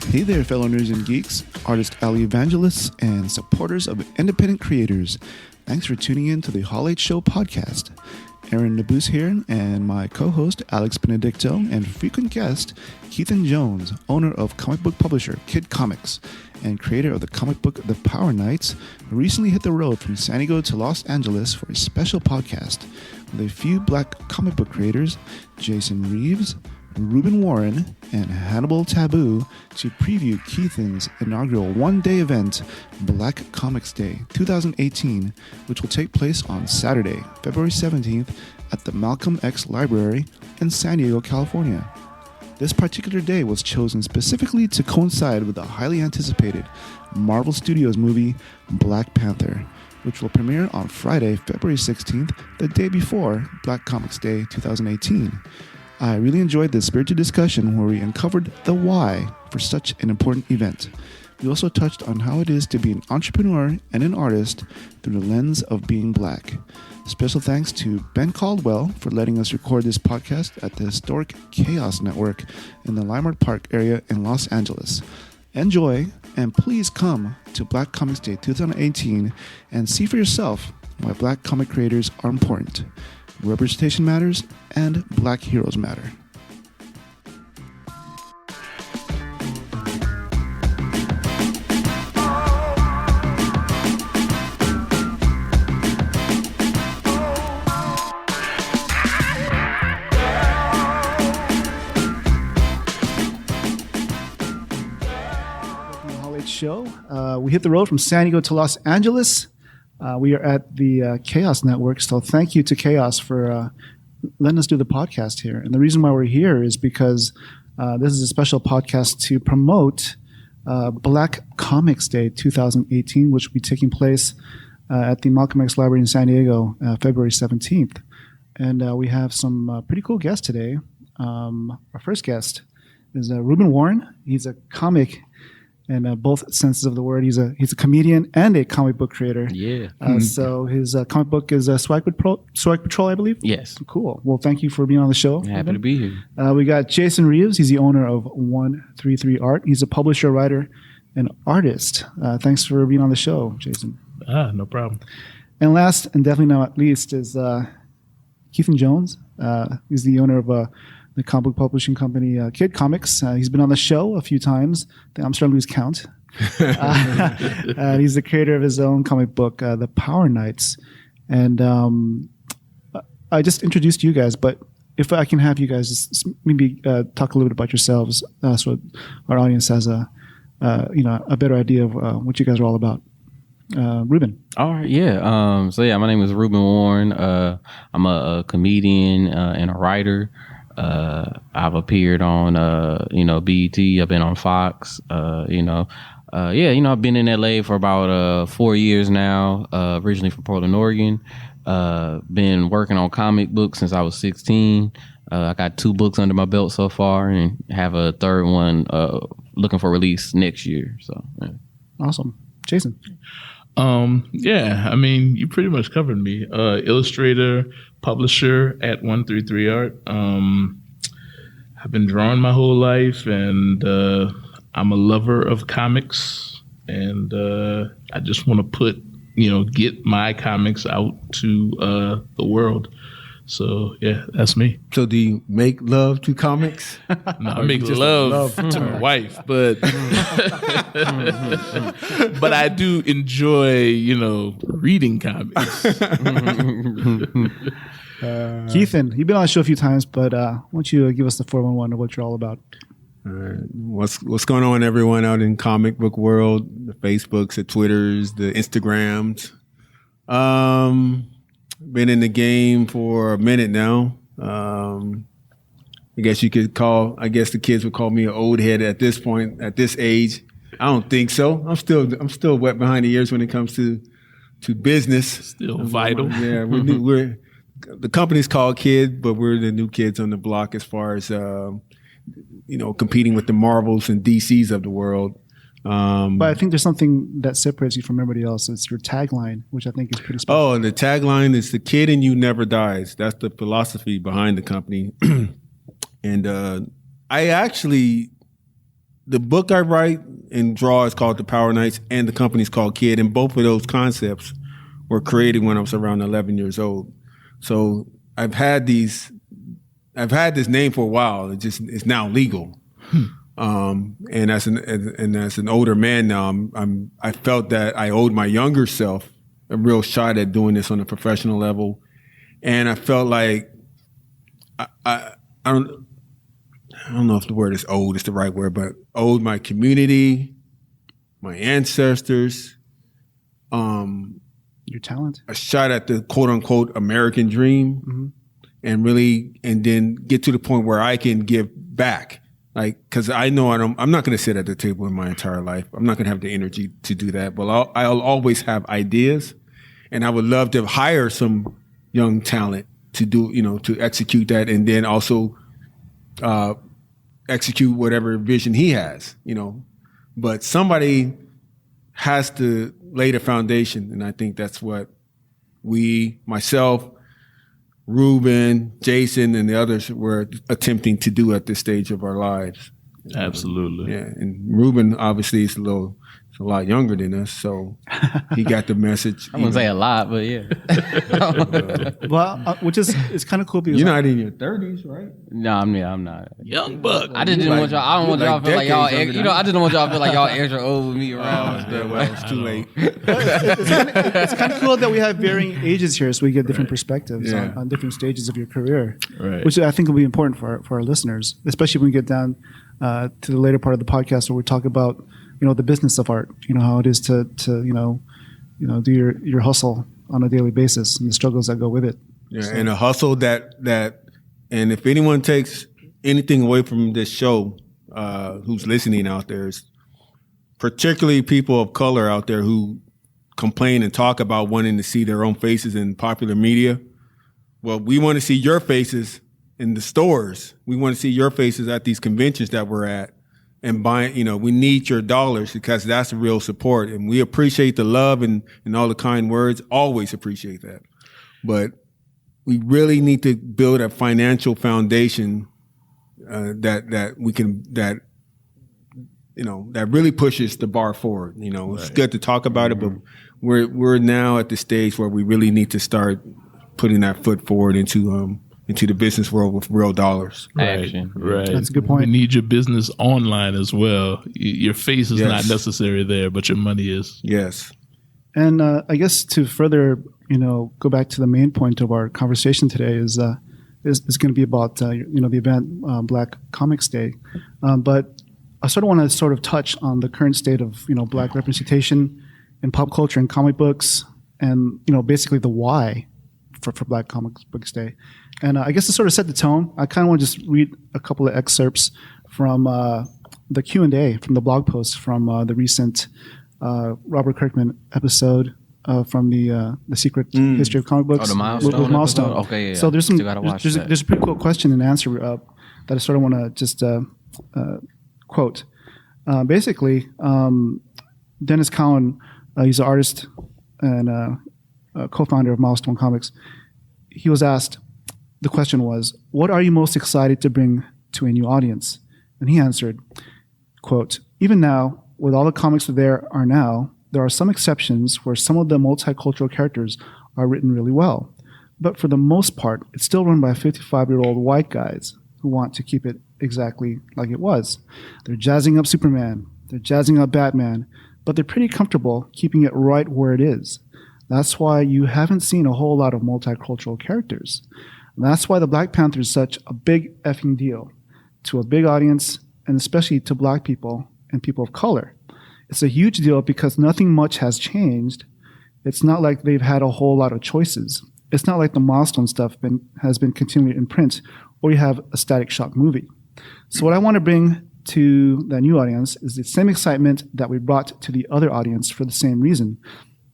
Hey there, fellow nerds and geeks, artist alley evangelists, and supporters of independent creators. Thanks for tuning in to the Hall H Show podcast. Aaron Nabus here, and my co-host Alex Benedicto, and frequent guest Keithan Jones, owner of comic book publisher Kid Comics, and creator of the comic book The Power Knights, recently hit the road from San Diego to Los Angeles for a special podcast with a few black comic book creators, Jason Reeves, Ruben Warren, and Hannibal Tabu, to preview Keithan's inaugural one-day event, Black Comix Day 2018, which will take place on Saturday, February 17th at the Malcolm X Library in San Diego, California. This particular day was chosen specifically to coincide with the highly anticipated Marvel Studios movie, Black Panther, which will premiere on Friday, February 16th, the day before Black Comix Day 2018. I really enjoyed this spirited discussion where we uncovered the why for such an important event. We also touched on how it is to be an entrepreneur and an artist through the lens of being black. Special thanks to Ben Caldwell for letting us record this podcast at the historic Chaos Network in the Leimert Park area in Los Angeles. Enjoy, and please come to Black Comix Day 2018 and see for yourself why black comic creators are important. Representation matters, and black heroes matter. Welcome to the Hall H Show. We hit the road from San Diego to Los Angeles. We are at the Chaos Network, so thank you to Chaos for letting us do the podcast here. And the reason why we're here is because this is a special podcast to promote Black Comix Day 2018, which will be taking place at the Malcolm X Library in San Diego, February 17th. And we have some pretty cool guests today. Our first guest is Ruben Warren. He's a comic in both senses of the word. He's a comedian and a comic book creator. Yeah. So his comic book is Swag Patrol, I believe? Yes. Cool. Well, thank you for being on the show. Happy to be here. We got Jason Reeves. He's the owner of 133 Art. He's a publisher, writer, and artist. Thanks for being on the show, Jason. No problem. And last, and definitely not least, is Keithan Jones. He's the owner of the comic book publishing company Kid Comics. He's been on the show a few times. I'm starting to lose count. He's the creator of his own comic book, The Power Knights. And I just introduced you guys, but if I can have you guys just maybe talk a little bit about yourselves, so our audience has a better idea of what you guys are all about. Ruben. All right. Yeah. My name is Ruben Warren. I'm a comedian and a writer. I've appeared on, BET. I've been on Fox. I've been in LA for about 4 years now. Originally from Portland, Oregon. Been working on comic books since I was 16. I got 2 books under my belt so far, and have a third one looking for release next year. So, yeah. Awesome, Jason. You pretty much covered me. Illustrator, publisher at 133 Art. I've been drawing my whole life, and I'm a lover of comics, and I just want to get my comics out to the world. So, yeah, that's me. So do you make love to comics? No, I make love to my wife, but but I do enjoy, reading comics. Keithan, you've been on the show a few times, but why don't you give us the 411 of what you're all about? All right. What's going on, everyone out in comic book world? The Facebooks, the Twitters, the Instagrams. Been in the game for a minute now. I guess the kids would call me an old head at this point, at this age. I don't think so. I'm still wet behind the ears when it comes to business. Still vital. Yeah, we're the company's called Kid, but we're the new kids on the block as far as competing with the Marvels and DCs of the world. But I think there's something that separates you from everybody else. It's your tagline, which I think is pretty special. Oh, and the tagline is "The kid in you never dies." That's the philosophy behind the company. And I actually the book I write and draw is called The Power Knights, and the company's called Kid, and both of those concepts were created when I was around 11 years old. So I've had this name for a while. It's now legal. And as an older man now, I felt that I owed my younger self a real shot at doing this on a professional level, and I felt like I don't know if the word is owed is the right word, but owed my community, my ancestors, your talent, a shot at the quote unquote American dream, and then get to the point where I can give back. Like, because I know I'm not going to sit at the table in my entire life. I'm not going to have the energy to do that. But I'll always have ideas, and I would love to hire some young talent to do, to execute that, and then also execute whatever vision he has, But somebody has to lay the foundation, and I think that's what myself, Ruben, Jason, and the others were attempting to do at this stage of our lives. Absolutely. Yeah, and Ruben obviously is a lot younger than us, so he got the message. I wouldn't say a lot, but yeah. Well, which is kind of cool because you're not in your 30s, right? No, I'm not. Young buck. I just didn't want y'all. I don't want y'all to feel like y'all. decades younger I just don't want y'all to feel like y'all extra old with me around. Yeah, well, it's too late. it's kind of cool that we have varying ages here, so we get different perspectives Yeah. on different stages of your career, Right. which I think will be important for our listeners, especially when we get down to the later part of the podcast where we talk about the business of art, how it is to do your hustle on a daily basis and the struggles that go with it. Yeah, and a hustle that and if anyone takes anything away from this show, who's listening out there, is particularly people of color out there who complain and talk about wanting to see their own faces in popular media. Well, we want to see your faces in the stores. We want to see your faces at these conventions that we're at. And buying, we need your dollars because that's the real support. And we appreciate the love and all the kind words, always appreciate that. But we really need to build a financial foundation that really pushes the bar forward. It's good to talk about it, but we're now at the stage where we really need to start putting that foot forward into the business world with real dollars. Action. Right. That's a good point. We need your business online as well. Your face is not necessary there, but your money is. Yes. And I guess to further, go back to the main point of our conversation today is going to be about the event Black Comix Day, but I sort of want to touch on the current state of Black representation in pop culture and comic books, and basically the why for Black Comic Books Day. And I guess to sort of set the tone, I kind of want to just read a couple of excerpts from the Q&A from the blog post from the recent Robert Kirkman episode from the Secret History of Comic Books. Oh, the Milestone with Milestone. episode? Okay, yeah. So there's There's a pretty cool question and answer that I sort of want to just quote. Basically, Dennis Cowan, he's an artist and co-founder of Milestone Comics. He was asked, the question was, what are you most excited to bring to a new audience? And he answered, quote, even now, with all the comics there are some exceptions where some of the multicultural characters are written really well. But for the most part, it's still run by 55-year-old white guys who want to keep it exactly like it was. They're jazzing up Superman, they're jazzing up Batman, but they're pretty comfortable keeping it right where it is. That's why you haven't seen a whole lot of multicultural characters. And that's why the Black Panther is such a big effing deal to a big audience, and especially to Black people and people of color. It's a huge deal because nothing much has changed. It's not like they've had a whole lot of choices. It's not like the Milestone stuff has been continually in print, or you have a Static Shock movie. So what I want to bring to the new audience is the same excitement that we brought to the other audience for the same reason,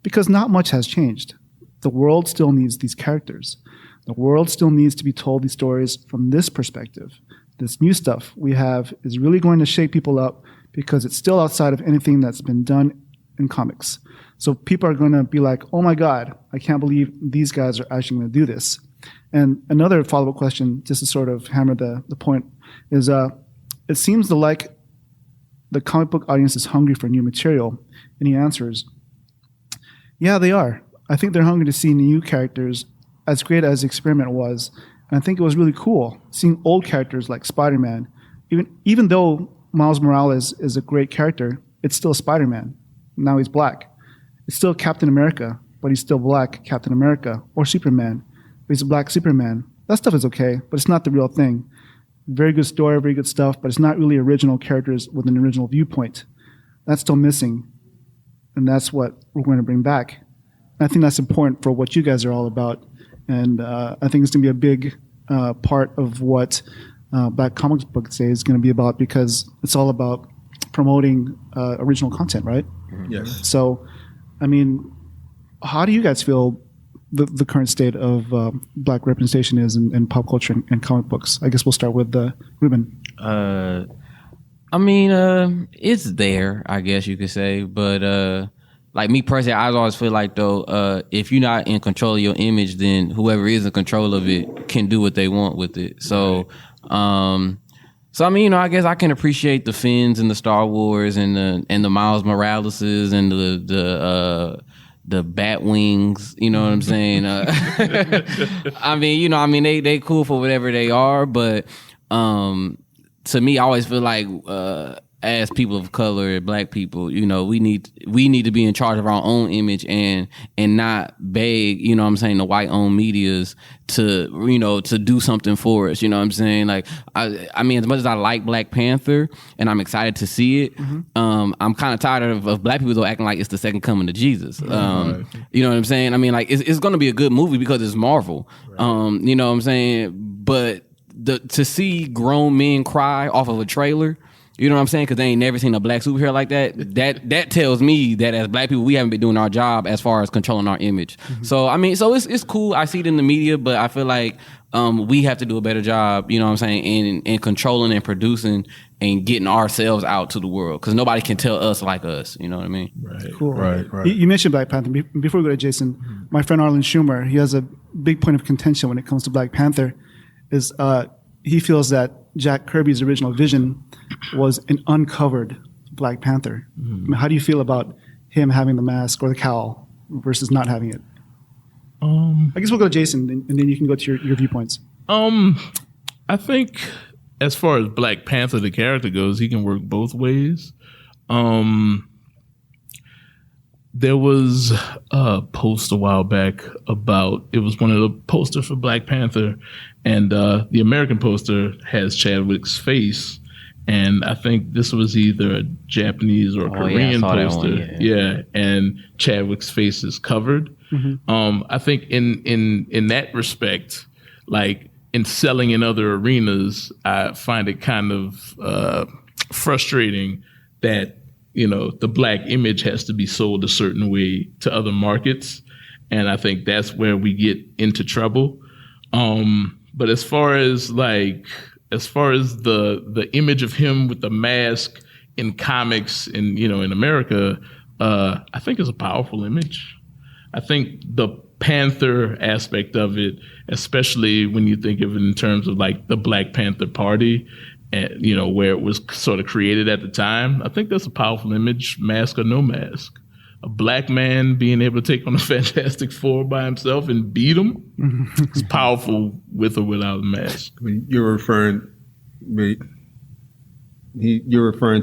because not much has changed. The world still needs these characters. The world still needs to be told these stories from this perspective. This new stuff we have is really going to shake people up because it's still outside of anything that's been done in comics. So people are going to be like, oh my God, I can't believe these guys are actually going to do this. And another follow-up question, just to sort of hammer the point, is it seems like the comic book audience is hungry for new material? And he answers, yeah, they are. I think they're hungry to see new characters, as great as the experiment was. And I think it was really cool seeing old characters like Spider-Man. Even though Miles Morales is a great character, it's still Spider-Man. Now he's black. It's still Captain America, but he's still black Captain America. Or Superman, but he's a black Superman. That stuff is okay, but it's not the real thing. Very good story, very good stuff, but it's not really original characters with an original viewpoint. That's still missing. And that's what we're going to bring back. I think that's important for what you guys are all about. And I think it's going to be a big part of what Black Comics Book Day is going to be about, because it's all about promoting original content, right? Yes. So, I mean, how do you guys feel the current state of black representation is in pop culture and comic books? I guess we'll start with Ruben. I mean, it's there, I guess you could say, but like me personally, I always feel like though, if you're not in control of your image, then whoever is in control of it can do what they want with it. So, so I mean, you know, I guess I can appreciate the Finns and the Star Wars and the Miles Moraleses and the bat wings, you know what I'm saying? I mean, you know, I mean, they cool for whatever they are, but to me, I always feel like as people of color, black people, you know, we need to be in charge of our own image and not beg, you know what I'm saying, the white owned medias to, you know, to do something for us, you know what I'm saying? Like, I mean, as much as I like Black Panther and I'm excited to see it, I'm kind of tired of black people though acting like it's the second coming to Jesus. You know what I'm saying? I mean, like, it's going to be a good movie because it's Marvel, you know what I'm saying? But to see grown men cry off of a trailer, you know what I'm saying? Because they ain't never seen a black superhero like that. That tells me that as black people, we haven't been doing our job as far as controlling our image. So I mean, so it's cool. I see it in the media, but I feel like we have to do a better job. You know what I'm saying? In controlling and producing and getting ourselves out to the world, because nobody can tell us like us. You know what I mean? Right. Cool. Right. You mentioned Black Panther. Before we go to Jason, my friend Arlen Schumer, he has a big point of contention when it comes to Black Panther. Is he feels that Jack Kirby's original vision was an uncovered Black Panther. I mean, how do you feel about him having the mask or the cowl versus not having it? I guess we'll go to Jason, and then you can go to your viewpoints. I think as far as Black Panther, the character goes, he can work both ways. There was a post a while back about, it was one of the posters for Black Panther, and the American poster has Chadwick's face, and I think this was either a Japanese or a Korean poster. Yeah, and Chadwick's face is covered. I think in that respect, like in selling in other arenas, I find it kind of frustrating that, you know, the black image has to be sold a certain way to other markets. And I think that's where we get into trouble. But as far as the image of him with the mask in comics and, you know, in America, I think is a powerful image. I think the Panther aspect of it, especially when you think of it in terms of like the Black Panther Party, and, you know, where it was sort of created at the time, I think that's a powerful image, mask or no mask. A black man being able to take on a Fantastic Four by himself and beat him, it's powerful with or without a mask. I mean, you're referring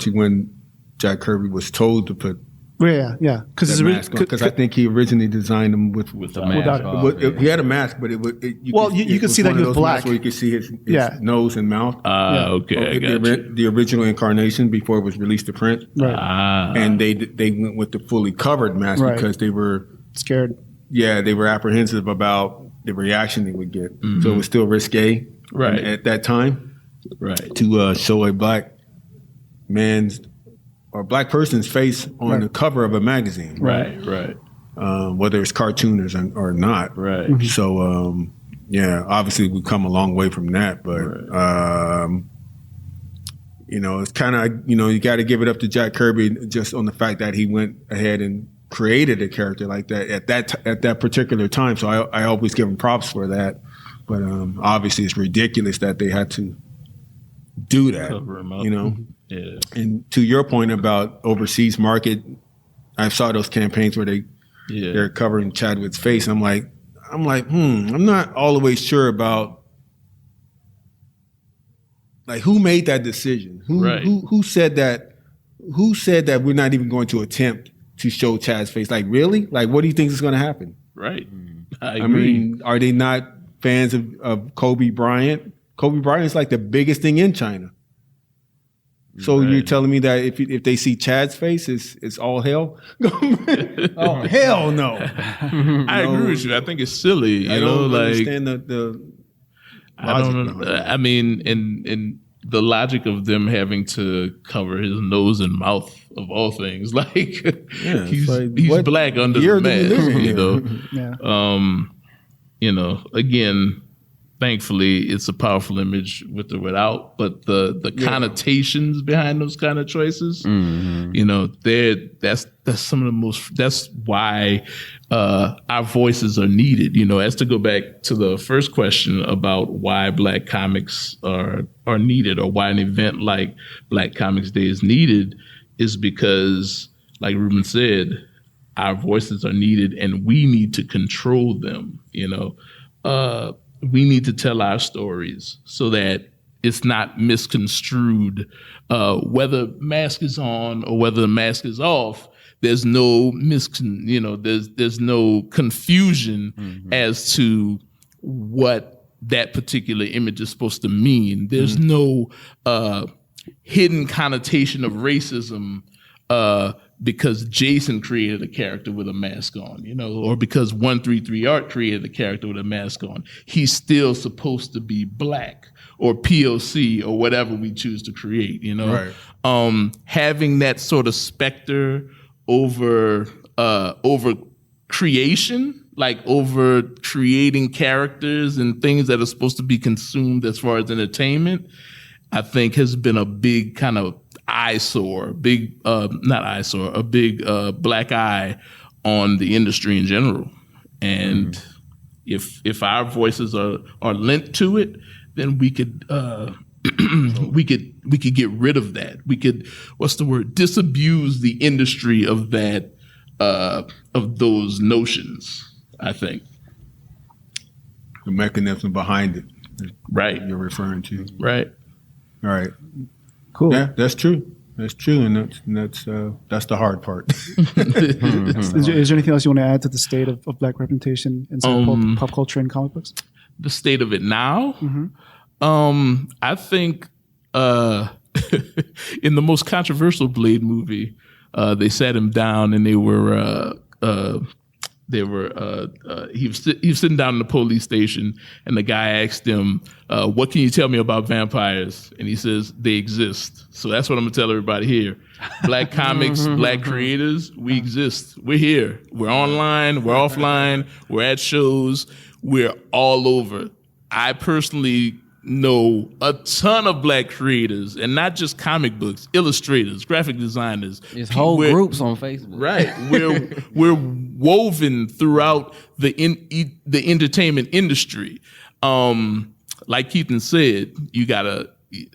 to when Jack Kirby was told to put Yeah. Because I think he originally designed him with the mask. He had a mask, but you could see that he was black. Where you could see his nose and mouth. Okay, I got you. The original incarnation before it was released to print. Right. And they went with the fully covered mask because they were scared. Yeah, they were apprehensive about the reaction they would get. So it was still risque at that time to show a black man's or black person's face on the cover of a magazine. Right. Whether it's cartoon or not. Right. So, obviously we've come a long way from that, but, you know, it's kind of, you know, you got to give it up to Jack Kirby just on the fact that he went ahead and created a character like that at that particular time. So I always give him props for that. But obviously it's ridiculous that they had to do that, Cover him up. you know? Yeah. And to your point about overseas market, I saw those campaigns where they're covering Chadwick's face. I'm like, I'm not all the way sure about like who made that decision. Who said that? Who said that we're not even going to attempt to show Chad's face? Like, really? Like, what do you think is going to happen? Right. I mean, are they not fans of Kobe Bryant? Kobe Bryant's like the biggest thing in China. So you're telling me that if they see Chad's face, it's all hell? Oh, hell no. I agree with you. I think it's silly. I don't understand the I don't know. I mean, in the logic of them having to cover his nose and mouth of all things, like he's black under the mask, you know. Again, thankfully, it's a powerful image with or without, but the connotations behind those kind of choices, you know, that's some of the most. That's why our voices are needed. You know, as to go back to the first question about why Black comics are needed, or why an event like Black Comics Day is needed, is because, like Ruben said, our voices are needed, and we need to control them. You know. We need to tell our stories so that it's not misconstrued. Whether mask is on or whether the mask is off, there's no there's no confusion as to what that particular image is supposed to mean. There's no hidden connotation of racism because Jason created a character with a mask on, you know, or because 133 Art created a character with a mask on. He's still supposed to be black or POC or whatever we choose to create, you know. Right. Having that sort of specter over creation, like over creating characters and things that are supposed to be consumed as far as entertainment, I think has been a big kind of a big black eye on the industry in general. And if our voices are lent to it, then we could we could get rid of that. We could, disabuse the industry of that of those notions, I think. The mechanism behind it. Right. You're referring to. Right. All right. Cool. Yeah, that's true. That's true, and that's the hard part. Is there anything else you want to add to the state of black representation in pop culture and comic books? The state of it now? I think in the most controversial Blade movie, they sat him down and he was sitting down in the police station, and the guy asked him, what can you tell me about vampires? And he says, they exist. So that's what I'm gonna tell everybody here. Black comics, black creators, we exist. We're here. We're online, we're offline, we're at shows, we're all over. I personally know a ton of black creators, and not just comic books, illustrators, graphic designers. There's whole groups on Facebook. Right. We're woven throughout the entertainment industry. Like Keithan said,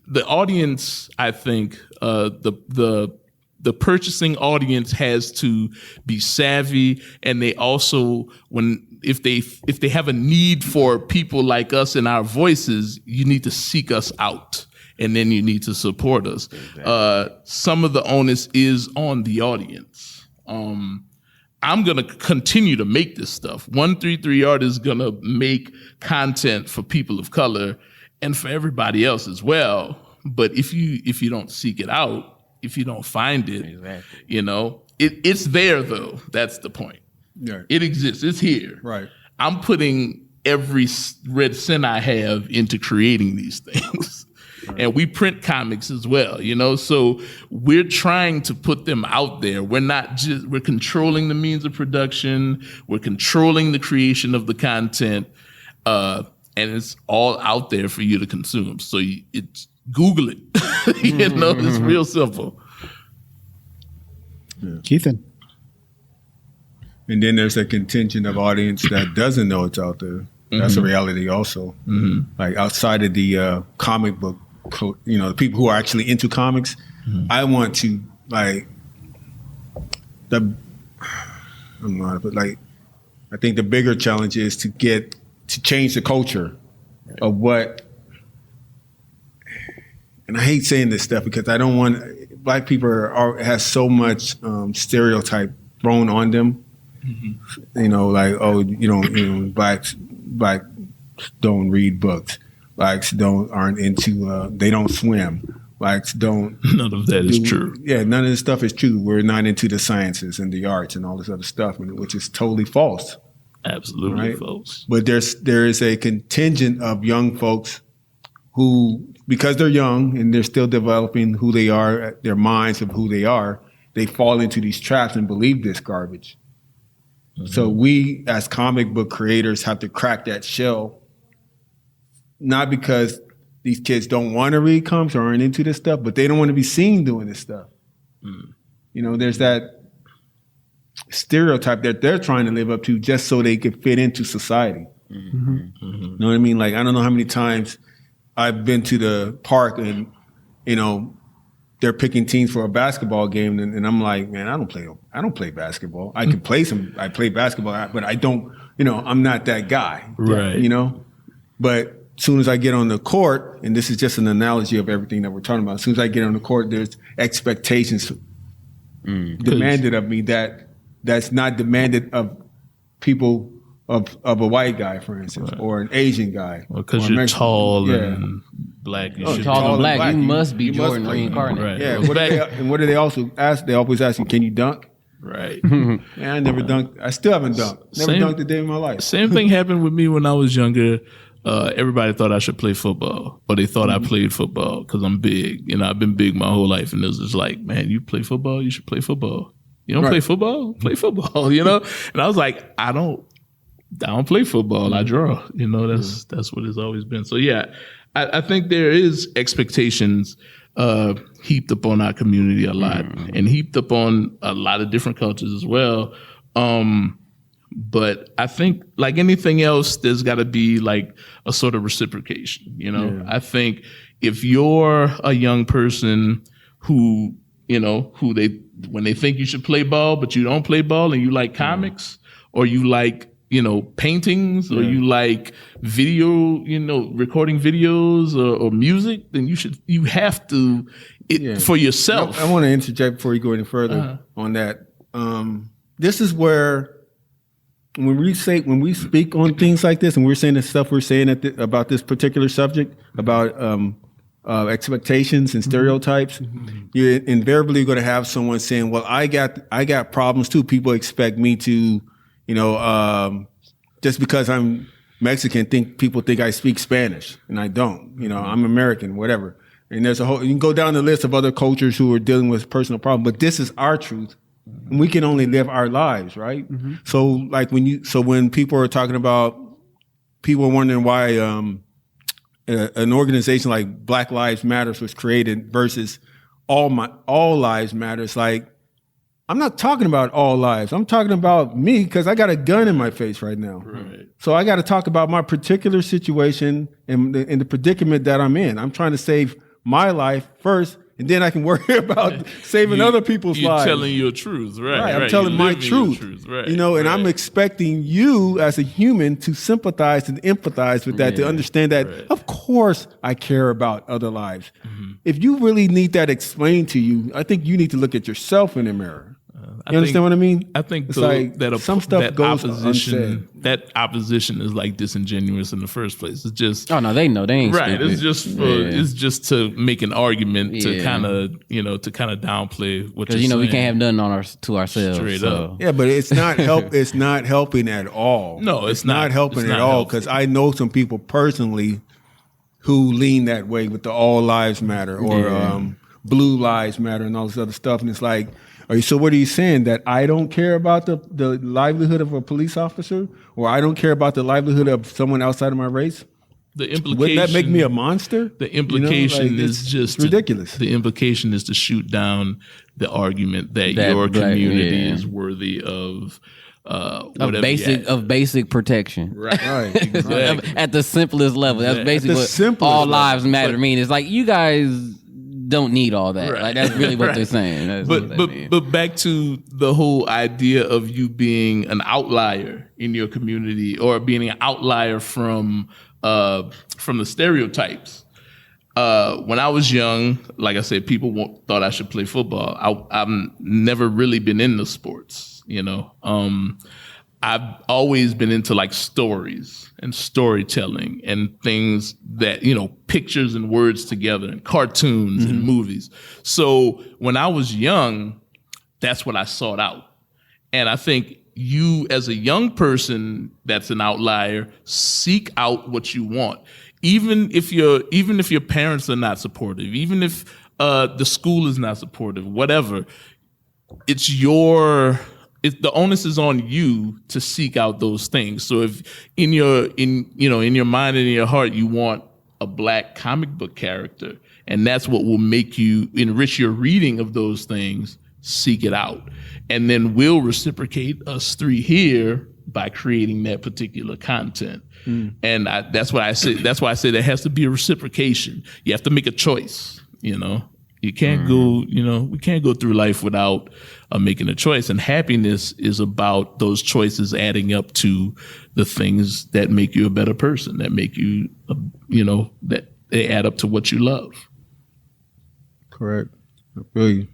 the audience, I think, the purchasing audience has to be savvy, and they also, if they have a need for people like us and our voices, you need to seek us out, and then you need to support us. Exactly. Some of the onus is on the audience. I'm going to continue to make this stuff. 133 Art is going to make content for people of color and for everybody else as well. But if you don't seek it out, if you don't find it, exactly. You know, it's there though. That's the point. Right. It exists. It's here. Right. I'm putting every red cent I have into creating these things. Right. And we print comics as well, you know, so we're trying to put them out there. We're controlling the means of production. We're controlling the creation of the content. And it's all out there for you to consume. So it's Google it. You know, it's real simple. Yeah. Keithan. And then there's a contingent of audience that doesn't know it's out there. That's a reality also. Like outside of the comic book, you know, the people who are actually into comics, I want to like I don't know how to put like I think the bigger challenge is to change the culture of what. And I hate saying this stuff because I don't want Black people has so much stereotype thrown on them. You know, like blacks don't read books. Blacks aren't into they don't swim. Blacks don't. None of that is true. Yeah, none of this stuff is true. We're not into the sciences and the arts and all this other stuff, which is totally false. Absolutely right? false. But there is a contingent of young folks who, because they're young and they're still developing who they are, their minds of who they are, they fall into these traps and believe this garbage. So we, as comic book creators, have to crack that shell, not because these kids don't want to read comics or aren't into this stuff, but they don't want to be seen doing this stuff. You know, there's that stereotype that they're trying to live up to just so they can fit into society. You know what I mean? Like, I don't know how many times I've been to the park and, you know, they're picking teams for a basketball game, and I'm like, man, I don't play basketball. I can play I play basketball, but I don't, you know, I'm not that guy. Right. You know? But as soon as I get on the court, and this is just an analogy of everything that we're talking about, as soon as I get on the court, there's expectations demanded of me that's not demanded of people of a white guy, for instance, or an Asian guy. Because you're tall and black. You should tall and black. You must be you Jordan must play. reincarnated. Right. Yeah. What do they also ask? They always ask you, can you dunk? Right. Man, I never dunked. I still haven't dunked. Never dunked a day in my life. Same thing happened with me when I was younger. Everybody thought I should play football, or they thought I played football because I'm big. You know, I've been big my whole life, and it was just like, man, you play football? You should play football. You don't play football? Play football, you know? And I was like, I don't play football. I draw. You know, that's what it's always been. So yeah, I think there is expectations heaped upon our community a lot, and heaped upon a lot of different cultures as well. But I think, like anything else, there's got to be like a sort of reciprocation. You know, I think if you're a young person who, you know, when they think you should play ball, but you don't play ball, and you like comics, or you like, you know, paintings, or you like video, you know, recording videos or music, then you have to for yourself. I want to interject before you go any further on that. This is where when we speak on things like this, and we're saying the stuff we're saying about this particular subject, about expectations and stereotypes, you're invariably going to have someone saying, well, I got problems too. People expect me to, you know, just because I'm Mexican, people think I speak Spanish, and I don't. You know, I'm American, whatever. And there's you can go down the list of other cultures who are dealing with personal problems, but this is our truth. And we can only live our lives, right? So like when people are talking about, people are wondering why an organization like Black Lives Matters was created versus all lives matters. Like, I'm not talking about all lives. I'm talking about me, because I got a gun in my face right now. Right. So I got to talk about my particular situation and the predicament that I'm in. I'm trying to save my life first, and then I can worry about saving other people's lives. You're telling your truth, right? I'm telling my truth. Right, you know, and I'm expecting you as a human to sympathize and empathize with that, to understand that, of course, I care about other lives. If you really need that explained to you, I think you need to look at yourself in the mirror. You understand what I mean? I think it's like some stuff goes unsaid. That opposition is like disingenuous in the first place. It's just they know they ain't right. stupid. It's just to make an argument to kind of downplay what you're saying. We can't have nothing to ourselves. Straight up. Yeah, but it's not It's not helping at all. No, it's not helping at all, because I know some people personally who lean that way with the All Lives Matter or Blue Lives Matter and all this other stuff, and it's like, so what are you saying? That I don't care about the livelihood of a police officer, or I don't care about the livelihood of someone outside of my race? The implication, wouldn't that make me a monster? The implication is just ridiculous. The implication is to shoot down the argument that your community is worthy of basic protection. Right. Exactly. At the simplest level. That's basically what all lives matter mean. It's like, you guys don't need all that. Right. Like that's really what Right. they're saying. That's what they mean. But back to the whole idea of you being an outlier in your community or being an outlier from the stereotypes. When I was young, like I said, people thought I should play football. I've never really been into sports, you know. I've always been into like stories and storytelling and things that, you know, pictures and words together and cartoons and movies. So when I was young, that's what I sought out. And I think you as a young person that's an outlier, seek out what you want. Even if your parents are not supportive, even if the school is not supportive, whatever, the onus is on you to seek out those things. So if in your mind and in your heart you want a Black comic book character, and that's what will make you enrich your reading of those things, seek it out. And then we'll reciprocate, us three here, by creating that particular content. And that's why I say there has to be a reciprocation. You have to make a choice, you know. You can't go, we can't go through life without making a choice. And happiness is about those choices adding up to the things that make you a better person, that make you, that they add up to what you love. Correct. Really.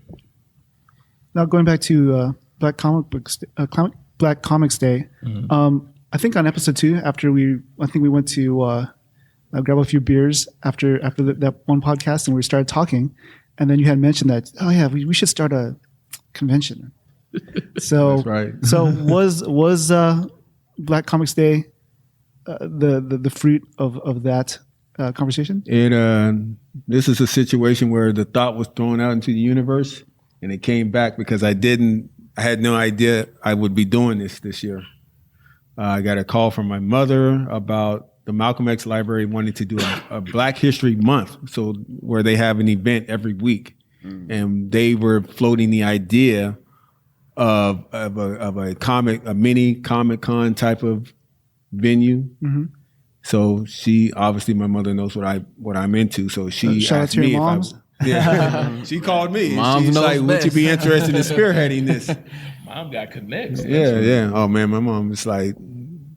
Now going back to Black Comics Day, I think on episode 2, after we went to grab a few beers after that one podcast, and we started talking. And then you had mentioned that, we should start a convention. So That's right. So was Black Comics Day the fruit of that conversation? This is a situation where the thought was thrown out into the universe, and it came back because I had no idea I would be doing this year. I got a call from my mother about the Malcolm X Library wanting to do a Black History Month, so where they have an event every week, and they were floating the idea of a mini Comic-Con type of venue. So obviously my mother knows what I'm into, so she asked me if she called me. Moms She's knows like, "Would you be interested in spearheading this?" Mom got connects. Yeah. Oh man, my mom is like,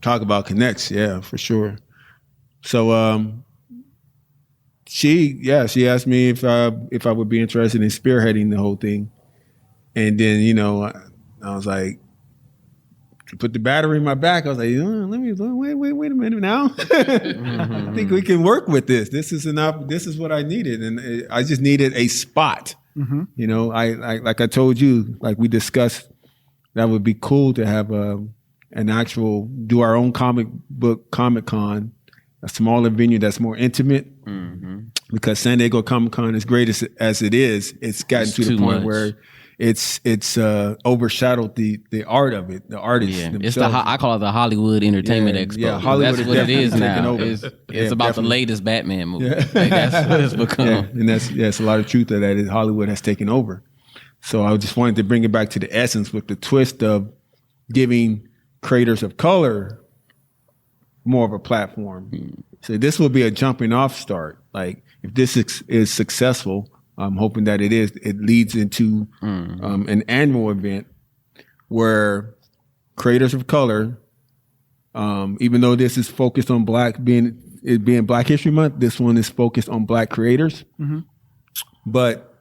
talk about connects. Yeah, for sure. So she asked me if I would be interested in spearheading the whole thing, and then I was like, put the battery in my back. I was like, wait a minute now. I think we can work with this. This is enough. This is what I needed, and I just needed a spot. I like I told you, like we discussed, that would be cool to have an actual do our own comic book Comic-Con. A smaller venue that's more intimate, because San Diego Comic-Con, as great as it is, it's gotten to the point where it's overshadowed the art of it, the artists themselves. It's I call it the Hollywood Entertainment Expo. Yeah, Hollywood that's what it is now. Over. It's about definitely. the latest Batman movie. Yeah. Like, that's what it's become. Yeah, and that's a lot of truth that Hollywood has taken over. So I just wanted to bring it back to the essence with the twist of giving creators of color more of a platform. So this will be a jumping off start. Like if this is successful, I'm hoping that it is. It leads into an annual event where creators of color, even though this is focused on being Black History Month, this one is focused on Black creators. But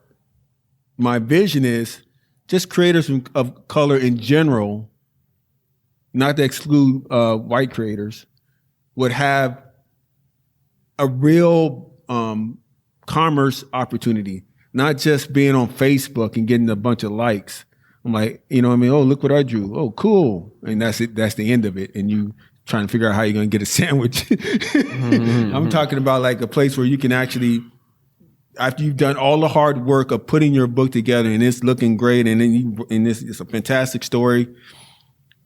my vision is just creators of color in general, not to exclude white creators, would have a real commerce opportunity, not just being on Facebook and getting a bunch of likes. I'm like, oh, look what I drew. Oh, cool. And that's it. That's the end of it. And you trying to figure out how you're going to get a sandwich. I'm talking about like a place where you can actually, after you've done all the hard work of putting your book together and it's looking great, and then it's a fantastic story.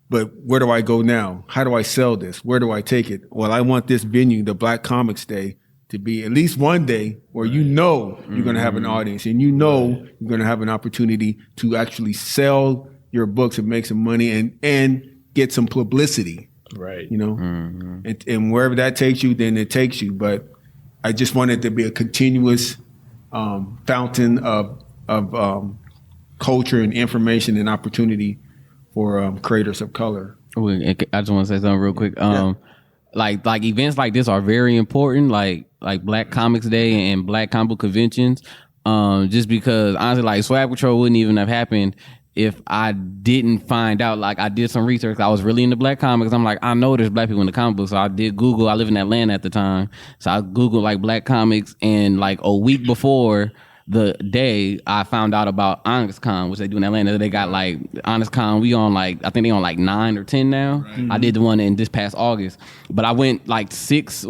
But where do I go now? How do I sell this? Where do I take it? Well, I want this venue, the Black Comics Day, to be at least one day where you're going to have an audience, and you're going to have an opportunity to actually sell your books and make some money and get some publicity. Right. And wherever that takes you, then it takes you. But I just want it to be a continuous fountain of culture and information and opportunity for creators of color. I just want to say something real quick. Like events like this are very important, like Black Comix Day and Black Comic Book conventions. Just because honestly, like Swag Patrol wouldn't even have happened if I didn't find out. Like I did some research. I was really into Black comics. I'm like, I know there's Black people in the comic books. So I did Google. I live in Atlanta at the time, so I Googled like Black comics, and like a week before the day, I found out about Honest Con, which they do in Atlanta. They got like Honest Con. We on like, I think they on like 9 or 10 now. Right. I did the one in this past August, but I went like 5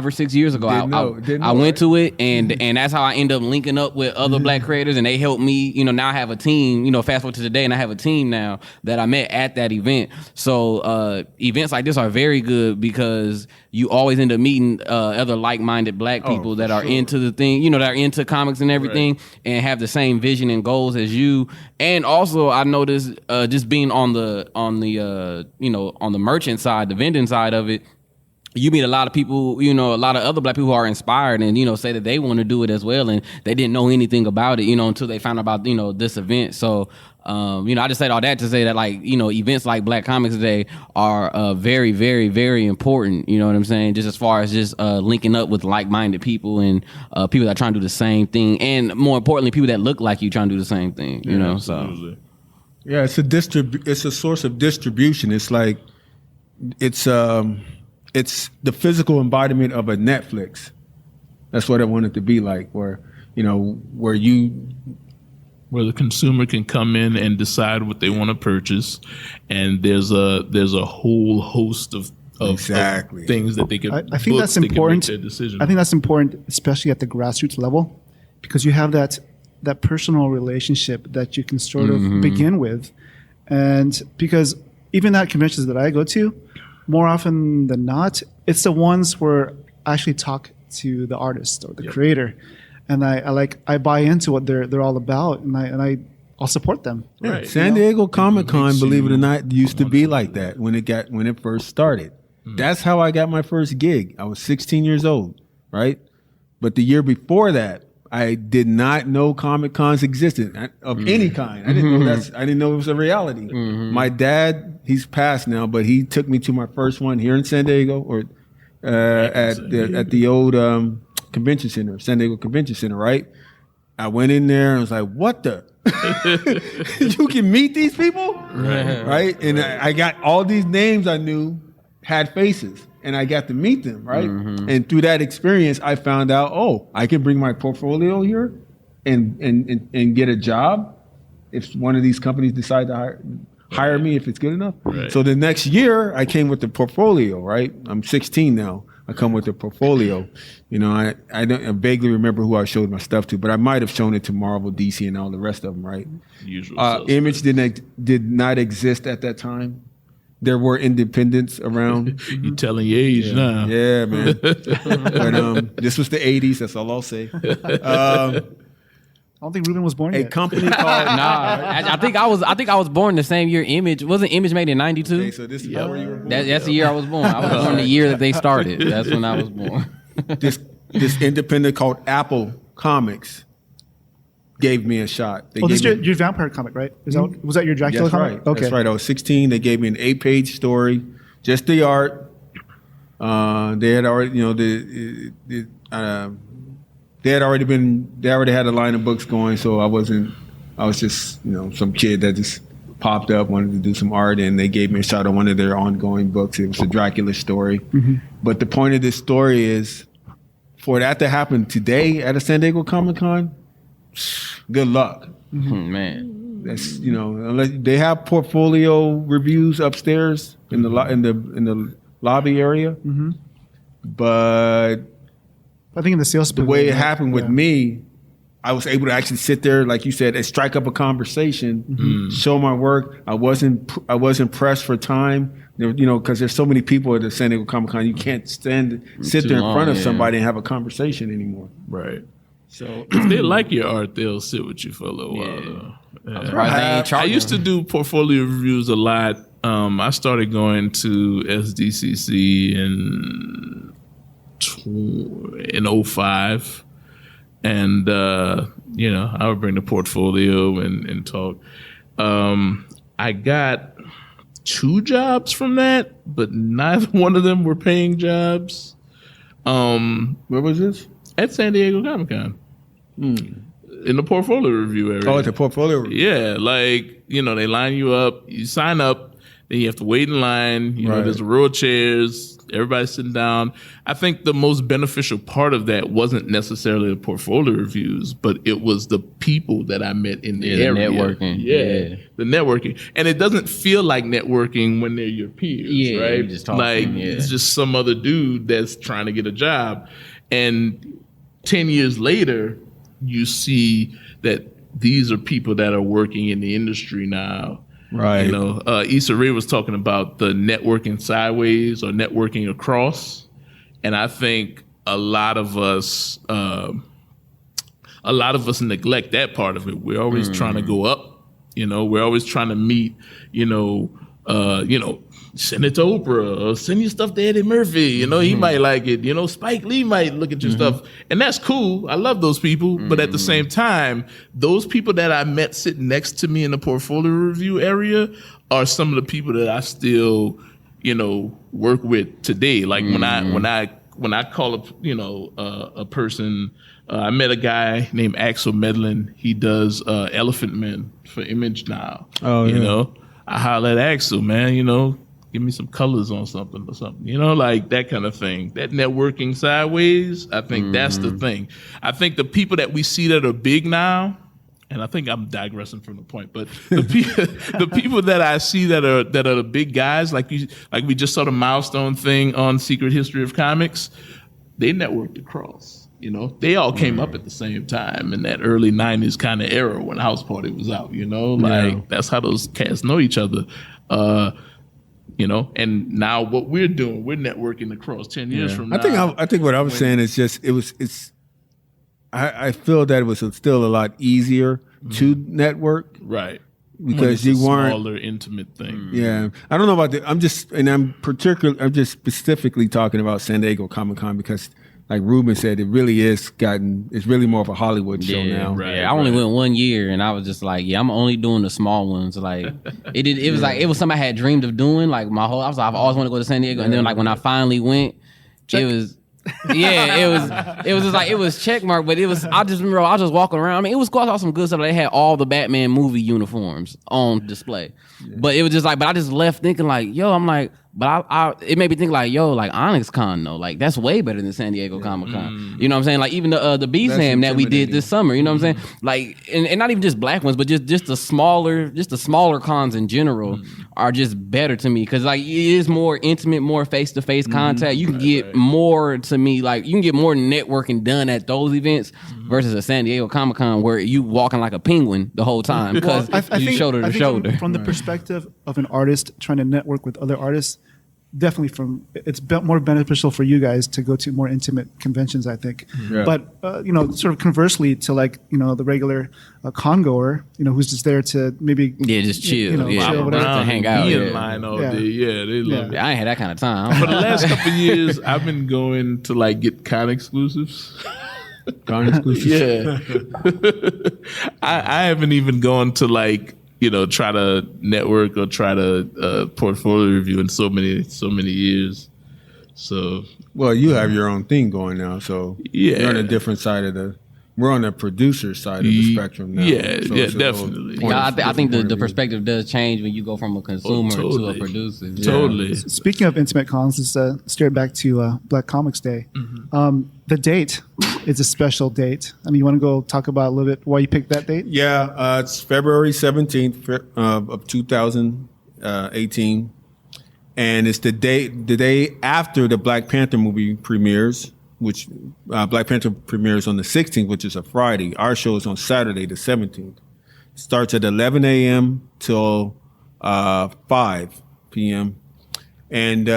or 6 years ago. I went to it, and that's how I end up linking up with other Black creators, and they helped me. Now I have a team. Fast forward to today, and I have a team now that I met at that event. So events like this are very good because you always end up meeting other like-minded Black people that are into the thing. That are into comics and everything, and have the same vision and goals as you. And also, I noticed just being on the merchant side, the vending side of it. You meet a lot of people, a lot of other Black people who are inspired and, say that they want to do it as well. And they didn't know anything about it, until they found out about, this event. So, I just said all that to say that, like, events like Black Comix Day are very, very, very important. You know what I'm saying? Just as far as just linking up with like-minded people and people that are trying to do the same thing. And more importantly, people that look like you trying to do the same thing, you know? Absolutely. So. Yeah, it's a source of distribution. It's like, it's the physical embodiment of a Netflix. That's what I want it to be like, where the consumer can come in and decide what they want to purchase, and there's a whole host of things that they can. I think that's important. I think that's important, especially at the grassroots level, because you have that personal relationship that you can sort of begin with, and because even at conventions that I go to, more often than not, it's the ones where I actually talk to the artist or the creator, and I buy into what they're all about, and I'll support them. Yeah. Right. San Diego Comic-Con, believe it or not, used to be like that when it first started. That's how I got my first gig. I was 16 years old, right? But the year before that, I did not know Comic Cons existed of any kind. I didn't know I didn't know it was a reality. My dad, he's passed now, but he took me to my first one here in San Diego, or at the old convention center, San Diego Convention Center. Right? I went in there and I was like, "What the? You can meet these people, right?" And I got all these names I knew had faces. And I got to meet them, right? And through that experience, I found out, I can bring my portfolio here and get a job if one of these companies decide to hire me if it's good enough. Right. So the next year, I came with the portfolio, right? I'm 16 now. I come with the portfolio. I vaguely remember who I showed my stuff to, but I might have shown it to Marvel, DC, and all the rest of them, right? Image did not exist at that time. There were independents around. You telling your age now. Yeah, man. But this was the 80s. That's all I'll say. I don't think Ruben was born yet. A company called... I think I was born the same year Image. Wasn't Image made in 92? Okay, so this is where you were born? That's the year I was born. I was born the year that they started. That's when I was born. This independent called Apple Comics gave me a shot. This is your vampire comic, right? Was that your Dracula comic? Right. Okay. That's right. I was 16. They gave me an 8-page story, just the art. They had already, they already had a line of books going, so I was just, some kid that just popped up, wanted to do some art, and they gave me a shot on one of their ongoing books. It was a Dracula story. But the point of this story is, for that to happen today at a San Diego Comic-Con, good luck, man. That's unless they have portfolio reviews upstairs in the lobby area, but I think in the sales. The way it happened with me, I was able to actually sit there, like you said, and strike up a conversation, show my work. I wasn't pressed for time. Because there's so many people at the San Diego Comic-Con, you can't sit there in front of somebody and have a conversation anymore. Right. So if they like your art, they'll sit with you for a little while. I used to do portfolio reviews a lot. I started going to SDCC in 05. and I would bring the portfolio and talk. I got 2 jobs from that, but neither one of them were paying jobs. Where was this? At San Diego Comic-Con. In the portfolio review area. Oh, at the portfolio. Yeah, like, they line you up, you sign up, then you have to wait in line. There's a row of chairs, everybody's sitting down. I think the most beneficial part of that wasn't necessarily the portfolio reviews, but it was the people that I met in the area. Networking. Yeah, the networking. And it doesn't feel like networking when they're your peers, right? Just talking, it's just some other dude that's trying to get a job. And 10 years later, you see that these are people that are working in the industry now. Right. Issa Rae was talking about the networking sideways or networking across. And I think a lot of us neglect that part of it. We're always trying to go up. We're always trying to meet, send it to Oprah or send your stuff to Eddie Murphy. He might like it. Spike Lee might look at your stuff. And that's cool. I love those people. But at the same time, those people that I met sitting next to me in the portfolio review area are some of the people that I still, work with today. Like when I call a person, I met a guy named Axel Medlin. He does Elephant Men for Image now. Oh, yeah. I holler at Axel, man, give me some colors on something or something, like that kind of thing. That networking sideways, I think that's the thing. I think the people that we see that are big now, and I think I'm digressing from the point, but the people that I see that are the big guys, like we just saw the milestone thing on Secret History of Comics, they networked across. They all came up at the same time in that early 90s kind of era when House Party was out, that's how those cats know each other. And now what we're doing, we're networking across 10 years from now. I think what I was saying is just, I feel that it was still a lot easier to network. Right. Because you weren't smaller, intimate thing. Yeah. I don't know about I'm just specifically talking about San Diego Comic-Con because like Ruben said, it's really more of a Hollywood show now. Right, I only went 1 year, and I was just like, I'm only doing the small ones. Like, it was something I had dreamed of doing. Like I've always wanted to go to San Diego, and then like when I finally went, it was just like, it was check mark, but I just remember I was just walking around. I mean, it was cool. I saw some good stuff. They had all the Batman movie uniforms on display, but it was just like, but I just left thinking like, I'm like, but it made me think like, like Onyx Con though, like that's way better than San Diego Comic Con. You know what I'm saying? Like even the BSAM that we did this summer, you know what I'm saying? Like, and not even just black ones, but just the smaller cons in general are just better to me because like it is more intimate, more face to face contact. You can get more to me, like you can get more networking done at those events versus a San Diego Comic Con where you walking like a penguin the whole time because you shoulder to shoulder. From the perspective of an artist trying to network with other artists, definitely it's more beneficial for you guys to go to more intimate conventions, I think. Yeah. But sort of conversely to like the regular con goer, who's just there to maybe just chill, chill, whatever, to hang out, be in line all day. Yeah, they love it. I ain't had that kind of time. For the last couple of years, I've been going to like get con exclusives. Con exclusives, yeah. I haven't even gone to like try to network or try to portfolio review in so many years. So, well, you have your own thing going now, so you're on a different side we're on the producer side of the spectrum now. Yeah, so definitely. I think the perspective does change when you go from a consumer to a producer. Yeah. Totally. Speaking of intimate cons, let's steer it back to Black Comix Day. The date is a special date. I mean, you want to go talk about a little bit why you picked that date? Yeah, it's February 17th of 2018. And it's the day after the Black Panther movie premieres, which Black Panther premieres on the 16th, which is a Friday. Our show is on Saturday, the 17th. It starts at 11 a.m. till 5 p.m. And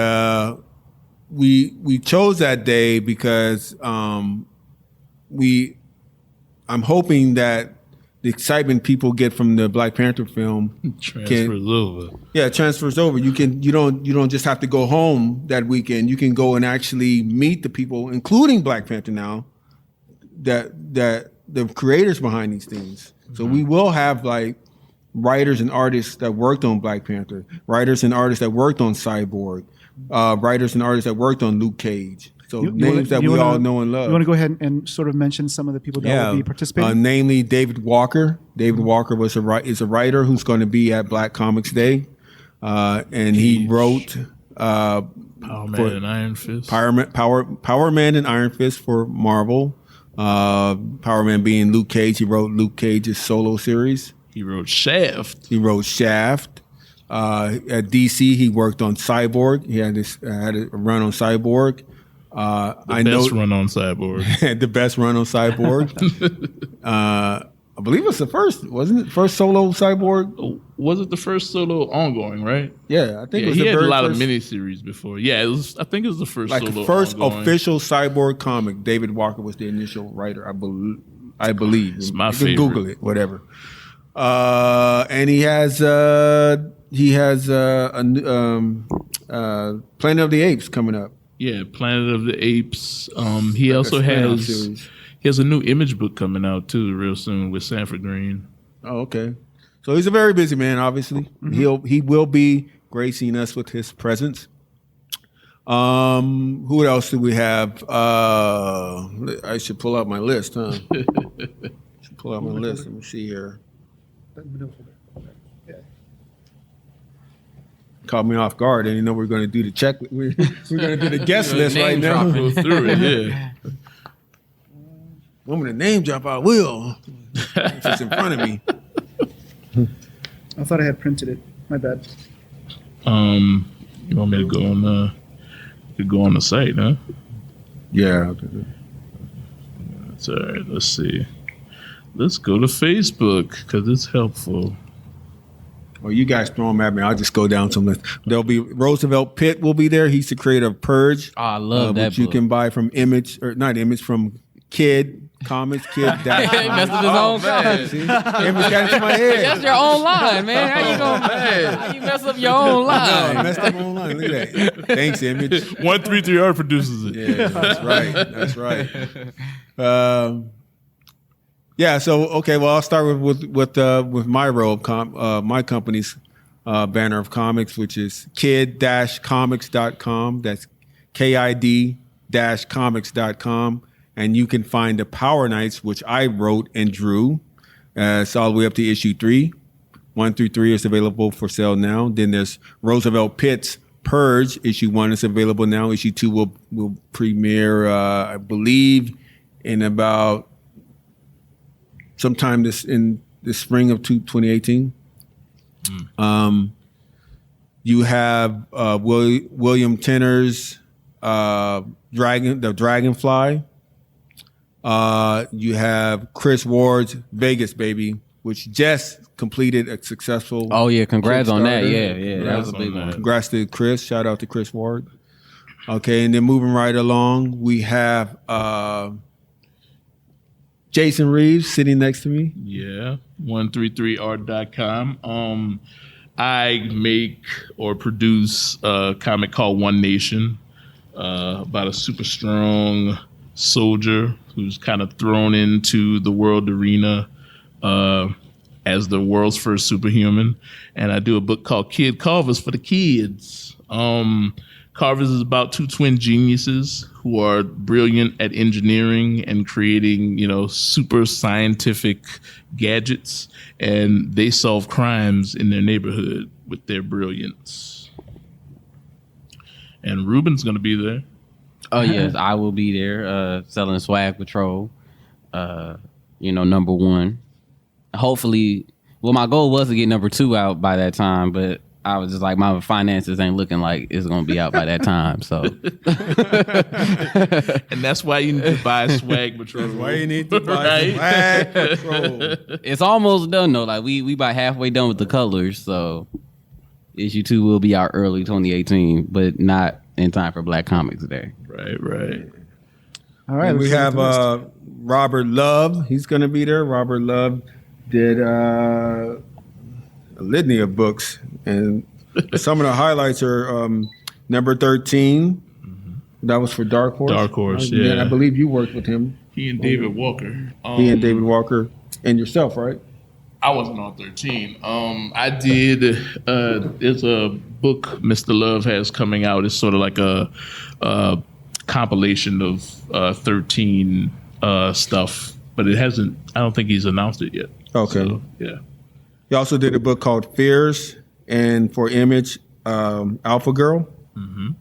we chose that day because I'm hoping that the excitement people get from the Black Panther film transfers over. Yeah, transfers over. You don't just have to go home that weekend. You can go and actually meet the people, including Black Panther now, the creators behind these things. So we will have like writers and artists that worked on Black Panther, writers and artists that worked on Cyborg, writers and artists that worked on Luke Cage. So names that we all know and love. You want to go ahead and sort of mention some of the people that will be participating? Namely David Walker. David Walker is a writer who's going to be at Black Comix Day. And he wrote Power Man and Iron Fist. Power Man and Iron Fist for Marvel. Power Man being Luke Cage. He wrote Luke Cage's solo series. He wrote Shaft. At DC, he worked on Cyborg. He had a run on Cyborg. The best run on Cyborg. The best run on Cyborg. I believe it's the first, wasn't it? First solo Cyborg? Was it the first solo ongoing, right? Yeah, I think it was he the had very a lot first, of miniseries before. Yeah, I think it was the first like solo the first ongoing. official Cyborg comic. David Walker was the initial writer, I believe. It's my you can favorite. Google it, whatever. And he has Planet of the Apes coming up. Yeah, Planet of the Apes. He also has a new Image book coming out too, real soon with Sanford Green. Oh, okay. So he's a very busy man. Obviously, he will be gracing us with his presence. Who else do we have? I should pull out my list, huh? Pull out my list. Let me see here. Caught me off guard. I didn't know we were going to do the check. We're going to do the guest list right now. Go through it, yeah. Want me to name drop? I will. If it's in front of me. I thought I had printed it. My bad. You want me to go on the site, huh? Yeah. Okay. That's all right. Let's see. Let's go to Facebook because it's helpful. Well, you guys throw them at me. I'll just go down some list. There'll be Roosevelt Pitt will be there. He's the creator of Purge. Oh, I love that which you book. can buy from from Kid Comics. Kid. He messed with his own comics. See? Image got into my head. That's your own line, man. How you mess up your own No, line? I messed up my own line. Look at that. Thanks, Image. 133 Art produces it. Yeah, that's right. Yeah. So okay. Well, I'll start with my row of my company's banner of comics, which is kid-comics.com. That's KID-comics.com. And you can find the Power Nights, which I wrote and drew. It's all the way up to issue 3. 1 through 3 is available for sale now. Then there's Roosevelt Pitt's Purge. Issue 1 is available now. Issue 2 will premiere, I believe, in about sometime in the spring of 2018. You have William Tenner's Dragonfly. You have Chris Ward's Vegas Baby, which just completed a successful. Oh yeah, congrats on that. Kickstarter. Yeah, that was a big one. Congrats to Chris. Shout out to Chris Ward. Okay, and then moving right along, we have Jason Reeves sitting next to me. Yeah, 133art.com. I make or produce a comic called One Nation about a super strong soldier who's kind of thrown into the world arena as the world's first superhuman. And I do a book called Kid Carvers for the kids. Carvers is about two twin geniuses who are brilliant at engineering and creating, super scientific gadgets. And they solve crimes in their neighborhood with their brilliance. And Ruben's going to be there. Oh yes, I will be there selling Swag Patrol. Number 1. Hopefully, well, my goal was to get number 2 out by that time, but I was just like, my finances ain't looking like it's gonna be out by that time. So, and that's why you need to buy Swag Patrol. That's why you need to buy Swag Patrol. It's almost done though. Like we about halfway done with the colors, so issue 2 will be out early 2018, but not in time for Black Comix Day. Right. All right. And we have Robert Love. He's going to be there. Robert Love did a litany of books, and some of the highlights are number 13, That was for Dark Horse? Dark Horse, And yeah. I believe you worked with him. He and David Walker. He and David Walker and yourself, right? I wasn't on 13. I did. There's a book Mr. Love has coming out. It's sort of like a compilation of 13 stuff, but it hasn't. I don't think he's announced it yet. Okay. So, yeah. He also did a book called Fears, and for Image, Alpha Girl. Mm-hmm.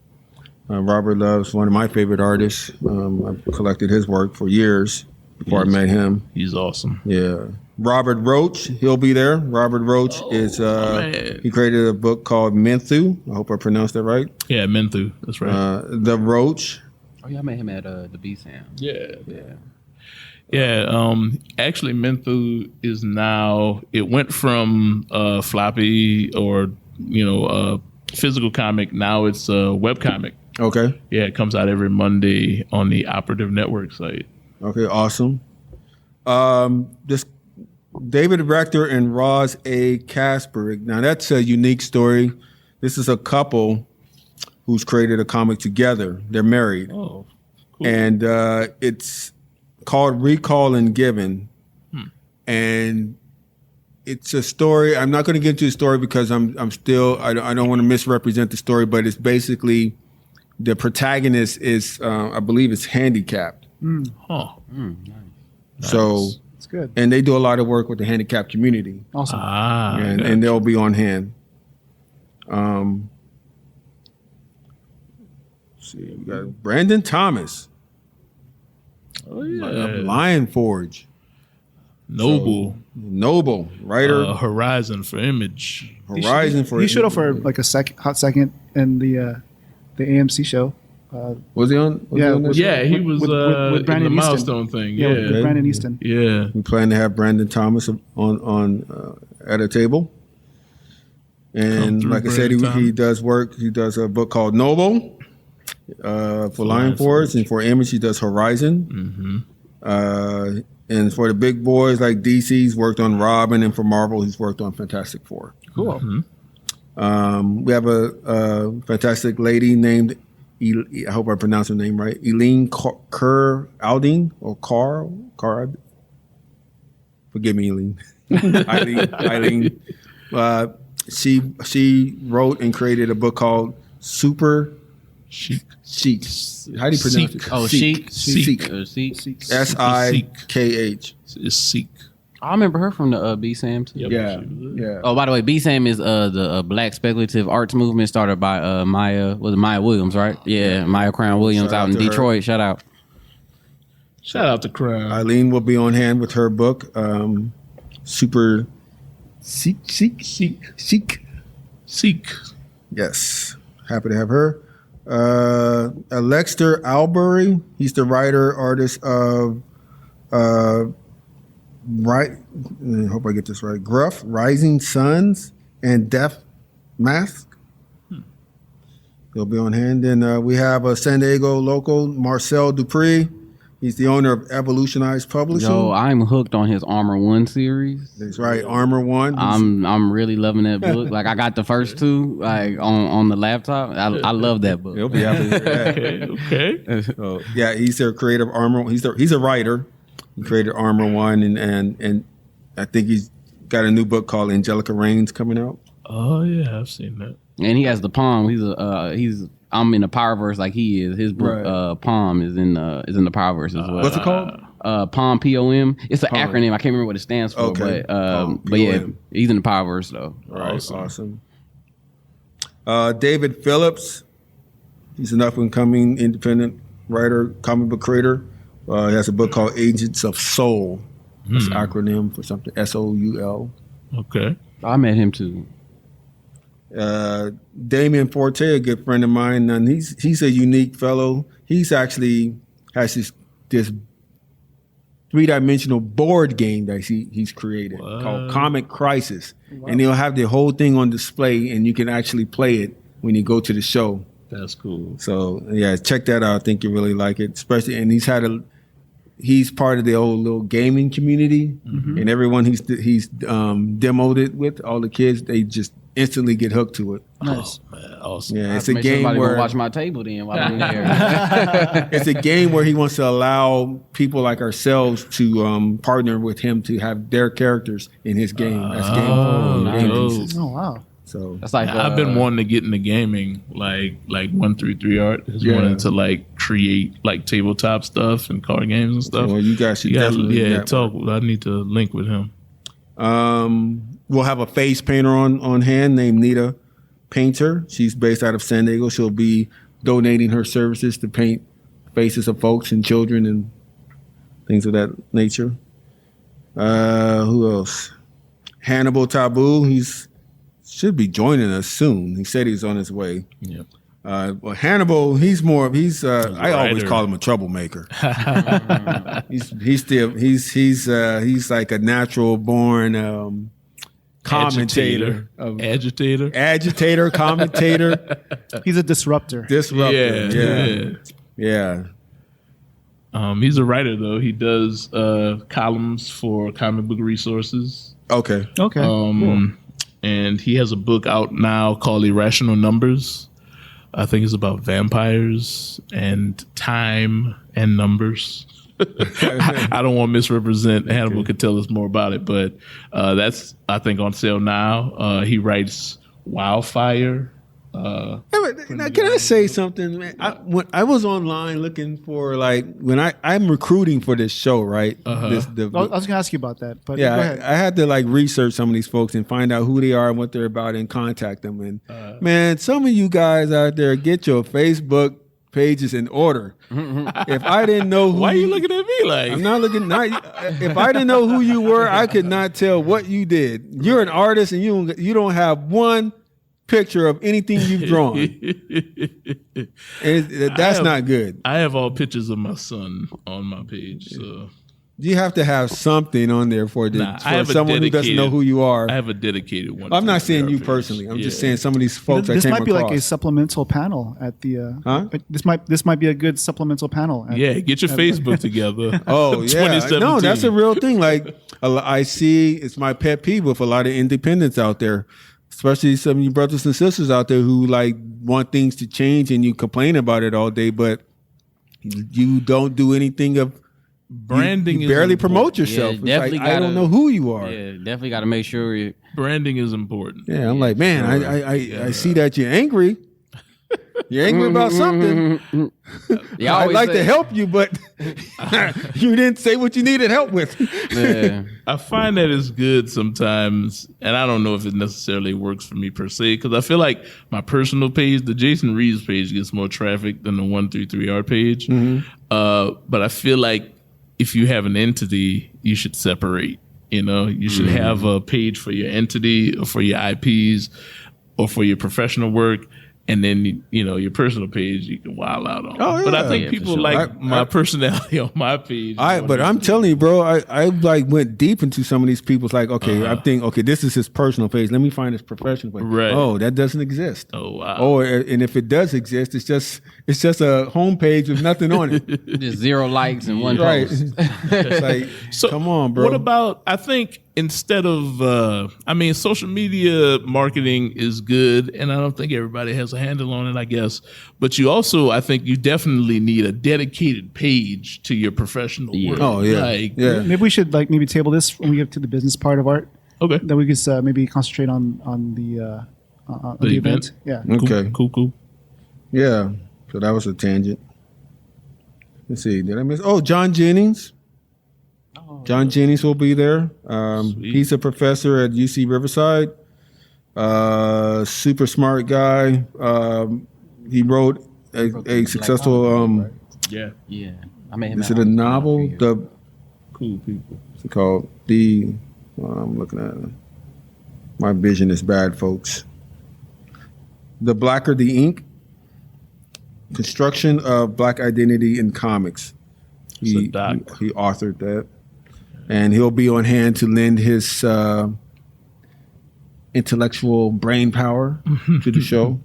Robert Love's one of my favorite artists. I've collected his work for years before I met him. He's awesome. Yeah. Robert Roach, he'll be there. Robert Roach is, he created a book called Menthu. I hope I pronounced that right. Yeah, Menthu. That's right. The Roach. Oh yeah, I met him at the B Sam. Yeah. Actually, Menthu is now. It went from floppy or physical comic. Now it's a web comic. Okay. Yeah, it comes out every Monday on the Operative Network site. Okay, awesome. This David Rector and Roz A. Kasperig. Now that's a unique story. This is a couple who's created a comic together. They're married. Oh, cool. And it's called Recall and Given. And it's a story. I'm not going to get into the story because I'm still, I don't want to misrepresent the story, but it's basically the protagonist is, I believe it's handicapped. Oh, Nice. So, It's good. and they do a lot of work with the handicapped community. Awesome. And they'll be on hand. Let's see, we got Brandon Thomas, oh yeah, Lion Forge, Noble. Noble writer, Horizon for Image. Horizon for. He showed up for like a hot second in the AMC show. Was he on? Was Yeah, he on was- this? Yeah, he was with in Brandon the Easton. milestone thing. Yeah, with Yeah, Brandon Easton. yeah. We plan to have Brandon Thomas on at a table. And through, like I said, Brandon he Thomas. does work. He does a book called Noble for Lion Forge, and for Image he does Horizon. And for the big boys like DC's worked on Robin, and for Marvel he's worked on Fantastic Four. Cool. We have a fantastic lady named, I hope I pronounced her name right, Eileen Kerr Alding, or Carr. Forgive me, Eileen. Eileen. She wrote and created a book called Super Chic. Chic. How do you pronounce it? Oh, Chic. Chic. Chic. SIKH. It's Seek. I remember her from the B Sam too. Yep. Yeah. Oh, by the way, B Sam is the Black speculative arts movement started by Maya Williams, right? Yeah, Maya Crown Williams Shout out out in to her. Detroit. Shout out. Shout out to Crown. Eileen will be on hand with her book, Super Chic. Yes. Happy to have her. Alexter Albury, he's the writer, artist of I hope I get this right. Gruff, Rising Suns, and Death Mask. He'll be on hand. And we have a San Diego local, Marcel Dupree. He's the owner of Evolutionized Publishing. Yo, I'm hooked on his Armor One series. That's right, Armor One. I'm really loving that book. Like I got the first two like on the laptop. I love that book. He'll be happy to hear that. Okay. So, yeah, he's a creative Armor. He's a writer. He created Armor One, and I think he's got a new book called Angelica Reigns coming out. Oh yeah, I've seen that. And he has the Palm. I'm in the Powerverse like he is. His book Right. Palm is in the Powerverse as well. What's it called? POM, POM. It's an POM. acronym. I can't remember what it stands for. Okay. But yeah, POM. he's in the Powerverse though. Right, awesome. David Phillips, he's an up-and-coming independent writer, comic book creator. He has a book called Agents of Soul. That's an acronym for something, SOUL. Okay. I met him too. Damien Forte, a good friend of mine, and he's a unique fellow. He's actually has this three-dimensional board game that he's created called Comic Crisis. Wow. And he'll have the whole thing on display, and you can actually play it when you go to the show. That's cool. So yeah, check that out. I think you really like it, especially. And he's part of the old little gaming community, and everyone he's demoed it with, all the kids, instantly get hooked to it. Nice. Oh, man, awesome. Yeah, it's I a make sure game somebody where gonna watch my table then while I'm in there. it's a game where he wants to allow people like ourselves to partner with him to have their characters in his game. That's game. nice. game dope. pieces. Oh wow. So That's like I've been wanting to get into gaming, like 133 Art has Yeah. wanted to like create like tabletop stuff and card games and stuff. well, you guys should definitely do that. talk. I need to link with him. We'll have a face painter on hand named Nita Panther. She's based out of San Diego. She'll be donating her services to paint faces of folks and children and things of that nature. Who else? Hannibal Tabu. He's should be joining us soon. He said he's on his way. Yeah. Well, Hannibal, he's I always writer. call him a troublemaker. he's like a natural born commentator, Agitator. commentator, He's a disruptor. disruptor. Yeah. He's a writer though. He does columns for Comic Book Resources. Okay. Okay. Cool. And he has a book out now called Irrational Numbers. I think it's about vampires and time and numbers. I don't want to misrepresent. Hannibal could tell us more about it, but that's, I think, on sale now. He writes Wildfire. Now, can I say something, man? When I was online looking for I'm recruiting for this show, right? I was going to ask you about that, but go ahead. I had to research some of these folks and find out who they are and what they're about and contact them. And man, some of you guys out there, get your Facebook pages in order. If I didn't know Why are you looking at me like? I'm not looking. If I didn't know who you were, I could not tell what you did. You're an artist, and you don't have one picture of anything you've drawn. That's not good. I have all pictures of my son on my page. So You have to have something on there for someone who doesn't know who you are. I have a dedicated one. I'm not saying you personally. I'm just saying some of these folks This I came might be across. like a supplemental panel at the. This might be a good supplemental panel. Get your Facebook together. Oh yeah, 2017. no, that's a real thing. Like I see, it's my pet peeve with a lot of independents out there, especially some of you brothers and sisters out there who want things to change and you complain about it all day, but you don't do anything of branding. You barely promote yourself. Yeah, definitely I don't know who you are. Yeah, definitely got to make sure branding is important. Yeah, I'm like, man, I see that you're angry. You're angry about something. I'd like to help you, but you didn't say what you needed help with. Yeah. I find that it's good sometimes, and I don't know if it necessarily works for me per se, because I feel like my personal page, the Jason Reeves page, gets more traffic than the 133 Art page. But I feel like if you have an entity, you should separate. You should have a page for your entity or for your IPs or for your professional work. And then, your personal page, you can wild out on. Oh, yeah. But I think people like my personality on my page. But I'm telling you, bro, I went deep into some of these people's I think, this is his personal page. Let me find his professional page. Right. Oh, that doesn't exist. Oh, wow. Oh, and if it does exist, it's just a homepage with nothing on it. Just 0 likes and one Right. post. It's So come on, bro. What about, I think instead of, social media marketing is good, and I don't think everybody has a handle on it, I guess. But you also, I think you definitely need a dedicated page to your professional work. Oh, yeah. Yeah. Maybe we should maybe table this when we get to the business part of art. Okay. That we could maybe concentrate on the event. Yeah. Okay. Cool. Yeah. So that was a tangent. Let's see. Did I miss? Oh, John Jennings. John Jennings will be there. He's a professor at UC Riverside. Super smart guy. He wrote a successful. Yeah. I made him. Is it a novel? The Cool people. what's it called? I'm looking at it. My vision is bad, folks. The Blacker the Ink. Construction of Black Identity in Comics. He authored that. And he'll be on hand to lend his intellectual brain power to the show.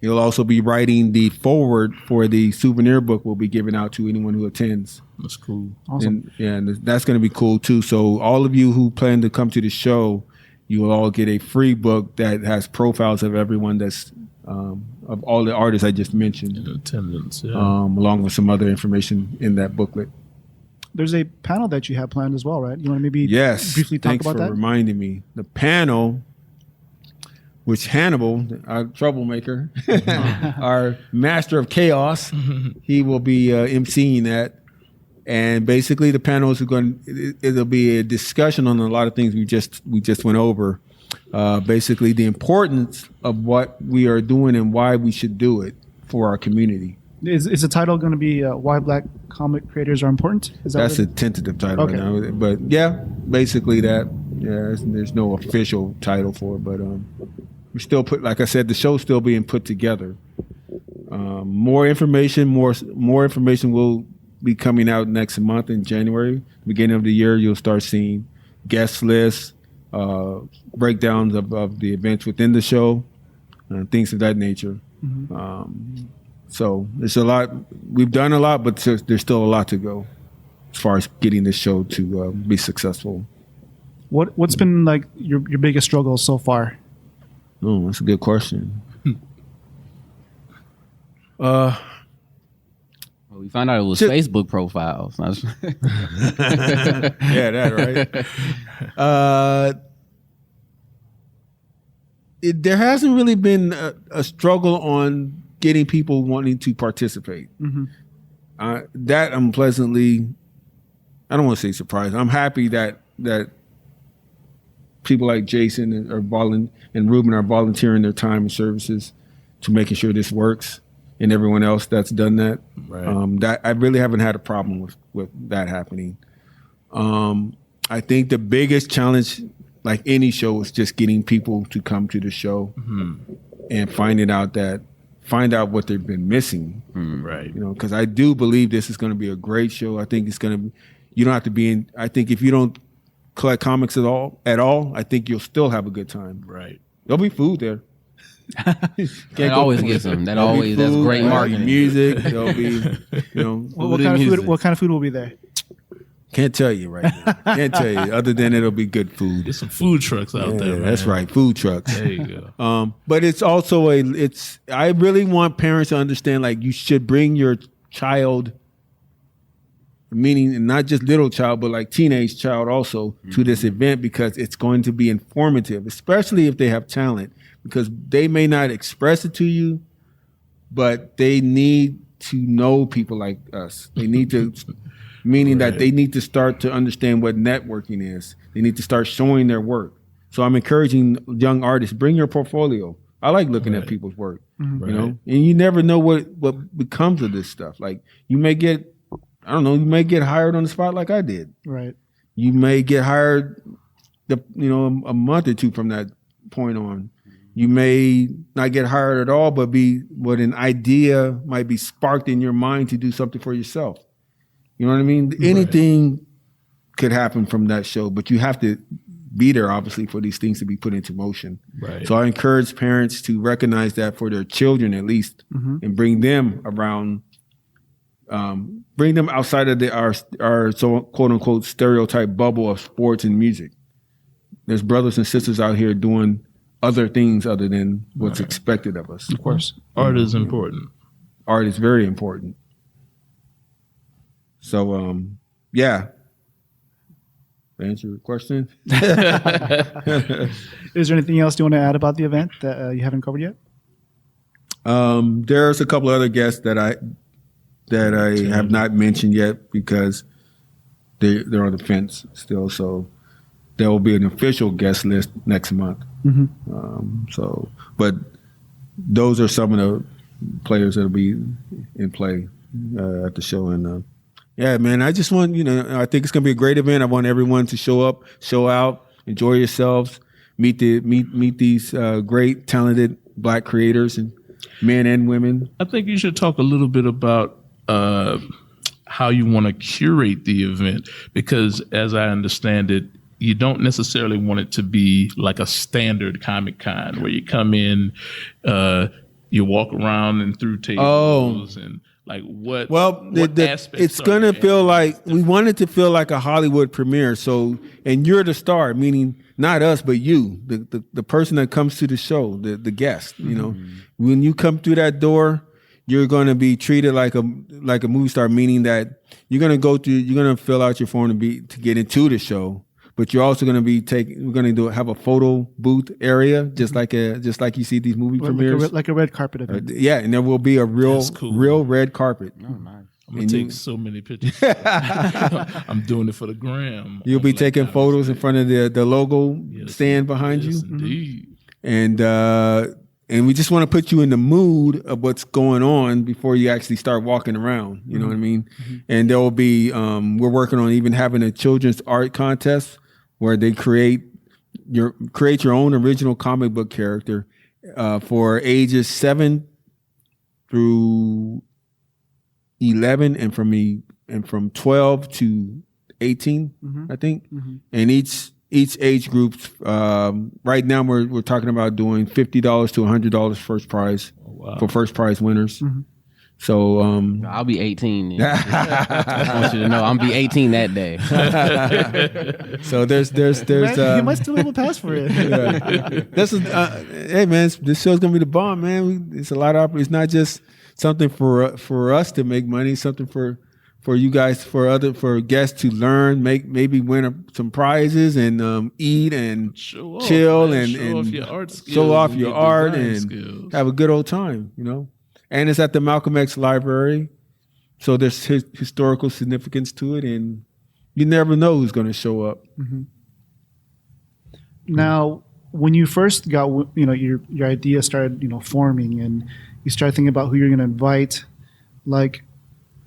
He'll also be writing the foreword for the souvenir book we'll be giving out to anyone who attends. That's cool. Awesome. And that's going to be cool too. So all of you who plan to come to the show you will all get a free book that has profiles of everyone that's of all the artists I just mentioned, In attendance, yeah. along with some other information in that booklet. There's a panel that you have planned as well, right? You want to maybe briefly talk Thanks about for that? reminding me. The panel, which Hannibal, our troublemaker, our master of chaos, he will be emceeing that. And basically, the panel is it'll be a discussion on a lot of things we just went over. Basically, the importance of what we are doing and why we should do it for our community. Is the title going to be Why Black Comic Creators Are Important? That's a tentative title right now. But yeah, basically that. Yeah, there's no official title for it, but we still like I said, the show's still being put together. More information will be coming out next month in January. Beginning of the year, you'll start seeing guest lists, breakdowns of the events within the show, things of that nature. So there's a lot. We've done a lot, but there's still a lot to go as far as getting this show to be successful. What's been like your biggest struggle so far? Oh, that's a good question. Well, we found out it was Facebook profiles. Yeah, that right. There hasn't really been a struggle on getting people wanting to participate. That I'm pleasantly, I don't want to say surprised. I'm happy that people like Jason and Ruben are volunteering their time and services to making sure this works, and everyone else that's done that. Right. That I really haven't had a problem with that happening. I think the biggest challenge, like any show, is just getting people to come to the show and find out what they've been missing. Right. You know, because I do believe this is going to be a great show. I think it's going to be, you don't have to be in, I think if you don't collect comics at all, I think you'll still have a good time. Right. There'll be food there. That always gets them. That's great marketing. Music. There'll be, What kind of food will be there? Can't tell you right now. Can't tell you. Other than it'll be good food. There's some food trucks out there, man. That's right. Food trucks. There you go. But it's also I really want parents to understand, like, you should bring your child, meaning not just little child, but like teenage child also, to this event, because it's going to be informative, especially if they have talent, because they may not express it to you, but they need to know people like us. They need to, meaning that they need to start to understand what networking is. They need to start showing their work. So I'm encouraging young artists, bring your portfolio. I like looking at people's work, you know, and you never know what becomes of this stuff. Like, you may get, I don't know, you may get hired on the spot like I did. Right. You may get hired, a month or two from that point on. You may not get hired at all, but an idea might be sparked in your mind to do something for yourself. You know what I mean? Anything could happen from that show, but you have to be there, obviously, for these things to be put into motion. Right. So I encourage parents to recognize that for their children, at least, and bring them around, bring them outside of our so quote unquote stereotype bubble of sports and music. There's brothers and sisters out here doing other things other than what's expected of us. Of course. Art is important. Art is very important. So, yeah. Answer your question. Is there anything else you want to add about the event that you haven't covered yet? There's a couple other guests that I have not mentioned yet because they're on the fence still. So there will be an official guest list next month. But those are some of the players that'll be in play at the show. And yeah, man, I just want, I think it's gonna be a great event. I want everyone to show up, show out, enjoy yourselves, meet these great, talented Black creators, and men and women. I think you should talk a little bit about how you want to curate the event, because as I understand it, you don't necessarily want it to be like a standard Comic-Con where you come in, you walk around and through tables and Like what? Well, what aspects it's are going to you feel adding? like we want it to feel like a Hollywood premiere. So, and you're the star, meaning not us, but you, the person that comes to the show, the guest. You know, when you come through that door, you're going to be treated like a movie star, meaning that you're going to fill out your form to get into the show. But you're also going to be we're going to have a photo booth area, just like you see these movie premieres, like a red carpet event. yeah, and there will be a real red carpet. Oh, nice. I'm gonna take so many pictures. I'm doing it for the gram. You'll be taking photos in front of the logo stand behind Yes, you, indeed. and we just want to put you in the mood of what's going on before you actually start walking around. You know what I mean? And there will be we're working on even having a children's art contest where they create your own original comic book character for ages 7 through 11 and from 12 to 18, I think. And each age group, right now we're talking about doing $50 to $100 first prize for first prize winners. So I'll be 18. Then. I want you to know I'm be 18 that day. so there's Man, you might still be able to pass for it. this is hey man, this show's gonna be the bomb, man. It's a lot of it's not just something for us to make money, something for you guys, for guests to learn, maybe win some prizes and eat and chill and show off your art and have a good old time, you know. And it's at the Malcolm X Library, so there's historical significance to it, and you never know who's going to show up. Now, when you first got, your idea started, forming, and you started thinking about who you're going to invite, like,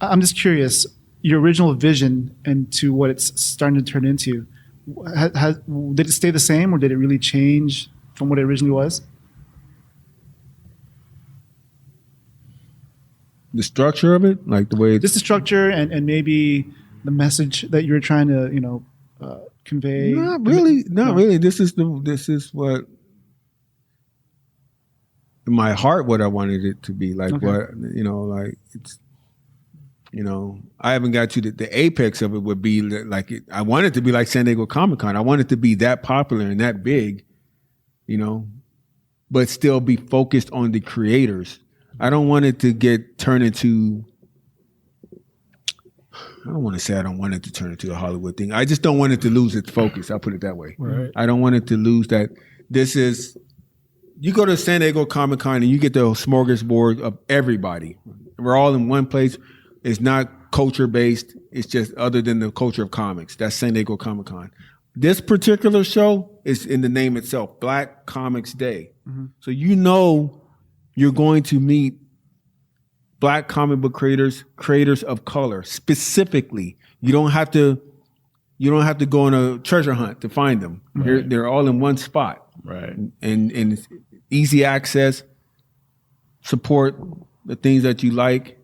I'm just curious, your original vision into what it's starting to turn into, did it stay the same, or did it really change from what it originally was? The structure of it, like the way it's Just the structure and maybe the message that you were trying to, convey. Not really. This is what in my heart what I wanted it to be like. What like it's I haven't got to the apex of it would be like I want it to be like San Diego Comic-Con. I want it to be that popular and that big, but still be focused on the creators. I don't want it to turn into. I don't want to say I don't want it to turn into a Hollywood thing. I just don't want it to lose its focus. I'll put it that way. Right. I don't want it to lose that. This is. You go to San Diego Comic-Con and you get the smorgasbord of everybody. We're all in one place. It's not culture based. It's just other than the culture of comics. That's San Diego Comic-Con. This particular show is in the name itself, Black Comix Day. So you're going to meet Black comic book creators of color specifically. You don't have to go on a treasure hunt to find them. Right. They're all in one spot. Right. And it's easy access, support the things that you like.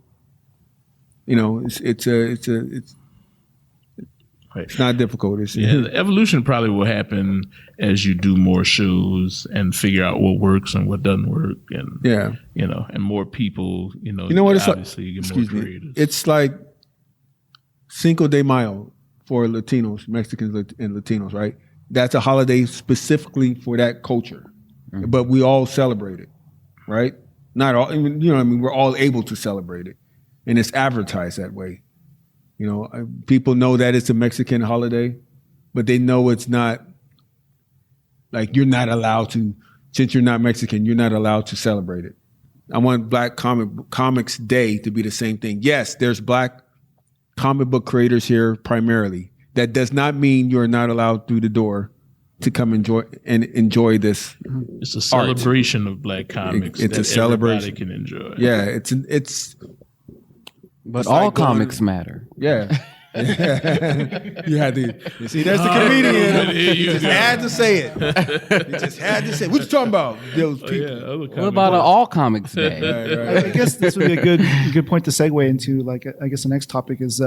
It's not difficult. The evolution probably will happen as you do more shows and figure out what works and what doesn't work, and and more people. You know what it's obviously like. You get more creators. It's like Cinco de Mayo for Latinos, Mexicans, and Latinos, right? That's a holiday specifically for that culture, but we all celebrate it, right? Not all. We're all able to celebrate it, and it's advertised that way. People know that it's a Mexican holiday, but they know it's not. Like you're not allowed to, since you're not Mexican, you're not allowed to celebrate it. I want Black Comix Day to be the same thing. Yes, there's Black comic book creators here primarily. That does not mean you're not allowed through the door to come enjoy this. It's a celebration of Black comics. It's a celebration. Everybody can enjoy. Yeah, it's. But all comics matter. Yeah. You had to. You see, there's the comedian. You just had to say it. You just had to say it. What you talking about? Those people. What about an all comics day? Right. I guess this would be a good point to segue into. Like, I guess the next topic is,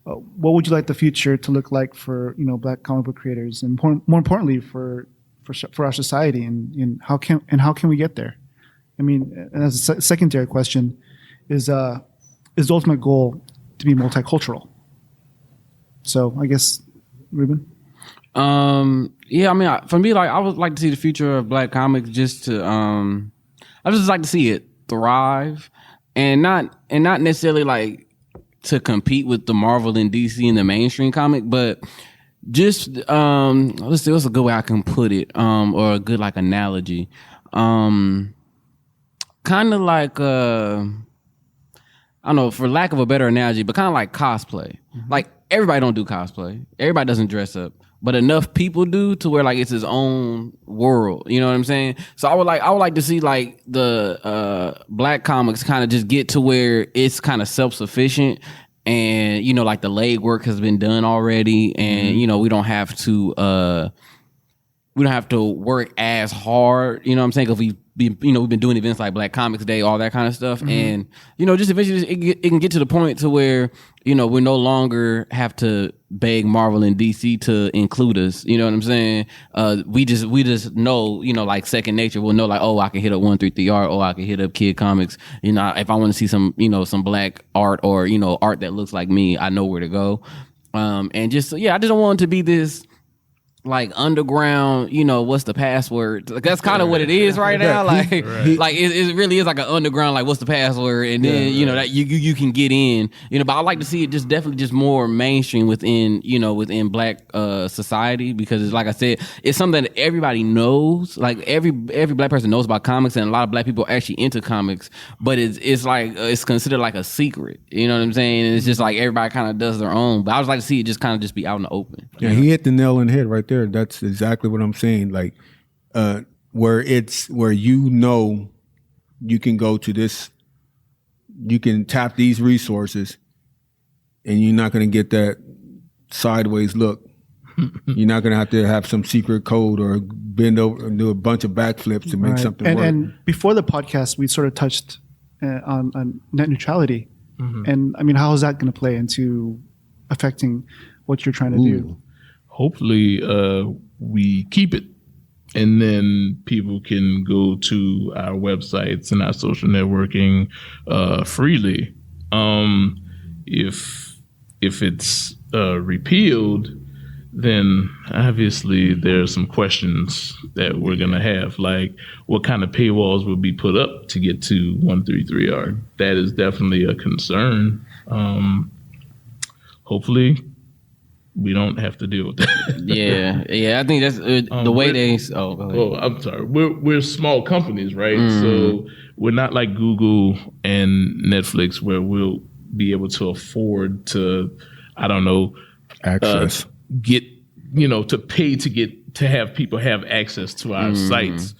what would you like the future to look like for Black comic book creators, and more importantly for our society, and how can we get there? I mean, and as a secondary question is. is the ultimate goal to be multicultural. So I guess, Ruben? Yeah, I mean, for me, like, I would like to see the future of Black comics just to, I just like to see it thrive and not necessarily like to compete with the Marvel and DC and the mainstream comic, but just, let's see, what's a good way I can put it, or a good like analogy. Kind of like, I don't know, for lack of a better analogy, but kind of like cosplay. Like, everybody don't do cosplay. Everybody doesn't dress up. But enough people do to where like it's his own world. You know what I'm saying? So I would like to see like the Black comics kind of just get to where it's kind of self-sufficient, and you know, like the legwork has been done already, and you know, we don't have to work as hard. You know what I'm saying? Because we've been doing events like Black Comics Day, all that kind of stuff, and you know, just eventually it can get to the point to where, you know, we no longer have to beg Marvel and DC to include us. You know what I'm saying? We just know, you know, like second nature. We'll know like, oh, I can hit up 133 Art, or I can hit up Kid Comics. You know, if I want to see some, you know, some Black art, or, you know, art that looks like me, I know where to go. And just, yeah, I just don't want it to be this like underground, you know, what's the password? Like, that's kind of what it is right now. Like, like it really is like an underground, like, what's the password? And then, you know, that you can get in, you know, but I like to see it just definitely just more mainstream within, you know, within Black society, because it's, like I said, it's something that everybody knows. Like every Black person knows about comics, and a lot of Black people are actually into comics, but it's like, it's considered like a secret. You know what I'm saying? And it's just like everybody kind of does their own, but I would like to see it just kind of just be out in the open. Yeah, he hit the nail on the head right there. That's exactly what I'm saying. Like, where you know you can go to this, you can tap these resources, and you're not going to get that sideways look. You're not going to have some secret code or bend over and do a bunch of backflips to make something work. And before the podcast, we sort of touched on net neutrality, and I mean, how is that going to play into affecting what you're trying to do? Hopefully we keep it, and then people can go to our websites and our social networking freely. If it's repealed, then obviously there's some questions that we're gonna have, like what kind of paywalls will be put up to get to 133 Art. That is definitely a concern. Hopefully we don't have to deal with that. yeah. I think that's the way they. Oh, go ahead. Oh, I'm sorry. We're small companies, right? So we're not like Google and Netflix, where we'll be able to afford to, I don't know, access, get, you know, to pay to have people have access to our sites.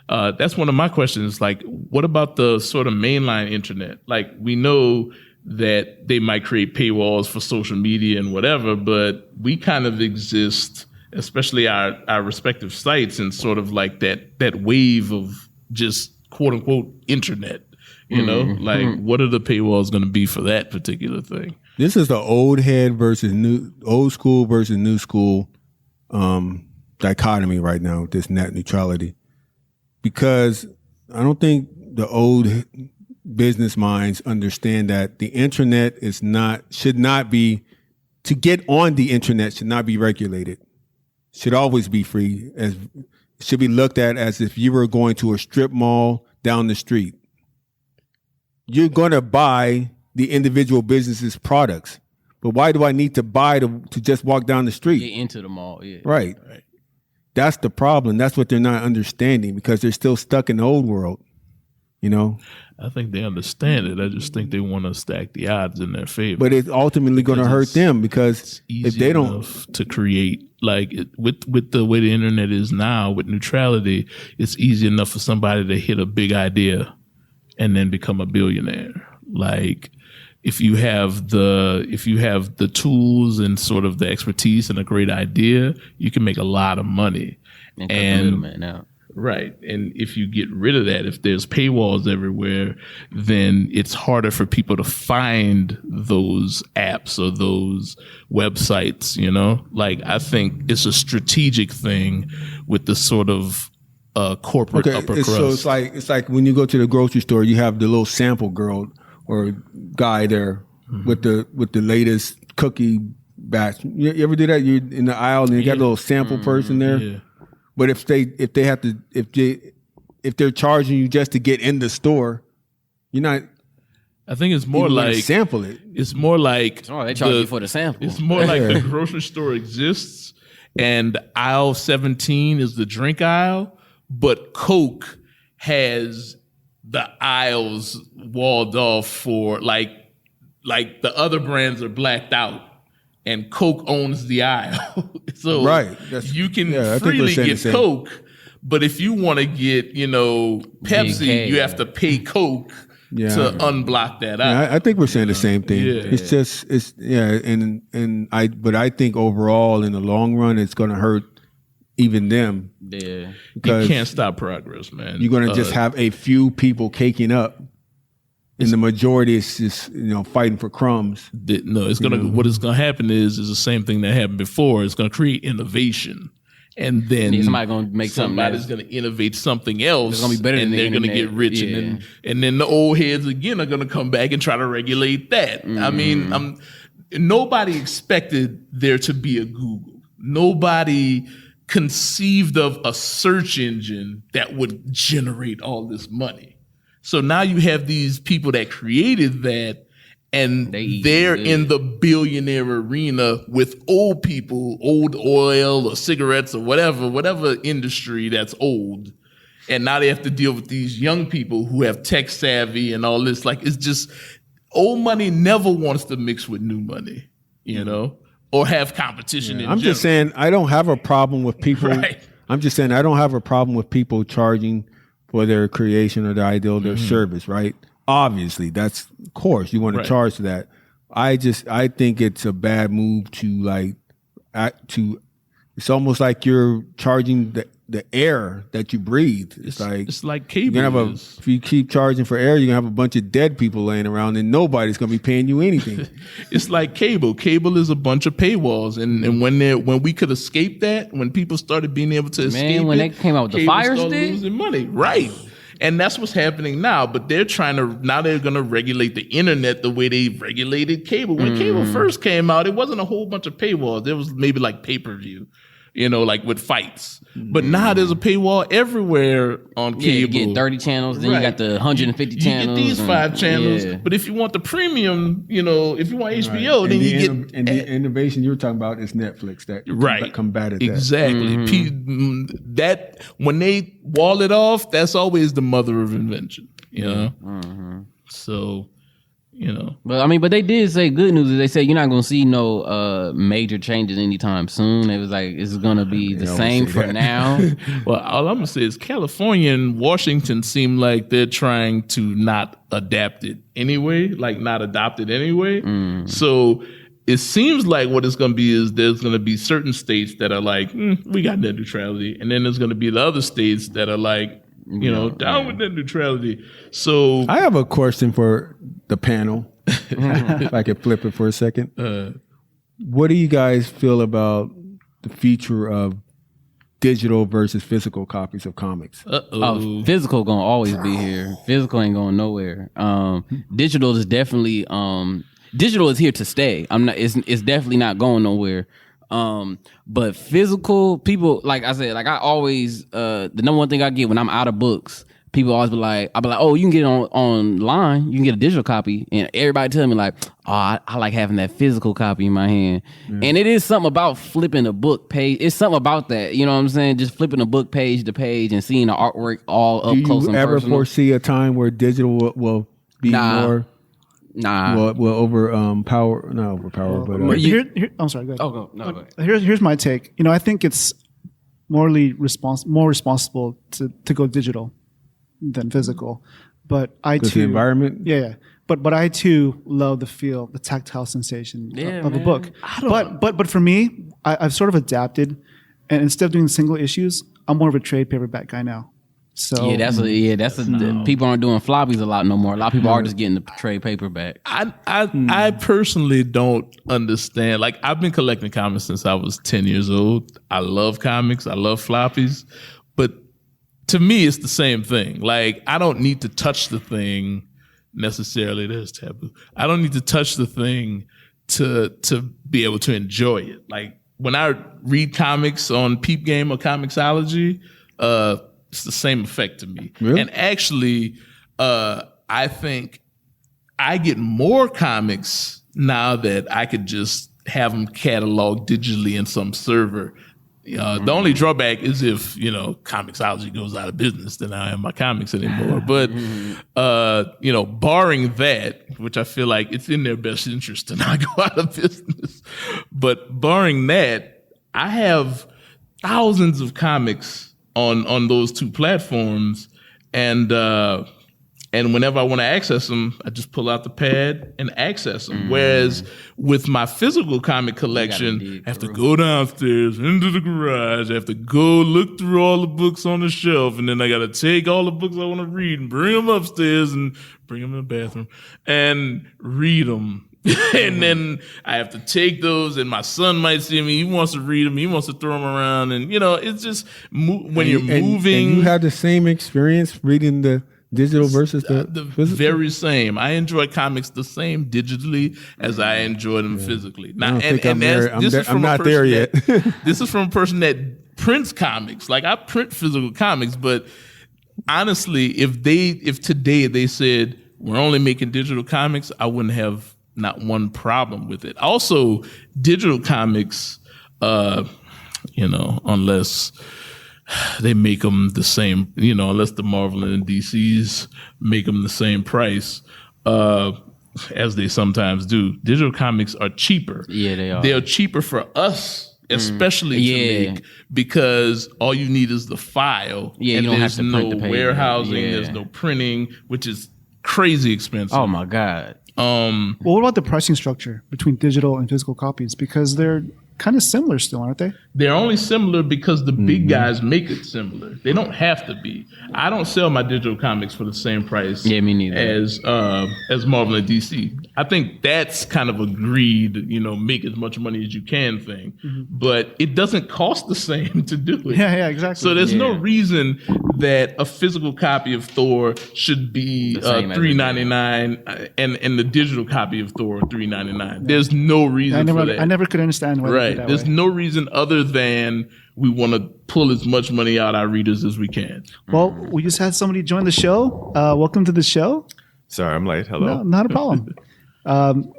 That's one of my questions. Like, what about the sort of mainline internet? Like, we know that they might create paywalls for social media and whatever, but we kind of exist, especially our respective sites, in sort of like that wave of just quote unquote internet, you know, like what are the paywalls going to be for that particular thing? This is the old school versus new school dichotomy right now with this net neutrality, because I don't think the old business minds understand that the internet should not be, to get on the internet should not be regulated. Should always be free. Should be looked at as if you were going to a strip mall down the street. You're going to buy the individual businesses' products, but why do I need to buy to just walk down the street? Get into the mall, yeah. Right. That's the problem. That's what they're not understanding, because they're still stuck in the old world. You know, I think they understand it. I just think they want to stack the odds in their favor. But it's ultimately going to hurt them, because if they don't to create, like with the way the internet is now, with neutrality, it's easy enough for somebody to hit a big idea and then become a billionaire. Like, if you have the tools and sort of the expertise and a great idea, you can make a lot of money. And cut the middleman out. Right. And if you get rid of that, if there's paywalls everywhere, then it's harder for people to find those apps or those websites, you know? Like, I think it's a strategic thing with the sort of corporate upper crust. So it's like when you go to the grocery store, you have the little sample girl or guy there with the latest cookie batch. You ever do that? You're in the aisle and you got a little sample person there. Yeah. But if they're charging you just to get in the store, you're not. I think it's more even gonna like sample it. It's more like they charge you for the sample. It's more like the grocery store exists and aisle 17 is the drink aisle, but Coke has the aisles walled off for like the other brands are blacked out and Coke owns the aisle. So right. You can freely get Coke, but if you want to get, Pepsi, you have to pay Coke to unblock that out. Yeah, I think we're saying the same thing. Yeah. But I think overall in the long run it's going to hurt even them. Yeah. Because you can't stop progress, man. You're going to just have a few people caking up. And the majority is just, fighting for crumbs. No, it's gonna. What is gonna happen is the same thing that happened before. It's gonna create innovation, and then somebody's gonna make somebody's gonna innovate something else. It's gonna be better than they're gonna get rich, and then the old heads again are gonna come back and try to regulate that. I mean, nobody expected there to be a Google. Nobody conceived of a search engine that would generate all this money. So now you have these people that created that, and they're in the billionaire arena with old people, old oil or cigarettes or whatever industry that's old. And now they have to deal with these young people who have tech savvy and all this. Like, it's just, old money never wants to mix with new money, or have competition in I'm general. just saying, I don't have a problem with people. Right. I'm just saying, I don't have a problem with people charging for their creation or their ideal, their service, right? Obviously, that's, of course, you want to charge for that. I think it's a bad move to it's almost like you're charging the air that you breathe. It's like cable. If you keep charging for air, you're gonna have a bunch of dead people laying around and nobody's gonna be paying you anything. It's like cable. Cable is a bunch of paywalls, and when we could escape that, when people started being able to escape when they came out with the Fire Stick, losing money, right? And that's what's happening now. But they're going to regulate the internet the way they regulated cable. When cable first came out, it wasn't a whole bunch of paywalls. There was maybe like pay-per-view, like with fights. But now there's a paywall everywhere on cable. You get 30 channels, then you got the 150 channels. You get these 5 channels. Yeah. But if you want the premium, if you want HBO, then you get... And the innovation you're talking about is Netflix that combated that. Exactly. That, when they wall it off, that's always the mother of invention, So... But they did say good news. They said you're not going to see no major changes anytime soon. It was like it's going to be the same for now. Well, all I'm going to say is California and Washington seem like they're trying to not adapt it anyway, like not adopt it anyway. So it seems like what it's going to be is there's going to be certain states that are like, we got net neutrality. And then there's going to be the other states that are like, down with net neutrality. So I have a question for the panel. If I could flip it for a second. What do you guys feel about the future of digital versus physical copies of comics? Physical gonna always be here. Physical ain't going nowhere. Digital is definitely digital is here to stay. It's definitely not going nowhere. But physical, people, like I said, like I always, the number one thing I get when I'm out of books, people always be like, I'll be like, oh, you can get it online, you can get a digital copy, and everybody tell me like, oh, I like having that physical copy in my hand. And it is something about flipping a book page. It's something about that, you know what I'm saying? Just flipping a book page to page and seeing the artwork all up close and personal. Do you ever foresee a time where digital will be more? Nah. Well, I'm sorry. Go ahead. Oh, no. Go ahead. Here's my take. I think it's more responsible to go digital than physical. But I too, the environment. Yeah. But I too love the feel, the tactile sensation of a book. But for me, I've sort of adapted, and instead of doing single issues, I'm more of a trade paperback guy now. So people aren't doing floppies a lot no more. A lot of people are just getting the trade paperback. I personally don't understand. Like, I've been collecting comics since I was 10 years old. I love comics. I love floppies. But to me, it's the same thing. Like, I don't need to touch the thing necessarily there's taboo. I don't need to touch the thing to be able to enjoy it. Like when I read comics on Peep Game or Comixology, it's the same effect to me. Really? And actually, I think I get more comics now that I could just have them cataloged digitally in some server. The only drawback is if, Comixology goes out of business, then I don't have my comics anymore. But, barring that, which I feel like it's in their best interest to not go out of business. But barring that, I have thousands of comics on those two platforms. And whenever I want to access them, I just pull out the pad and access them. Whereas with my physical comic collection, I have to go downstairs into the garage. I have to go look through all the books on the shelf. And then I got to take all the books I want to read and bring them upstairs and bring them in the bathroom and read them. And then I have to take those, and my son might see me. He wants to read them. He wants to throw them around. And, it's just when you're moving. And you have the same experience reading the digital versus the physical? Very same. I enjoy comics the same digitally as I enjoy them physically. Now, I'm not there yet. This is from a person that prints comics. Like I print physical comics, but honestly, if today they said we're only making digital comics, I wouldn't have not one problem with it. Also, digital comics, unless they make them the same, unless the Marvel and DCs make them the same price, as they sometimes do. Digital comics are cheaper. Yeah, they are. They are cheaper for us, especially to make, because all you need is the file. Yeah, and you don't have to print the page. Warehousing, there's no printing, which is crazy expensive. Oh my God. Well, what about the pricing structure between digital and physical copies? Because they're kind of similar still, aren't they? They're only similar because the big guys make it similar. They don't have to be. I don't sell my digital comics for the same price me neither. as Marvel and DC. I think that's kind of a greed, make as much money as you can thing. But it doesn't cost the same to do it. Yeah, exactly. So there's no reason that a physical copy of Thor should be $3.99 and the digital copy of Thor $3.99. There's no reason for that. I never could understand why. Right. There's no reason other than we want to pull as much money out our readers as we can. Well, we just had somebody join the show. Welcome to the show. Sorry, I'm late. Hello. No, not a problem.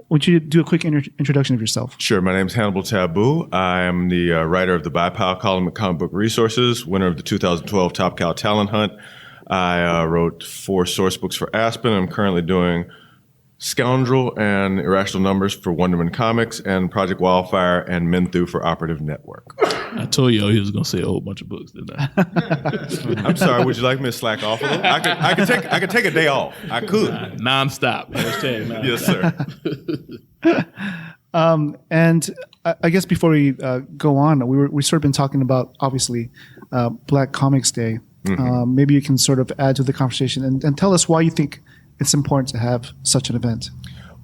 Would you do a quick introduction of yourself? Sure. My name's Hannibal Tabu. I am the writer of the BiPow column at Comic Book Resources, winner of the 2012 Top Cow Talent Hunt. I wrote 4 source books for Aspen. I'm currently doing Scoundrel and Irrational Numbers for Wonderman Comics, and Project Wildfire and Menthu for Operative Network. I told you he was going to say a whole bunch of books, didn't I? I'm sorry. Would you like me to slack off a little? I could take a day off. I could. Nonstop. Hashtag nonstop. Yes, sir. And I guess before we go on, we sort of been talking about, obviously, Black Comix Day. Maybe you can sort of add to the conversation and tell us why you think it's important to have such an event.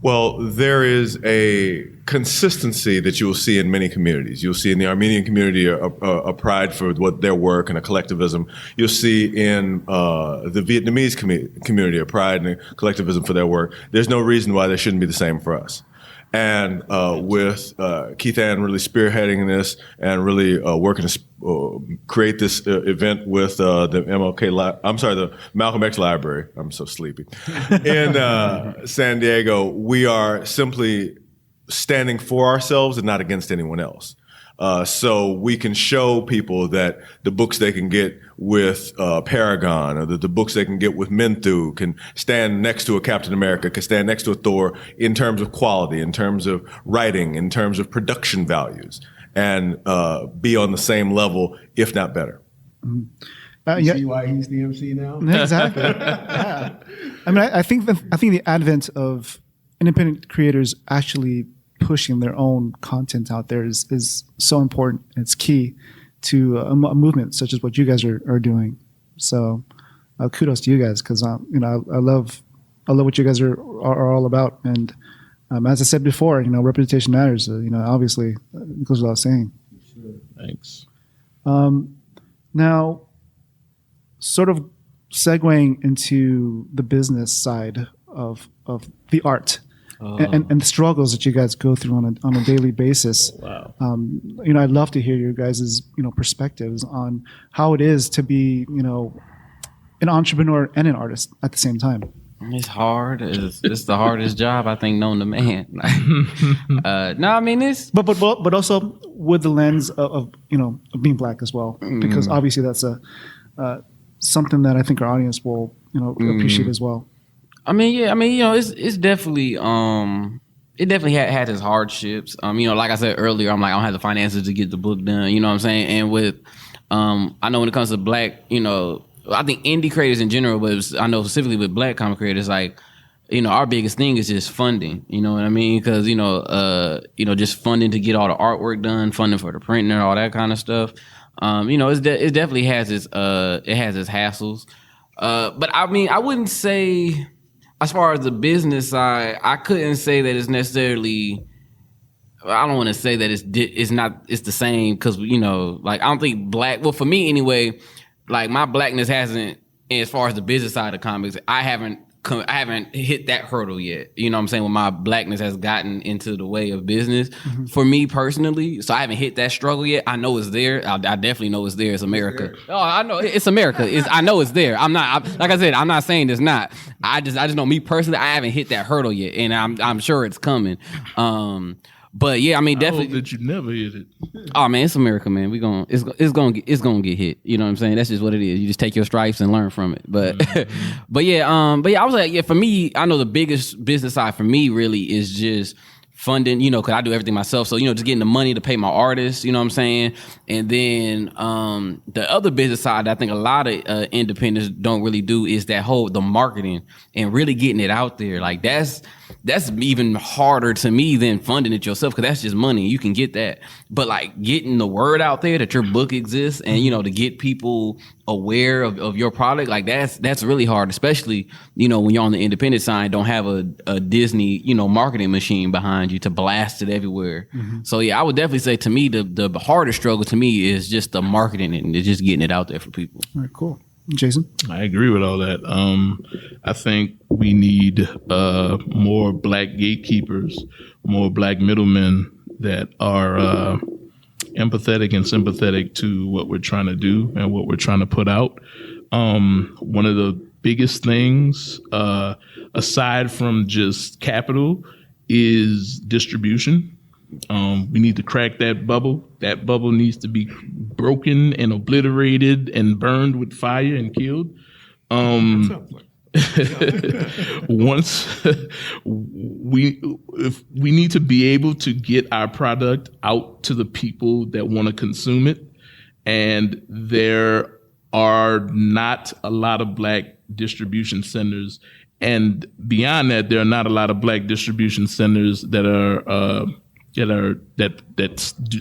Well, there is a consistency that you will see in many communities. You'll see in the Armenian community a pride for their work and a collectivism. You'll see in the Vietnamese community a pride and a collectivism for their work. There's no reason why they shouldn't be the same for us. And with Keithan really spearheading this and really working to create this event with the Malcolm X Library. I'm so sleepy. In San Diego, we are simply standing for ourselves and not against anyone else. So we can show people that the books they can get with Paragon, or the books they can get with Menthu, can stand next to a Captain America, can stand next to a Thor in terms of quality, in terms of writing, in terms of production values, and be on the same level, if not better. See why he's the MC now? Exactly. Yeah. I mean, I think the advent of independent creators actually pushing their own content out there is so important. It's key to a movement such as what you guys are doing. So kudos to you guys, because I love what you guys are all about. And as I said before, representation matters. Obviously it goes without saying. Sure. Thanks. Now, sort of segueing into the business side, of the art. And the struggles that you guys go through on a daily basis. Wow. I'd love to hear your guys' perspectives on how it is to be an entrepreneur and an artist at the same time. It's hard. It's the hardest job I think known to man. No, I mean it's but also with the lens of being Black as well, because obviously that's something that I think our audience will appreciate as well. I mean, it's definitely it definitely had its hardships. Like I said earlier, I'm like, I don't have the finances to get the book done. You know what I'm saying? And with I know when it comes to Black, I think indie creators in general, but I know specifically with Black comic creators, like, our biggest thing is just funding. You know what I mean? Because just funding to get all the artwork done, funding for the printing and all that kind of stuff. It definitely has its hassles. But I mean, I wouldn't say, as far as the business side, I couldn't say that it's necessarily. I don't want to say that it's the same, because like, I don't think Black. Well, for me anyway, like, my Blackness hasn't, as far as the business side of comics, I haven't hit that hurdle yet. You know what I'm saying? When my Blackness has gotten into the way of business for me personally. So I haven't hit that struggle yet. I know it's there. I definitely know it's there. It's America. Oh, I know it's America. I know it's there. Like I said, I'm not saying it's not. I just know, me personally, I haven't hit that hurdle yet, and I'm sure it's coming. But yeah, I mean, definitely. I hope that you never hit it. Oh man, it's America, man. It's gonna get hit. You know what I'm saying? That's just what it is. You just take your stripes and learn from it. But but yeah, I was like, yeah, for me, I know the biggest business side for me really is just funding, because I do everything myself. So, just getting the money to pay my artists, you know what I'm saying? And then the other business side that I think a lot of independents don't really do is the marketing and really getting it out there. Like, that's even harder to me than funding it yourself, because that's just money. You can get that. But like, getting the word out there that your book exists and, to get people aware of your product, like, that's really hard, especially, when you're on the independent side, don't have a Disney, marketing machine behind you to blast it everywhere. So yeah, I would definitely say, to me, the hardest struggle to me is just the marketing and just getting it out there for people. All right, cool. Jason? I agree with all that. I think we need more Black gatekeepers, more Black middlemen that are empathetic and sympathetic to what we're trying to do and what we're trying to put out. One of the biggest things, aside from just capital, is distribution. We need to crack that bubble. That bubble needs to be broken and obliterated and burned with fire and killed. Once we need to be able to get our product out to the people that want to consume it, and there are not a lot of Black distribution centers, and beyond that, there are not a lot of Black distribution centers that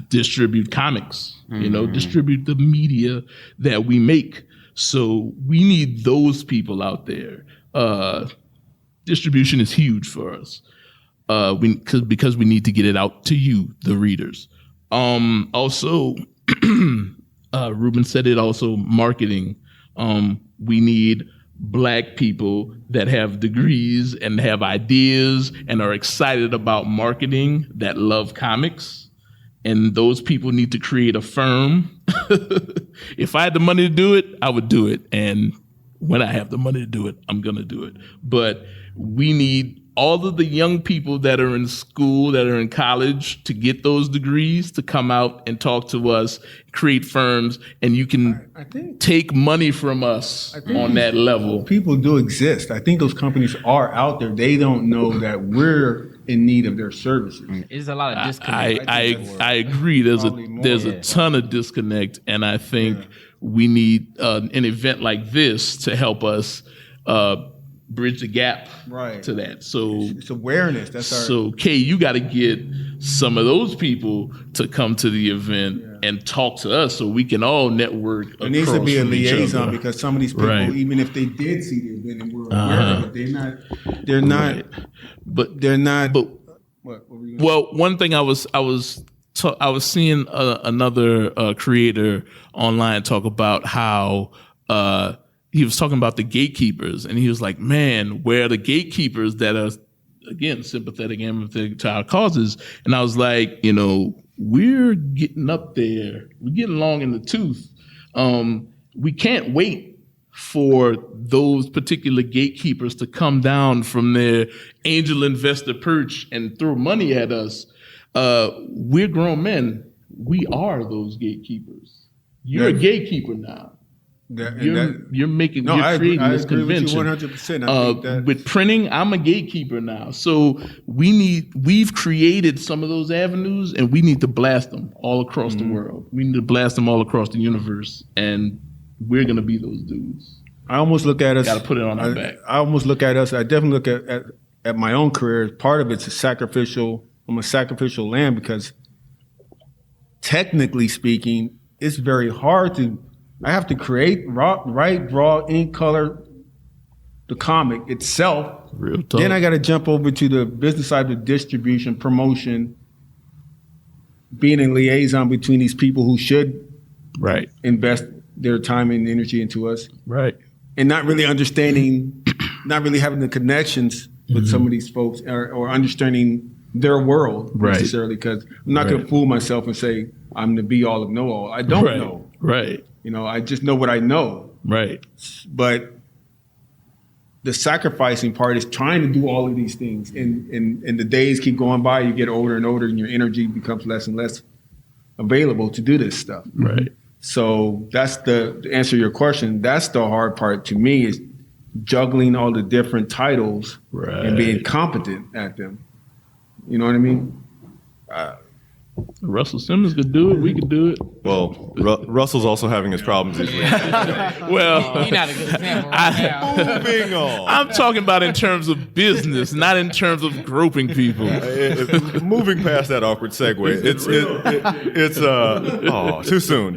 distribute comics, distribute the media that we make. So we need those people out there. Distribution is huge for us, because we need to get it out to you, the readers. Also, Ruben said it. Also, marketing. We need Black people that have degrees and have ideas and are excited about marketing, that love comics. And those people need to create a firm. If I had the money to do it, I would do it. And when I have the money to do it, I'm going to do it. But we need all of the young people that are in school, that are in college, to get those degrees, to come out and talk to us, create firms, and you can take money from us on that level. People do exist. I think those companies are out there. They don't know that we're in need of their services. There's a lot of disconnect. I agree. There's a ton of disconnect, and I think we need an event like this to help us bridge the gap to that. So it's awareness. So Kay, you got to get some of those people to come to the event and talk to us, so we can all network. There needs to be a liaison, because some of these people, even if they did see the event and were aware of it, they're not. But they're not. But what were you well, one thing I was seeing another creator online talk about how he was talking about the gatekeepers, and he was like, man, where are the gatekeepers that are, again, sympathetic and empathetic to our causes? And I was like, we're getting up there. We're getting long in the tooth. We can't wait for those particular gatekeepers to come down from their angel investor perch and throw money at us. We're grown men. We are those gatekeepers. You're a gatekeeper now. You're creating this convention. 100%. With printing, I'm a gatekeeper now. So we've created some of those avenues, and we need to blast them all across the world. We need to blast them all across the universe, and we're gonna be those dudes. I almost look at us. Got to put it on our back. I almost look at us. I definitely look at my own career. Part of it's a sacrificial. I'm a sacrificial lamb because, technically speaking, it's very hard to. I have to create, write, draw, ink, color the comic itself. Real tough. Then I got to jump over to the business side of distribution, promotion, being a liaison between these people who should invest their time and energy into us. Right. And not really understanding, not really having the connections with some of these folks or understanding their world necessarily, because I'm not going to fool myself and say I'm the be all of know all. I don't know. Right. I just know what I know. Right. But the sacrificing part is trying to do all of these things. And the days keep going by, you get older and older, and your energy becomes less and less available to do this stuff. Right. So that's to answer your question, that's the hard part to me, is juggling all the different titles and being competent at them. You know what I mean? Russell Simmons could do it. We could do it. Well, Russell's also having his problems these weeks. Well, You're not a good example right now. Moving on. I'm talking about in terms of business, not in terms of groping people. Moving past that awkward segue, it's too soon.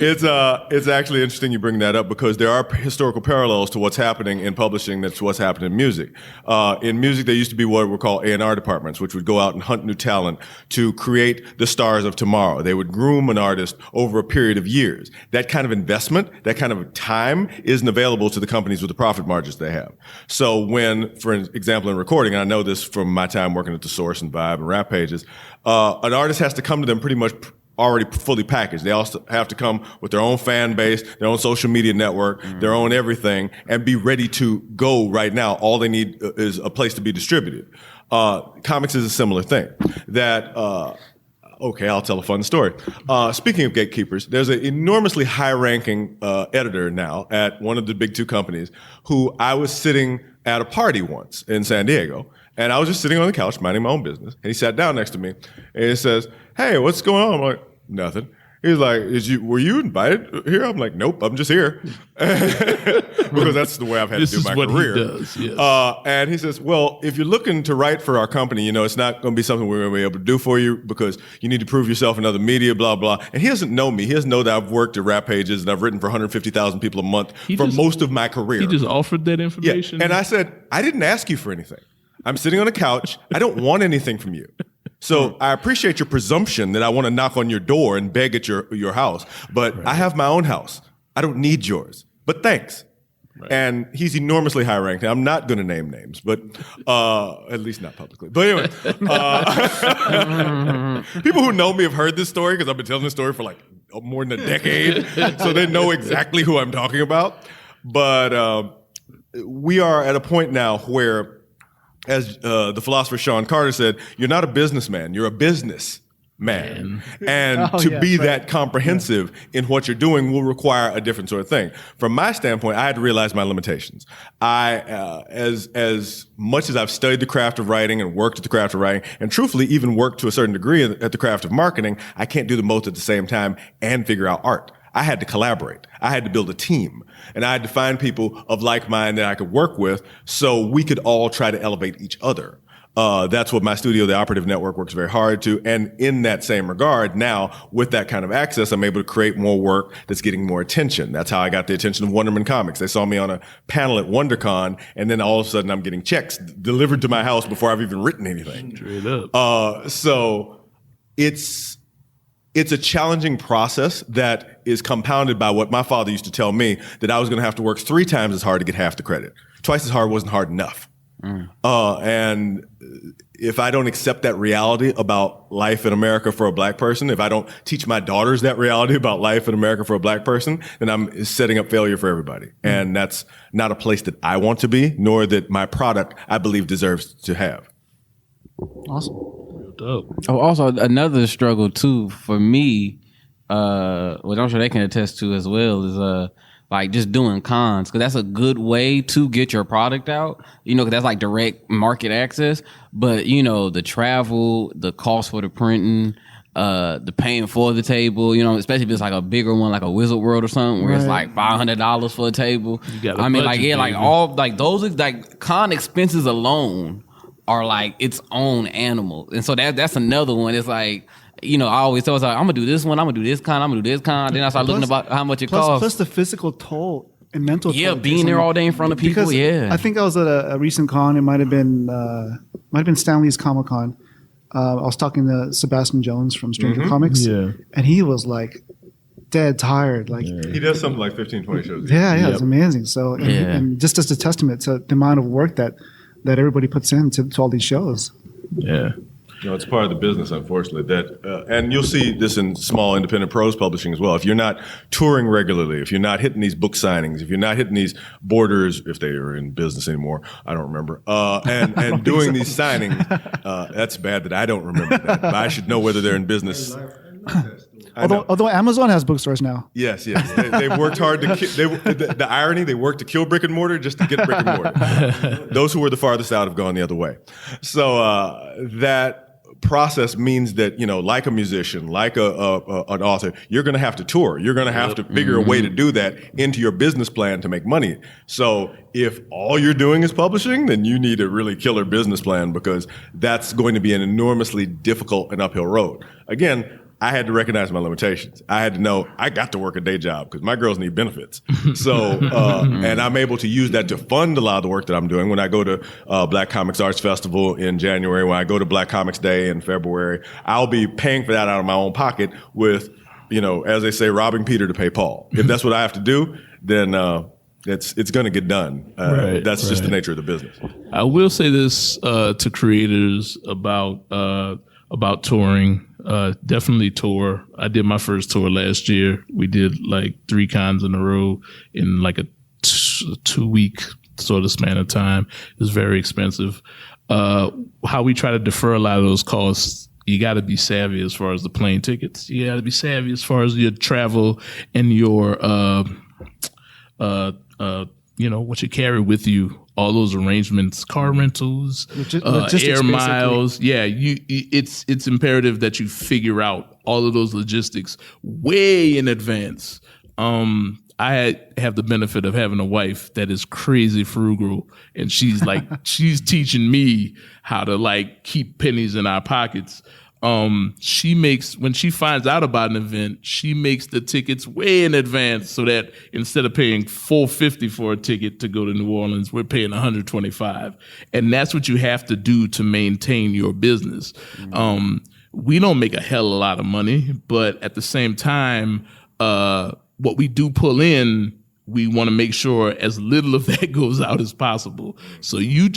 It's actually interesting you bring that up, because there are historical parallels to what's happening in publishing that's what's happening in music. In music, there used to be what were called A&R departments, which would go out and hunt new talent to create the stars of tomorrow. They would groom an artist over a period of years. That kind of investment, that kind of time isn't available to the companies with the profit margins they have. So when, for example, in recording, and I know this from my time working at The Source and Vibe and Rap Pages, an artist has to come to them pretty much already fully packaged. They also have to come with their own fan base, their own social media network, their own everything, and be ready to go right now. All they need is a place to be distributed. Comics is a similar thing. Okay, I'll tell a fun story. Speaking of gatekeepers, there's an enormously high-ranking editor now at one of the big two companies who I was sitting at a party once in San Diego, and I was just sitting on the couch minding my own business, and he sat down next to me, and he says, "Hey, what's going on?" I'm like, "Nothing." He's like, were you invited here? I'm like, nope, I'm just here. Because that's the way I've had to do my career. He does, yes. And he says, well, if you're looking to write for our company, it's not going to be something we're going to be able to do for you, because you need to prove yourself in other media, blah, blah. And he doesn't know me. He doesn't know that I've worked at Rap Pages and I've written for 150,000 people a month most of my career. He just offered that information? Yeah. And I said, I didn't ask you for anything. I'm sitting on a couch. I don't want anything from you. So I appreciate your presumption that I want to knock on your door and beg at your house, but I have my own house. I don't need yours, but thanks. Right. And he's enormously high ranked. I'm not going to name names, but at least not publicly. But anyway, people who know me have heard this story, because I've been telling this story for like more than a decade, so they know exactly who I'm talking about. But we are at a point now where, as the philosopher Sean Carter said, you're not a businessman, you're a business man. And to be that comprehensive in what you're doing will require a different sort of thing. From my standpoint, I had to realize my limitations. As much as I've studied the craft of writing and worked at the craft of writing, and truthfully even worked to a certain degree at the craft of marketing, I can't do the both at the same time and figure out art. I had to collaborate. I had to build a team. And I had to find people of like mind that I could work with so we could all try to elevate each other. That's what my studio, the Operative Network, works very hard to. And in that same regard, now, with that kind of access, I'm able to create more work that's getting more attention. That's how I got the attention of Wonderman Comics. They saw me on a panel at WonderCon, and then all of a sudden I'm getting checks delivered to my house before I've even written anything. Straight up. So it's a challenging process that is compounded by what my father used to tell me, that I was going to have to work 3 times as hard to get half the credit. Twice as hard wasn't hard enough. And if I don't accept that reality about life in America for a black person, if I don't teach my daughters that reality about life in America for a black person, then I'm setting up failure for everybody. And that's not a place that I want to be, nor that my product, I believe, deserves to have. Awesome. Dope. Oh, also another struggle too for me, which I'm sure they can attest to as well, is like just doing cons, because that's a good way to get your product out, because that's like direct market access. But the travel, the cost for the printing, the paying for the table, especially if it's like a bigger one, like a Wizard World or something, where it's like $500 for a table. I mean, like, like all like those like con expenses alone are like its own animal. And so that's another one. It's like, I always tell us, like, I'm gonna do this one, I'm gonna do this kind, I'm gonna do this kind. Then I start looking about how much it costs. Plus the physical toll and mental toll. Yeah, being there all day in front of people. Because I think I was at a recent con. It might have been Stanley's Comic Con. I was talking to Sebastian Jones from Stranger Comics, and he was like dead tired. Like he does something like 15, 20 shows. Yeah, it's amazing. So and just as a testament to the amount of work that everybody puts into all these shows. Yeah. It's part of the business, unfortunately. That and you'll see this in small independent prose publishing as well. If you're not touring regularly, if you're not hitting these book signings, if you're not hitting these borders, if they are in business anymore, I don't remember, and doing these signings, that's bad that I don't remember that. But I should know whether they're in business. Although Amazon has bookstores now. Yes. They've worked hard to the irony, they worked to kill brick and mortar just to get brick and mortar. Those who were the farthest out have gone the other way. So that process means that, like a musician, like an author, you're going to have to tour. You're going to have to figure a way to do that into your business plan to make money. So if all you're doing is publishing, then you need a really killer business plan, because that's going to be an enormously difficult and uphill road. Again, I had to recognize my limitations. I had to know I got to work a day job because my girls need benefits. So, and I'm able to use that to fund a lot of the work that I'm doing. When I go to Black Comix Arts Festival in January, when I go to Black Comix Day in February, I'll be paying for that out of my own pocket with, as they say, robbing Peter to pay Paul. If that's what I have to do, then it's going to get done. That's just the nature of the business. I will say this to creators about touring. Definitely tour. I did my first tour last year. We did like 3 cons in a row in like a 2-week sort of span of time. It was very expensive. How we try to defer a lot of those costs, you got to be savvy as far as the plane tickets. You got to be savvy as far as your travel and your, what you carry with you. All those arrangements, car rentals, air miles. Yeah, it's imperative that you figure out all of those logistics way in advance. I have the benefit of having a wife that is crazy frugal, and she's teaching me how to like keep pennies in our pockets. When she finds out about an event, she makes the tickets way in advance, so that instead of paying $450 for a ticket to go to New Orleans, we're paying $125. And that's what you have to do to maintain your business. We don't make a hell of a lot of money, but at the same time, what we do pull in, we want to make sure as little of that goes out as possible. So you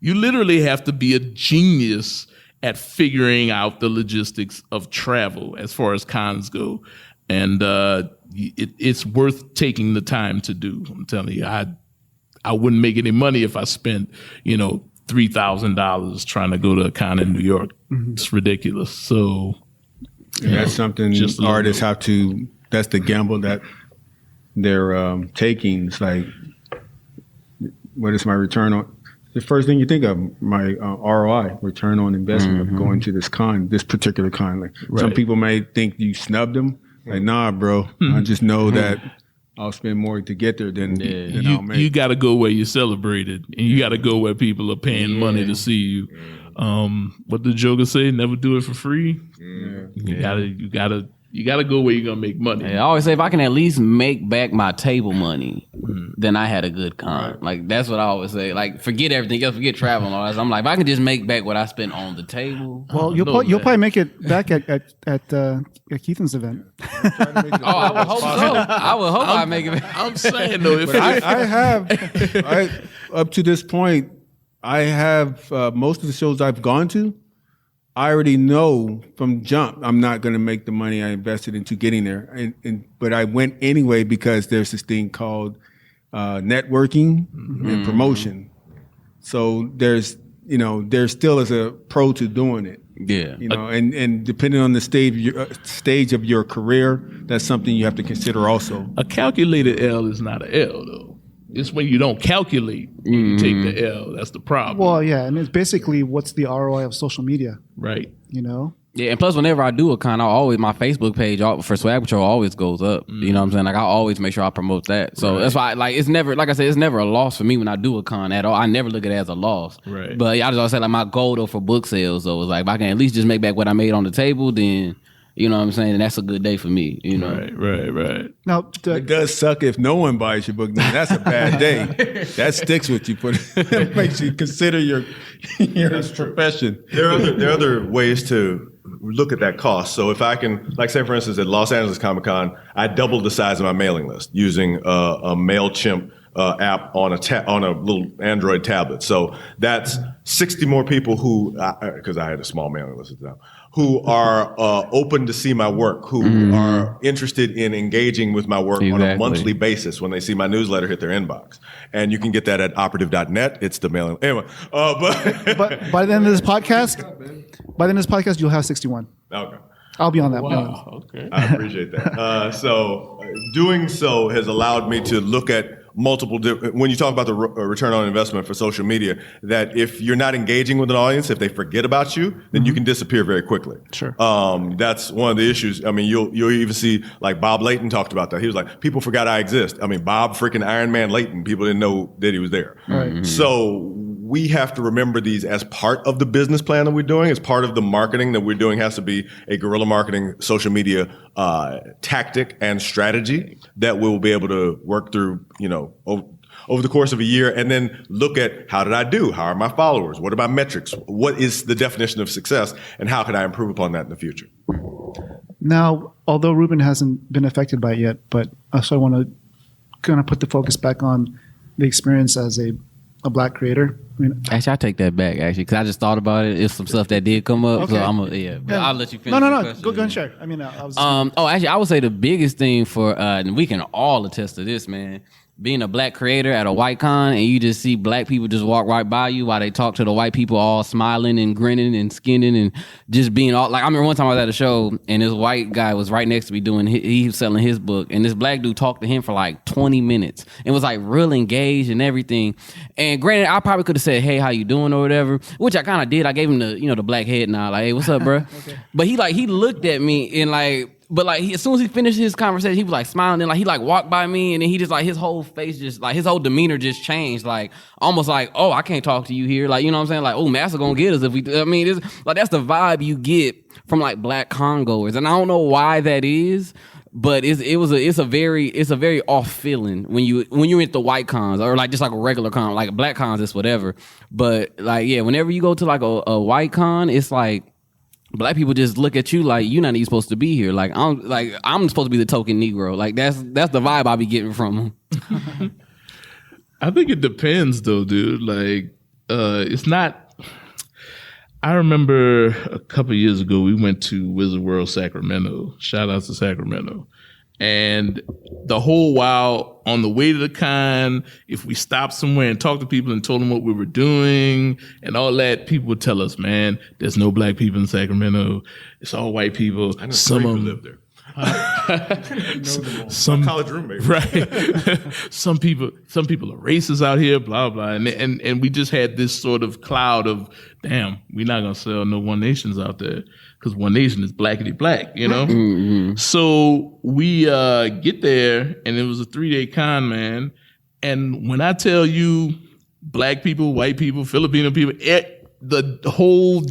literally have to be a genius at figuring out the logistics of travel as far as cons go. And it's worth taking the time to do. I'm telling you, I wouldn't make any money if I spent, $3,000 trying to go to a con in New York. It's ridiculous. So that's something artists have to, that's the gamble that they're taking. It's like, what is my return on? The first thing you think of, my ROI, return on investment of going to this particular con. Like some people may think you snubbed them. Like, nah, bro. I just know that I'll spend more to get there than I'll make. You got to go where you're celebrated, and you got to go where people are paying money to see you. What did Joker say? Never do it for free. You gotta go where you're gonna make money. I always say, if I can at least make back my table money, then I had a good con. Like that's what I always say. Like forget everything else, forget travel and all that. I'm like, if I can just make back what I spent on the table. Well, you'll probably make it back at Keithan's event. I would hope so. I would hope I make it back. I'm saying though, if I have up to this point, I have most of the shows I've gone to. I already know from jump I'm not going to make the money I invested into getting there, but I went anyway because there's this thing called networking and promotion. So there still is a pro to doing it. Yeah, and depending on the stage of your career, that's something you have to consider also. a calculated L is not an L though. It's when you don't calculate when you take the L. That's the problem. Well, yeah, and it's basically what's the ROI of social media, Right. you know? Yeah, and plus whenever I do a con, my Facebook page for Swag Patrol always goes up. You know what I'm saying? Like I always make sure I promote that. So that's why it's never, like I said, it's never a loss for me when I do a con at all. I never look at it as a loss. Right. But I just always say like my goal though for book sales though is like if I can at least just make back what I made on the table, then you know what I'm saying, and that's a good day for me. You know. Right. Now, It does suck if no one buys your book. Now that's a bad day. That sticks with you. It makes you consider your profession. There are other ways to look at that cost. So if I can, like say for instance at Los Angeles Comic Con, I doubled the size of my mailing list using a MailChimp app on a little Android tablet. So that's 60 more people who, because I had a small mailing list at the time, who are open to see my work, who are interested in engaging with my work on a monthly basis when they see my newsletter hit their inbox. And you can get that at operative.net. It's the mailing. Anyway, but by the end of this podcast, you'll have 61. Okay. I'll be on that. Wow. Okay. I appreciate that. So doing so has allowed me to look at multiple when you talk about the return on investment for social media, that if you're not engaging with an audience, if they forget about you, then you can disappear very quickly. Sure. That's one of the issues. I mean, you'll even see like Bob Layton talked about that. He was like, people forgot I exist. I mean, Bob freaking Iron Man Layton, people didn't know that he was there. Right. So we have to remember these as part of the business plan that we're doing, as part of the marketing that we're doing. Has to be a guerrilla marketing social media tactic and strategy that we will be able to work through, over the course of a year, and then look at how did I do? How are my followers? What are my metrics? What is the definition of success, and how can I improve upon that in the future? Now, although Ruben hasn't been affected by it yet, but I want to kind of put the focus back on the experience as a Black creator. I mean, Actually, I take that back. Actually, because I just thought about it. It's some stuff that did come up. Okay. So but I'll let you finish. No. Go and share. I mean, I was. Actually, I would say the biggest thing for, and we can all attest to this, man. Being a Black creator at a white con and you just see Black people just walk right by you while they talk to the white people all smiling and grinning and skinning and just being all like, I remember one time I was at a show and this white guy was right next to me he was selling his book, and this Black dude talked to him for like 20 minutes and was like real engaged and everything. And granted, I probably could have said, hey, how you doing or whatever, which I kind of did. I gave him the Black head nod, like, hey, what's up, bro? Okay. But he looked at me and like, but like as soon as he finished his conversation, he was like smiling and like he like walked by me and then he just like his whole face just like his whole demeanor just changed, like almost like, oh, I can't talk to you here, like, you know what I'm saying, like, oh, Master gonna get us if we. I mean, it's like that's the vibe you get from like Black congoers, and I don't know why that is, but it's a very off feeling when you're at the white cons or like just like a regular con, like Black cons, it's whatever. But like yeah, whenever you go to like a white con, it's like Black people just look at you like you're not even supposed to be here. Like I'm supposed to be the token Negro. Like that's the vibe I be getting from them. I think it depends though, dude. Like it's not. I remember a couple years ago we went to Wizard World Sacramento. Shout out to Sacramento. And the whole while on the way to the con, if we stopped somewhere and talked to people and told them what we were doing and all that, people would tell us, man, there's no Black people in Sacramento. It's all white people. I know some of them live there. Some college roommate, right? some people are racist out here, blah blah, and we just had this sort of cloud of, damn, we're not gonna sell no One Nations out there because One Nation is blackity black, you know. Mm-hmm. So we get there, and it was a 3-day con, man. And when I tell you, Black people, white people, Filipino people, the whole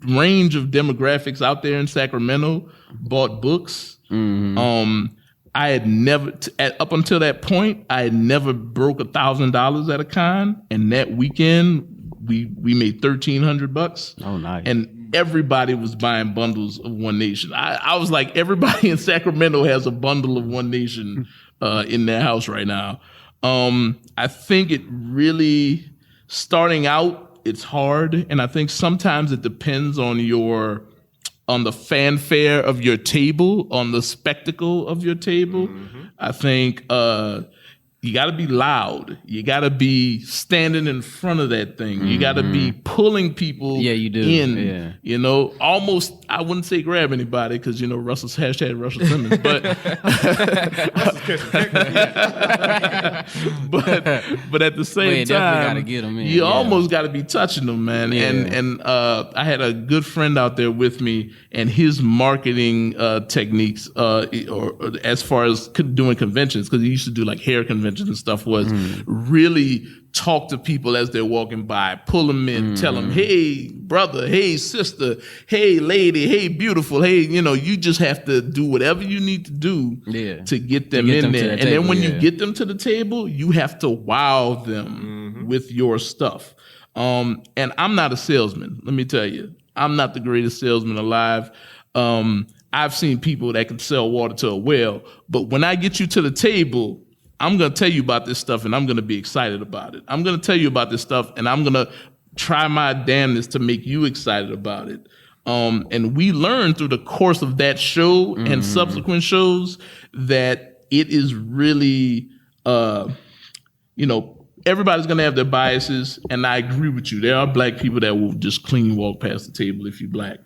range of demographics out there in Sacramento bought books. Mm-hmm. I had never, up until that point, I had never broke $1,000 at a con, and that weekend we made $1,300. Oh, nice. And everybody was buying bundles of One Nation. I was like, everybody in Sacramento has a bundle of One Nation in their house right now. I think it really, starting out, it's hard, and I think sometimes it depends on the fanfare of your table, on the spectacle of your table. I think you got to be loud. You got to be standing in front of that thing. You got to be pulling people in. You know, almost, I wouldn't say grab anybody because, you know, Russell's hashtag Russell Simmons. But but at the same time, get them in. You almost got to be touching them, man. Yeah. And I had a good friend out there with me, and his marketing techniques, or as far as doing conventions, because he used to do like hair conventions and stuff, was really talk to people as they're walking by, pull them in, tell them, hey, brother, hey, sister, hey, lady, hey, beautiful, hey, you know, you just have to do whatever you need to do to get them in there. And then when you get them to the table, you have to wow them with your stuff. And I'm not a salesman, let me tell you. I'm not the greatest salesman alive. I've seen people that can sell water to a well, but when I get you to the table, I'm going to tell you about this stuff and I'm going to be excited about it. I'm going to tell you about this stuff and I'm going to try my damnness to make you excited about it. And we learned through the course of that show and subsequent shows that it is really, you know, everybody's going to have their biases. And I agree with you. There are black people that will just clean walk past the table if you're black.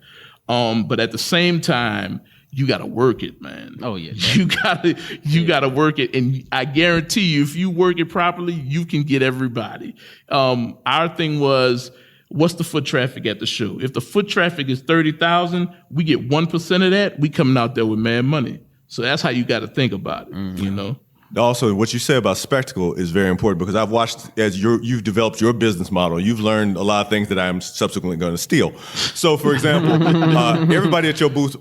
But at the same time, you got to work it, man. Oh yeah. You got to work it. And I guarantee you, if you work it properly, you can get everybody. Our thing was, what's the foot traffic at the show? If the foot traffic is 30,000, we get 1% of that, we coming out there with mad money. So that's how you got to think about it, you know? Also, what you said about spectacle is very important because I've watched as you've developed your business model. You've learned a lot of things that I'm subsequently going to steal. So, for example, everybody at your booth,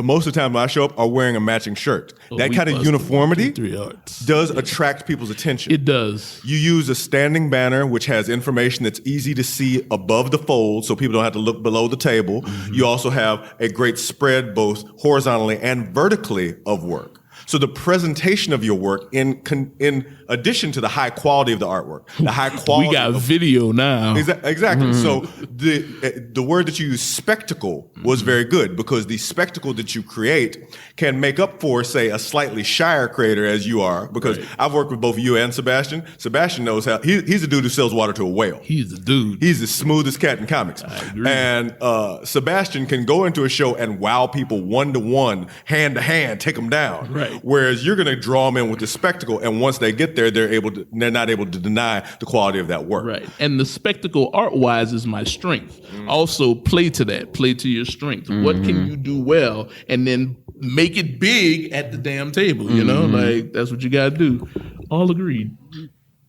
most of the time when I show up, are wearing a matching shirt. That kind of uniformity does attract people's attention. It does. You use a standing banner, which has information that's easy to see above the fold, so people don't have to look below the table. You also have a great spread, both horizontally and vertically, of work. So the presentation of your work, in addition to the high quality of the artwork, the high quality. We got video now. Exactly. So the word that you use, spectacle, was very good because the spectacle that you create can make up for, say, a slightly shyer creator as you are. Because I've worked with both you and Sebastian. Sebastian knows how. He's a dude who sells water to a whale. He's the dude. He's the smoothest cat in comics. I agree. And Sebastian can go into a show and wow people 1-to-1, hand to hand, take them down. Right. Whereas you're going to draw them in with the spectacle, and once they get there, they're not able to deny the quality of that work. Right. And the spectacle art-wise is my strength. Also, play to that. Play to your strength. What can you do well, and then make it big at the damn table? You know, like that's what you got to do. All agreed.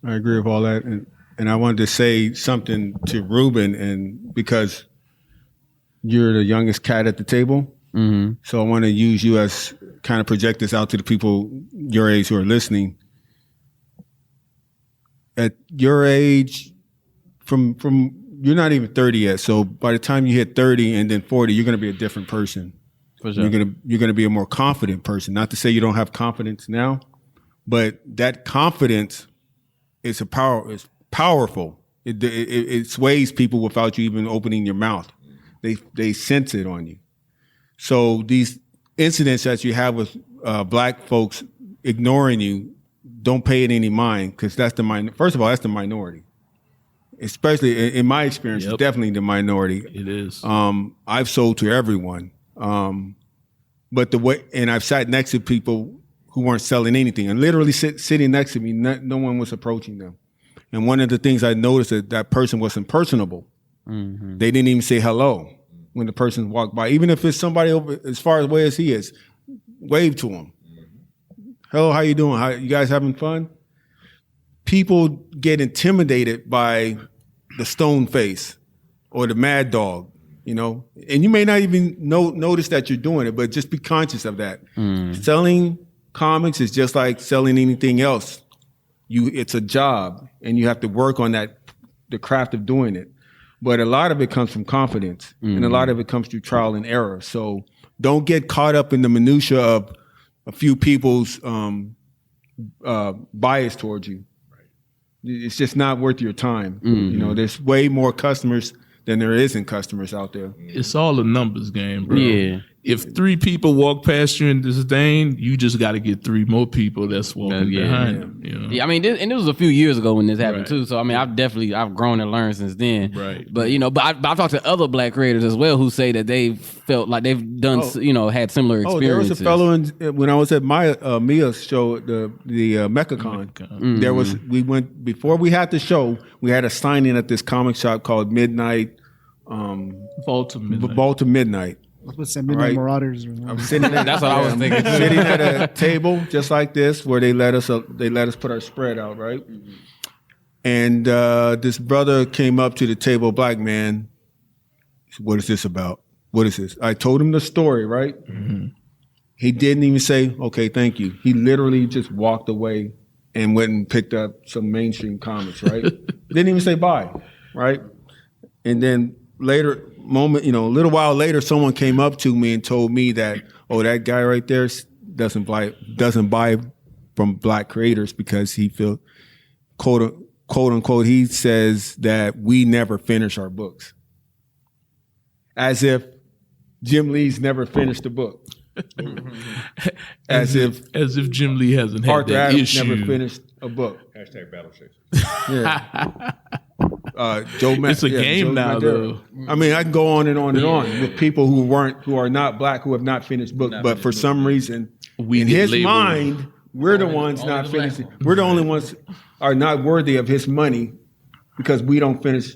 I agree with all that, and I wanted to say something to Ruben, and because you're the youngest cat at the table. So I want to use you as kind of project this out to the people your age who are listening. At your age, from you're not even 30 yet. So by the time you hit 30 and then 40, you're going to be a different person. For sure. You're going to be a more confident person. Not to say you don't have confidence now, but that confidence is powerful. It sways people without you even opening your mouth. They sense it on you. So these incidents that you have with black folks ignoring you, don't pay it any mind because that's first of all, that's the minority. Especially in my experience, it's definitely the minority. It is. I've sold to everyone, but and I've sat next to people who weren't selling anything, and literally sitting next to me, no one was approaching them. And one of the things I noticed that person wasn't personable. They didn't even say hello when the person walked by, even if it's somebody over as far away as he is, wave to him. Hello, how you doing? You guys having fun? People get intimidated by the stone face or the mad dog, you know, and you may not even notice that you're doing it, but just be conscious of that. Selling comics is just like selling anything else. It's a job, and you have to work on the craft of doing it. But a lot of it comes from confidence, and a lot of it comes through trial and error. So don't get caught up in the minutia of a few people's bias towards you. It's just not worth your time. You know, there's way more customers than there isn't customers out there. It's all a numbers game, bro. Yeah. If 3 people walk past you in disdain, you just got to get 3 more people that's walking behind them. You know? Yeah, I mean, and it was a few years ago when this happened Right. too. So I mean, I've grown and learned since then. Right. But you know, I've talked to other Black creators as well who say that they felt like they've done, had similar Oh, there was experiences. a fellow when I was at my Mia's show, the MechaCon. There was before we had the show. We had a signing at this comic shop called Midnight. Vault to Midnight. Vault to Midnight. What's that, Midnight Marauders? I'm sitting at, That's what I was thinking. sitting at a table just like this where they let us put our spread out, right? And this brother came up to the table, black man. He said, "What is this about? What is this?" I told him the story, right? He didn't even say, "Okay, thank you." He literally just walked away and went and picked up some mainstream comics, right? Didn't even say bye, right? And then later, a little while later, someone came up to me and told me that, "Oh, that guy right there doesn't buy from Black creators because he feels quote unquote he says that we never finish our books, as if Jim Lee's never finished a book, as if Jim Lee hasn't had Arthur that Adams issue. never finished a book." Hashtag battle chase. Yeah. Joe It's a game Joe now, Madero. I mean, I can go on and on and on with people who are not Black, who have not finished books, but for some reason, in get his labeled. mind, we're the ones only not the Black finishing. ones. We're the only ones are not worthy of his money because we don't finish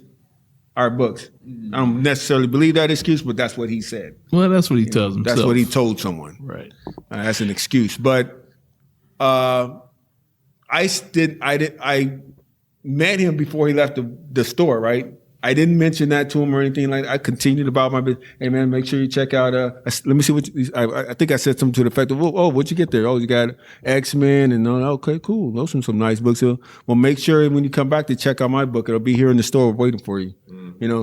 our books. I don't necessarily believe that excuse, but that's what he said. Well, that's what he tells himself. That's what he told someone. Right. That's an excuse. But I met him before he left the store, right? I didn't mention that to him or anything like that. I continued about my business. Hey, man, make sure you check out, let me see what, I think I said something to the effect of, oh, what'd you get there? Oh, you got X-Men and okay, cool. Those are some nice books. Well, make sure when you come back to check out my book, it'll be here in the store waiting for you.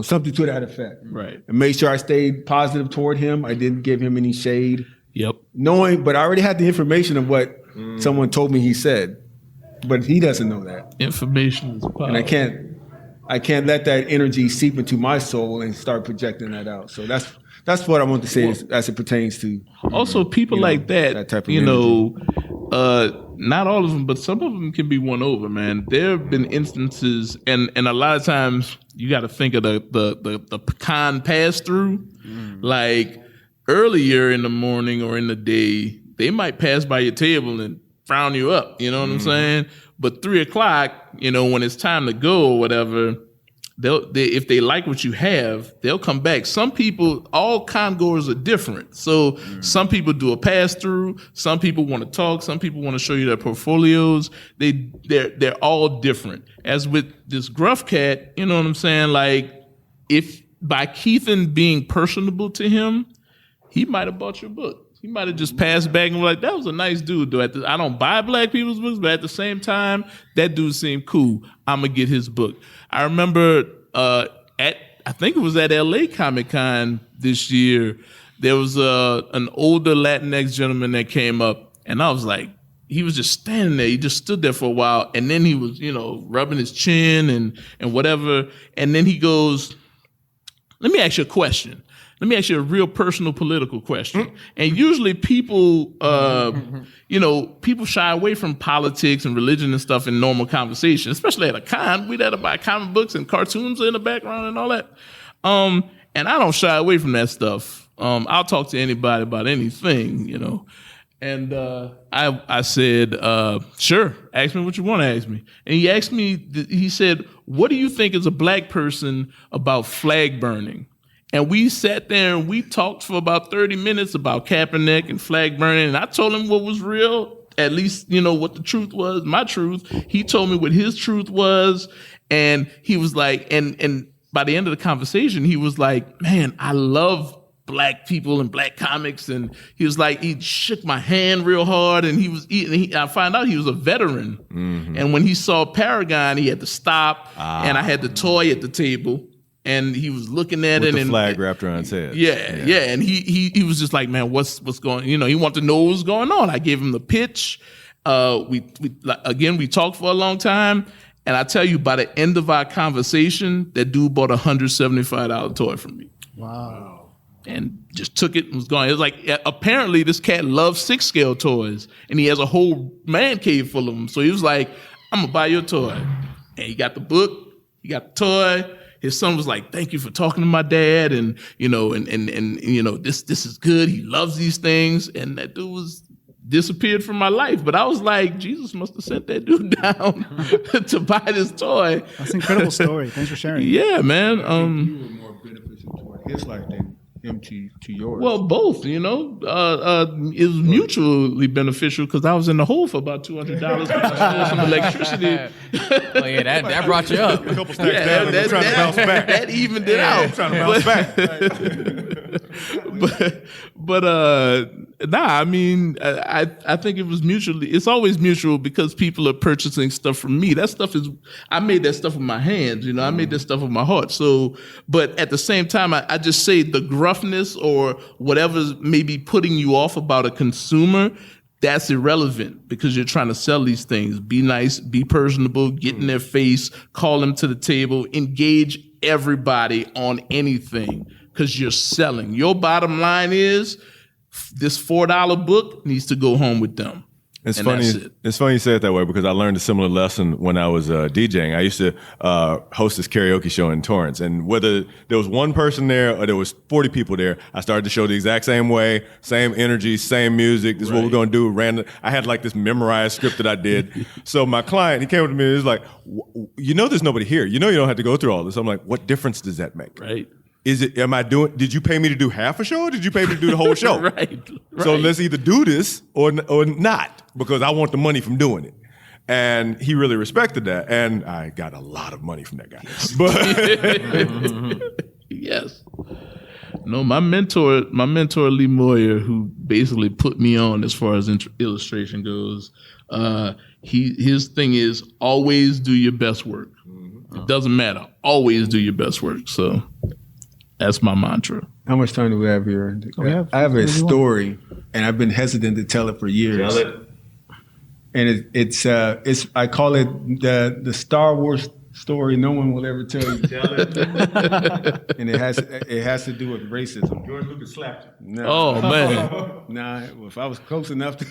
Something to that effect. Right. And make sure I stayed positive toward him. I didn't give him any shade. Yep. But I already had the information of what someone told me he said. But he doesn't know that. Information is power. And I can't let that energy seep into my soul and start projecting that out. So that's what I want to say as it pertains to Also, people like that type of not all of them, but some of them can be won over, man. There have been instances, and a lot of times you got to think of the pecan pass through. Like earlier in the morning or in the day, they might pass by your table and frown you up. You know what I'm saying? But 3:00, when it's time to go or whatever, if they like what you have, they'll come back. Some people, all congoers are different. So some people do a pass through. Some people want to talk. Some people want to show you their portfolios. They're all different. As with this gruff cat, you know what I'm saying? Like, if by Keithan being personable to him, he might have bought your book. He might have just passed back and was like, that was a nice dude, though. I don't buy Black people's books, but at the same time, that dude seemed cool. I'm going to get his book. I remember I think it was at LA Comic-Con this year, there was an older Latinx gentleman that came up, and I was like, he was just standing there. He just stood there for a while, and then he was, rubbing his chin and whatever. And then he goes, let me ask you a question. Let me ask you a real personal political question. And usually people, people shy away from politics and religion and stuff in normal conversation, especially at a con. We'd have to buy comic books and cartoons in the background and all that. And I don't shy away from that stuff. I'll talk to anybody about anything, And I said, sure, ask me what you want to ask me. And he asked me, he said, what do you think as a Black person about flag burning? And we sat there and we talked for about 30 minutes about Kaepernick and flag burning. And I told him what was real, at least, what the truth was, my truth. He told me what his truth was. And he was like, and by the end of the conversation, he was like, man, I love black people and black comics, and he was like, he shook my hand real hard, and I found out he was a veteran. And when he saw Paragon, he had to stop, and I had the toy at the table, and he was looking at With it, the and flag wrapped around his head. yeah, and he was just like, man, what's going? He wanted to know what was going on. I gave him the pitch. We talked for a long time, and I tell you, by the end of our conversation, that dude bought a $175 toy from me. Wow. And just took it and was gone. It was like, apparently this cat loves 6-scale toys, and he has a whole man cave full of them. So he was like, I'm gonna buy your toy. And he got the book, he got the toy. His son was like, thank you for talking to my dad, and this is good. He loves these things. And that dude was disappeared from my life. But I was like, Jesus must have sent that dude down to buy this toy. That's an incredible story. Thanks for sharing. Yeah, man. You were more beneficial toward his life than him to yours. Well, both, it was mutually beneficial because I was in the hole for about $200 for some electricity. Oh yeah, that brought you up. A couple stacks down, and trying to bounce back. That evened it out. Trying to bounce back. I mean, I think it was mutually. It's always mutual because people are purchasing stuff from me. That stuff I made that stuff with my hands. I made that stuff with my heart. So, but at the same time, I just say the gruffness or whatever's maybe putting you off about a consumer, that's irrelevant because you're trying to sell these things. Be nice, be personable, get in their face, call them to the table, engage everybody on anything because you're selling. Your bottom line is this $4 book needs to go home with them. It's funny. It's funny you say it that way because I learned a similar lesson when I was DJing. I used to host this karaoke show in Torrance, and whether there was one person there or there was 40 people there, I started the show the exact same way, same energy, same music. This is what we're going to do. Random. I had like this memorized script that I did. So my client, he came up to me and he was like, there's nobody here. You don't have to go through all this. I'm like, what difference does that make? Right. Did you pay me to do half a show or did you pay me to do the whole show? Right. So let's either do this or not because I want the money from doing it. And he really respected that. And I got a lot of money from that guy. But yes. No, my mentor, Lee Moyer, who basically put me on as far as illustration goes, his thing is always do your best work. It doesn't matter. Always do your best work. So that's my mantra. How much time do we have here? I have a story, and I've been hesitant to tell it for years. Tell it. And it's I call it the Star Wars story no one will ever tell you. Tell it. And it has to do with racism. George Lucas slapped you. No. Oh man. Nah, if I was close enough to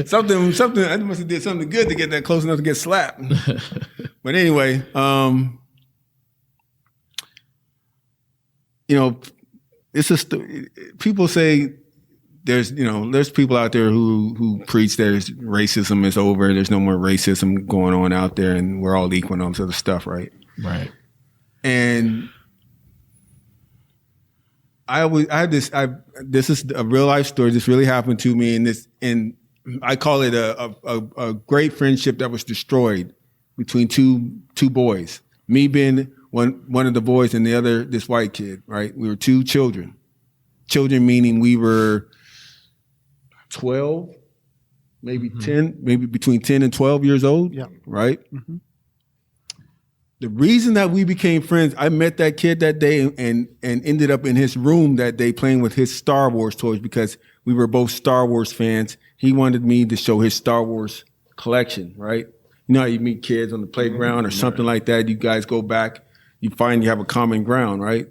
something, I must have did something good to get that close enough to get slapped. But anyway, it's people say there's people out there who preach that racism is over. There's no more racism going on out there, and we're all equal and all this other stuff, right? Right. And this is a real life story. This really happened to me, and I call it a great friendship that was destroyed between two boys. Me being one of the boys, and the other this white kid. Right, we were two children. Children meaning we were 12, maybe 10, maybe between 10 and 12 years old. Yeah. Right. Mm-hmm. The reason that we became friends, I met that kid that day and ended up in his room that day playing with his Star Wars toys because we were both Star Wars fans. He wanted me to show his Star Wars collection, right? You know how you meet kids on the playground or something like that. You guys go back, you find you have a common ground, right?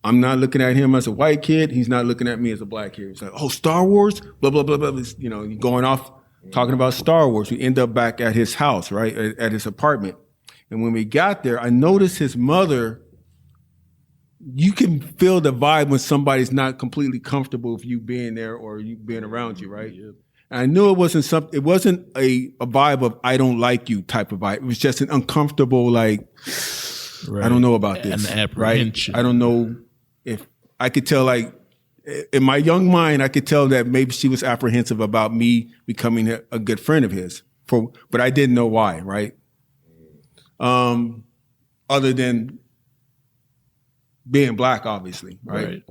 I'm not looking at him as a white kid. He's not looking at me as a black kid. It's like, oh, Star Wars, blah, blah, blah, blah. You're going off talking about Star Wars. We end up back at his house, right, at his apartment. And when we got there, I noticed his mother, you can feel the vibe when somebody's not completely comfortable with you being there or you being around you, right? Yep. And I knew it wasn't a vibe of I don't like you type of vibe. It was just an uncomfortable, like, right. I don't know about this, an apprehension. Right? I don't know if I could tell, like, in my young mind, I could tell that maybe she was apprehensive about me becoming a good friend of his, but I didn't know why, right? Other than being black, obviously, right?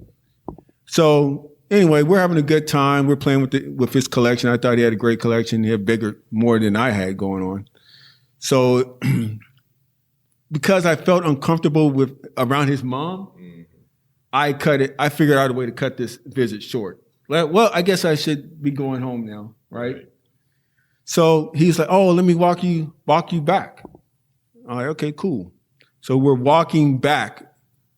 So anyway, we're having a good time. We're playing with his collection. I thought he had a great collection. He had more than I had going on. So because I felt uncomfortable around his mom, I figured out a way to cut this visit short. Well, I guess I should be going home now, right? So he's like, "Oh, let me walk you back." I'm like, "Okay, cool." So we're walking back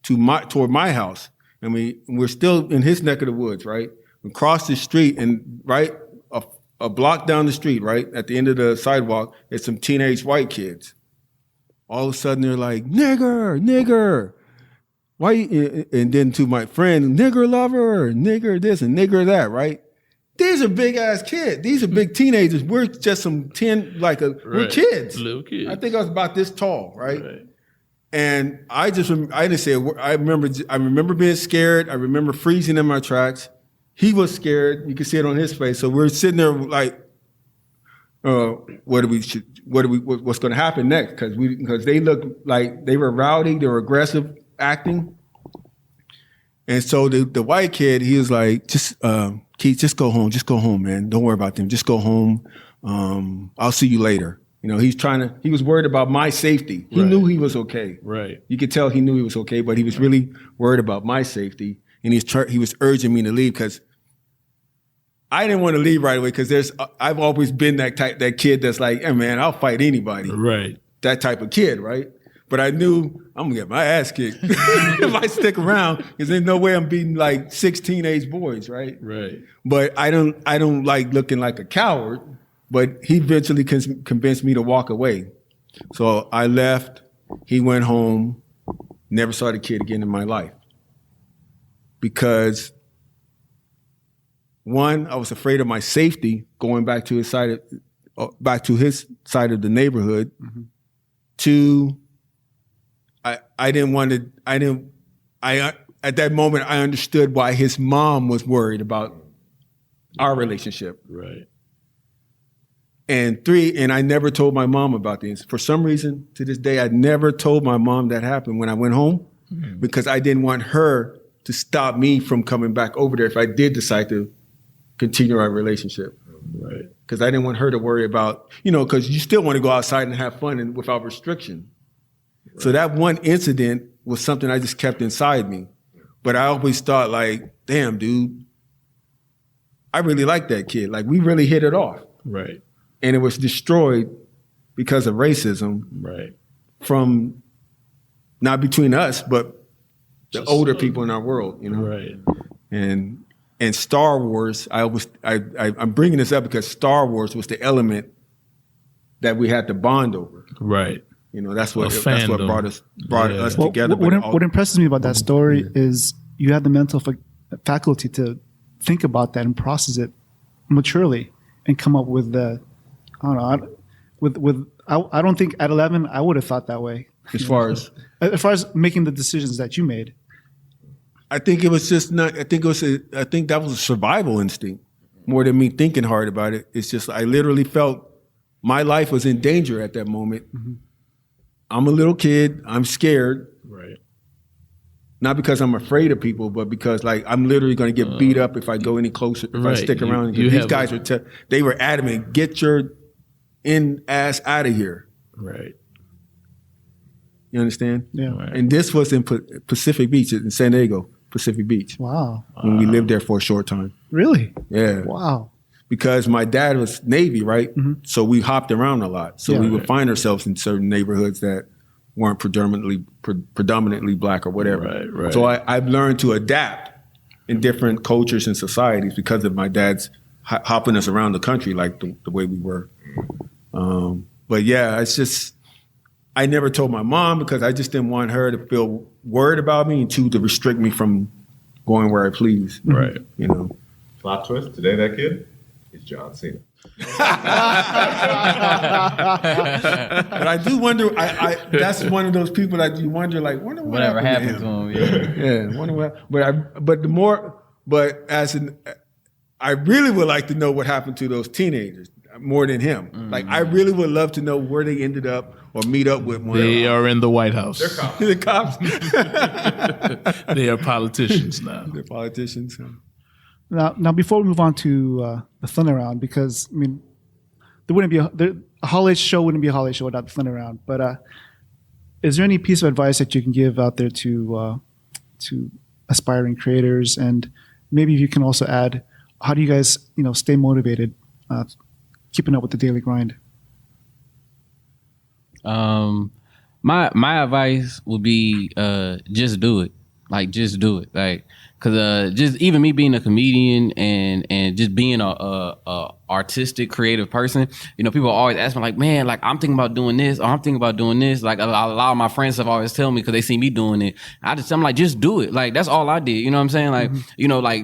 toward my house, and we're still in his neck of the woods, right? We cross the street, and right a block down the street, right at the end of the sidewalk, there's some teenage white kids. All of a sudden, they're like, "Nigger, nigger." Why? And then to my friend, "Nigger lover, nigger this and nigger that," right? These are big ass kids. These are big teenagers. We're just some 10, we're kids. Little kids. I think I was about this tall, right? And I didn't say a word. I remember being scared. I remember freezing in my tracks. He was scared. You could see it on his face. So we're sitting there like, what's going to happen next? Because they looked like they were rowdy, they were aggressive acting. And so the white kid, he was like, Keith, just go home, man. Don't worry about them. Just go home. I'll see you later. You know, he was worried about my safety. He knew he was okay. Right. You could tell he knew he was okay, but he was really worried about my safety. And he was urging me to leave because I didn't want to leave right away because I've always been that kid that's like, "Hey man, I'll fight anybody." Right. That type of kid, right? But I knew I'm gonna get my ass kicked if I stick around because there's no way I'm beating like 6 teenage boys, right? Right. But I don't like looking like a coward. But he eventually convinced me to walk away. So I left. He went home. Never saw the kid again in my life. Because one, I was afraid of my safety going back to his side of the neighborhood. Mm-hmm. Two, I didn't want to. At that moment I understood why his mom was worried about our relationship. Right. And three, and I never told my mom about this. For some reason, to this day, I never told my mom that happened when I went home because I didn't want her to stop me from coming back over there if I did decide to continue our relationship. Right. Because I didn't want her to worry about, because you still want to go outside and have fun and without restriction. Right. So that one incident was something I just kept inside me. But I always thought like, damn, dude, I really like that kid. Like we really hit it off. Right. And it was destroyed because of racism. Right. From not between us, but the older people in our world, Right. And Star Wars, I'm bringing this up because Star Wars was the element that we had to bond over. Right. That's what brought us together. What impresses me about that story is you had the mental faculty to think about that and process it maturely and come up with I don't think at 11 I would have thought that way. As far as making the decisions that you made. I think it was just not. I think that was a survival instinct more than me thinking hard about it. It's just I literally felt my life was in danger at that moment. Mm-hmm. I'm a little kid. I'm scared. Right. Not because I'm afraid of people, but because like I'm literally going to get beat up if I go any closer. If I stick around. These guys they were adamant. Get your ass out of here. Right. You understand? Yeah. Right. And this was in Pacific Beach, in San Diego, Pacific Beach. Wow. When we lived there for a short time. Really? Yeah. Wow. Because my dad was Navy, right? Mm-hmm. So we hopped around a lot. So we would find ourselves in certain neighborhoods that weren't predominantly black or whatever. Right, right. So I've learned to adapt in different cultures and societies because of my dad's hopping us around the country like the way we were. But yeah, it's just, I never told my mom because I just didn't want her to feel worried about me and to restrict me from going where I please. Right. Plot twist, today that kid is John Cena. But I do wonder, that's one of those people that you wonder whatever happened to him. Yeah, wonder what, I really would like to know what happened to those teenagers. more than him. Like, I really would love to know where they ended up or meet up with one. They are in the White House. They're cops. The cops. They are politicians now. They're politicians. Now, before we move on to the Thunder Round, because I mean, there wouldn't be a Hall H show wouldn't be a Hall H show without the Thunder Round. But is there any piece of advice that you can give out there to aspiring creators, and maybe you can also add, how do you guys stay motivated, keeping up with the daily grind? My advice would be just do it. Like, just do it. Like, cause just even me being a comedian and just being a artistic, creative person, people always ask me like, man, like I'm thinking about doing this, or I'm thinking about doing this. Like a lot of my friends have always tell me, because they see me doing it. I'm like, just do it. Like, that's all I did. You know what I'm saying?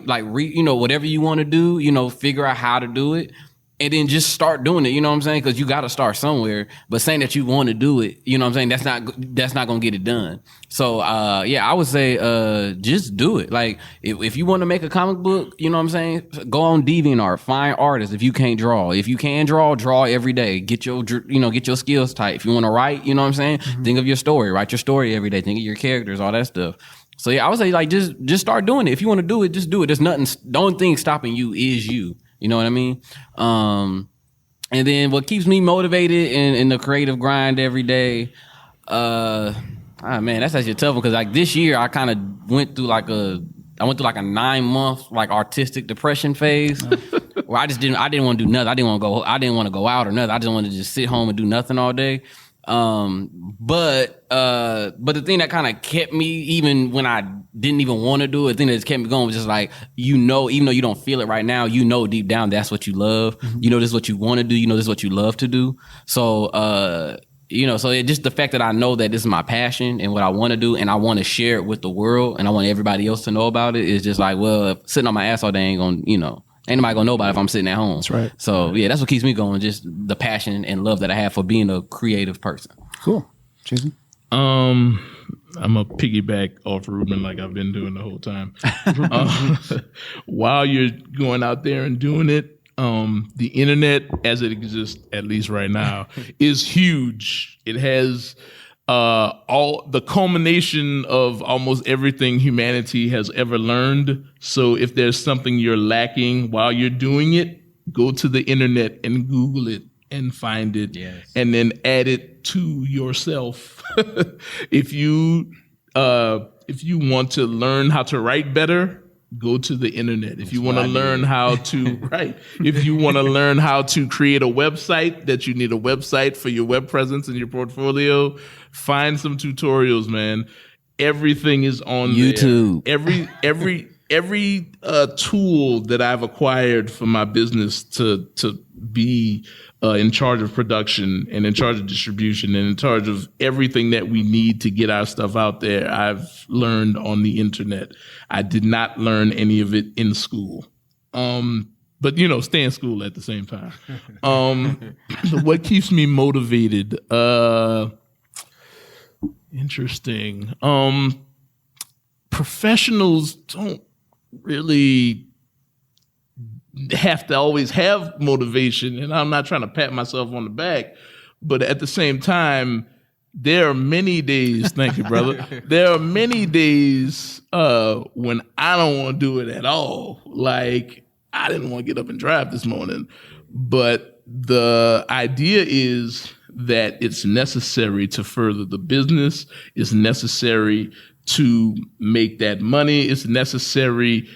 Like, whatever you want to do, figure out how to do it. And then just start doing it, you know what I'm saying? Because you got to start somewhere. But saying that you want to do it, you know what I'm saying? That's not going to get it done. So, I would say just do it. Like, if you want to make a comic book, you know what I'm saying? Go on DeviantArt, find artists. If you can't draw. If you can draw every day. Get your skills tight. If you want to write, you know what I'm saying? Think of your story. Write your story every day. Think of your characters, all that stuff. So, I would say, like, just start doing it. If you want to do it, just do it. There's nothing. The only thing stopping you is you. You know what I mean? And then what keeps me motivated in the creative grind every day, man, that's actually a tough one, because like this year I kind of went through like a 9-month like artistic depression phase where I didn't want to do nothing. I didn't want to go out or nothing. I just wanted to just sit home and do nothing all day. But the thing that kind of kept me, even when I didn't even want to do it, the thing that just kept me going was just like, even though you don't feel it right now, deep down that's what you love. This is what you want to do. This is what you love to do. So, so it just the fact that I know that this is my passion and what I want to do, and I want to share it with the world, and I want everybody else to know about it, is just like, well, if sitting on my ass all day ain't gonna, ain't nobody gonna know about it if I'm sitting at home. That's right. So yeah, that's what keeps me going. Just the passion and love that I have for being a creative person. Cool. Jason? I'm a piggyback off Ruben like I've been doing the whole time. While you're going out there and doing it, the internet as it exists, at least right now, is huge. It has all the culmination of almost everything humanity has ever learned. So if there's something you're lacking while you're doing it, go to the internet and Google it and find it, and then add it to yourself. If you want to learn how to write better, go to the internet. If you want to learn how to write, if you want to learn how to create a website, that you need a website for your web presence and your portfolio, find some tutorials, man. Everything is on YouTube. There. Every tool that I've acquired for my business to be in charge of production and in charge of distribution and in charge of everything that we need to get our stuff out there, I've learned on the internet. I did not learn any of it in school. But stay in school at the same time. What keeps me motivated? Interesting. Professionals don't really have to always have motivation, and I'm not trying to pat myself on the back, but at the same time, there are many days, thank you, brother. There are many days when I don't want to do it at all. Like, I didn't want to get up and drive this morning, but the idea is that it's necessary to further the business. It's necessary to make that money. It's necessary.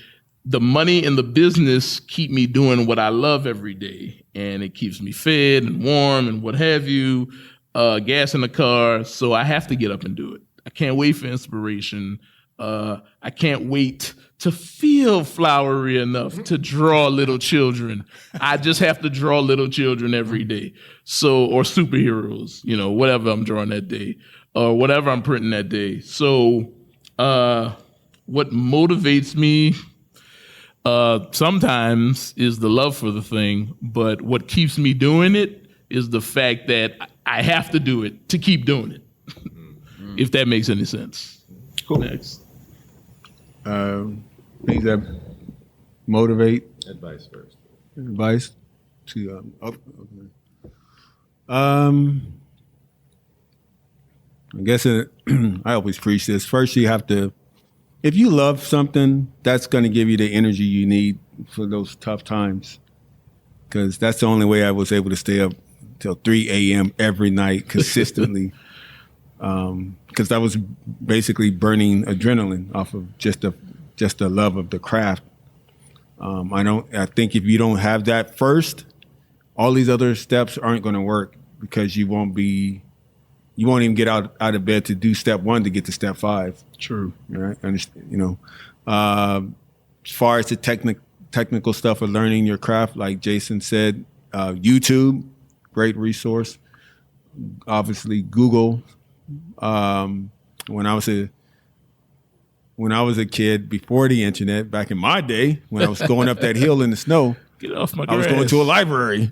The money and the business keep me doing what I love every day, and it keeps me fed and warm and what have you, gas in the car. So I have to get up and do it. I can't wait for inspiration. I can't wait to feel flowery enough to draw little children. I just have to draw little children every day. So, or superheroes, whatever I'm drawing that day, or whatever I'm printing that day. So, what motivates me sometimes is the love for the thing, but what keeps me doing it is the fact that I have to do it to keep doing it, if that makes any sense. Cool. Next. Things that motivate. Advice first. Advice. I guess I always preach this. First, you have to, if you love something, that's going to give you the energy you need for those tough times. Because that's the only way I was able to stay up till 3 a.m. every night consistently. Because I was basically burning adrenaline off of just the love of the craft. I think if you don't have that first, all these other steps aren't going to work because you won't even get out of bed to do step 1 to get to step 5. True. Right? As far as the technical stuff of learning your craft, like Jason said, YouTube, great resource. Obviously, Google. When I was a kid, before the internet, back in my day, when I was going up that hill in the snow, Get off my I was going to a library,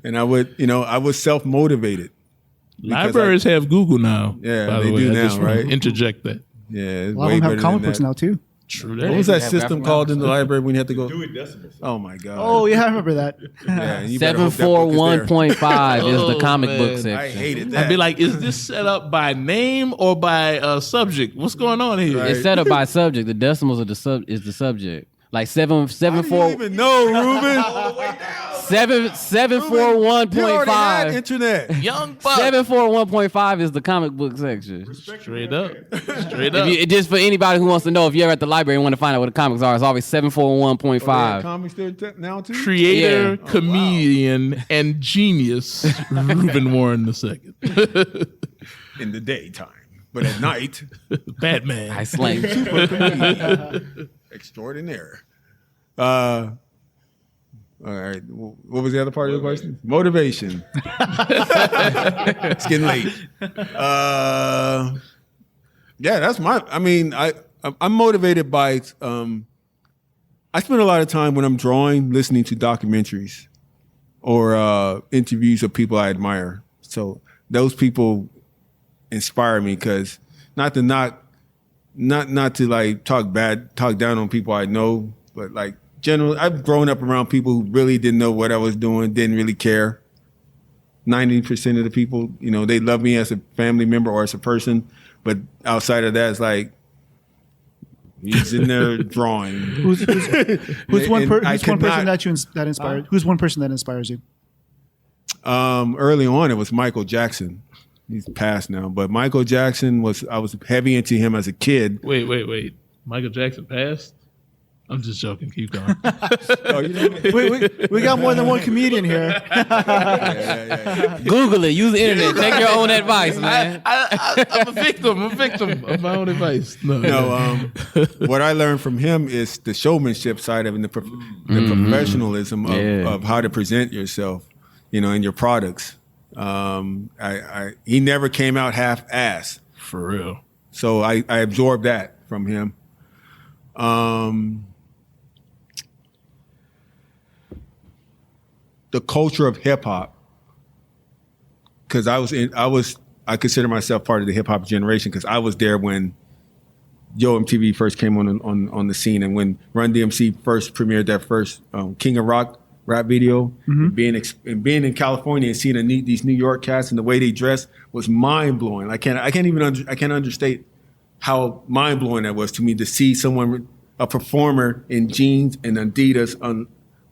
and I was self-motivated. Libraries have Google now. Yeah, by they the way. do I now, just wanna right? Interject that. Yeah, it's A lot way of them better have comic than books that. now too. True. What was that Have system graphic called in the novels. library when you had to go? Dewey Decimal System. Oh my god! Oh yeah, I remember that. Yeah, you better hope that book is there. 741.5 is the comic man. book I section. hated that. I'd be like, is this set up by name or by subject? What's going on here? Right. It's set up by subject. The decimals is the subject. Like How do you even know, Ruben? 741.5. You already had internet. Young buck. 741.5 is the comic book section. Straight up. Straight up. Just for anybody who wants to know, if you're at the library and want to find out what the comics are, it's always Are there 741.5. comics there now too? Creator, Yeah. comedian, and genius Ruben Warren II. In the daytime, but at night, Batman. I slang. extraordinaire. All right. What was the other part of the question? Motivation. It's getting late. Yeah, that's I'm motivated by. I spend a lot of time when I'm drawing listening to documentaries or interviews of people I admire. So those people inspire me because not to like talk down on people I know, but like generally, I've grown up around people who really didn't know what I was doing, didn't really care. 90% of the people, they love me as a family member or as a person, but outside of that, it's like he's in there drawing. Who's one person that inspired? Who's one person that inspires you? Early on, it was Michael Jackson. He's passed now, but Michael Jackson I was heavy into him as a kid. Wait. Michael Jackson passed? I'm just joking. Keep going. Oh, you know, We got more than one comedian here. Google it. Use the internet. Take your own advice, man. I'm a victim of my own advice. No, what I learned from him is the showmanship side of it, and the professionalism of how to present yourself, and your products. He never came out half-ass. For real. So I absorbed that from him. The culture of hip hop, because I consider myself part of the hip hop generation because I was there when Yo MTV first came on the scene, and when Run DMC first premiered that first King of Rock rap video. Mm-hmm. Being in California and seeing these New York cats and the way they dress was mind blowing. I can't understate how mind blowing that was to me to see a performer in jeans and Adidas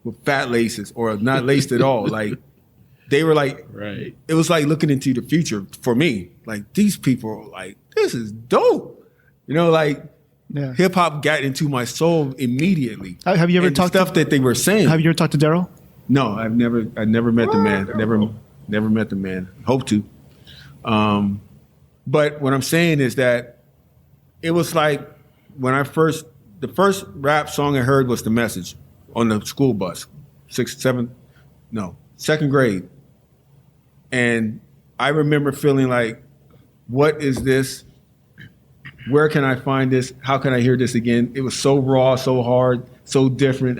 with fat laces or not laced at all. Like they were like, right. It was like looking into the future for me. Like these people are like, this is dope. Hip hop got into my soul immediatay. Have you ever talked stuff that they were saying? Have you ever talked to Daryl? No, I never met the man. Never met the man. Hope to. But what I'm saying is that it was like when the first rap song I heard was The Message on the school bus, second grade. And I remember feeling like, what is this? Where can I find this? How can I hear this again? It was so raw, so hard, so different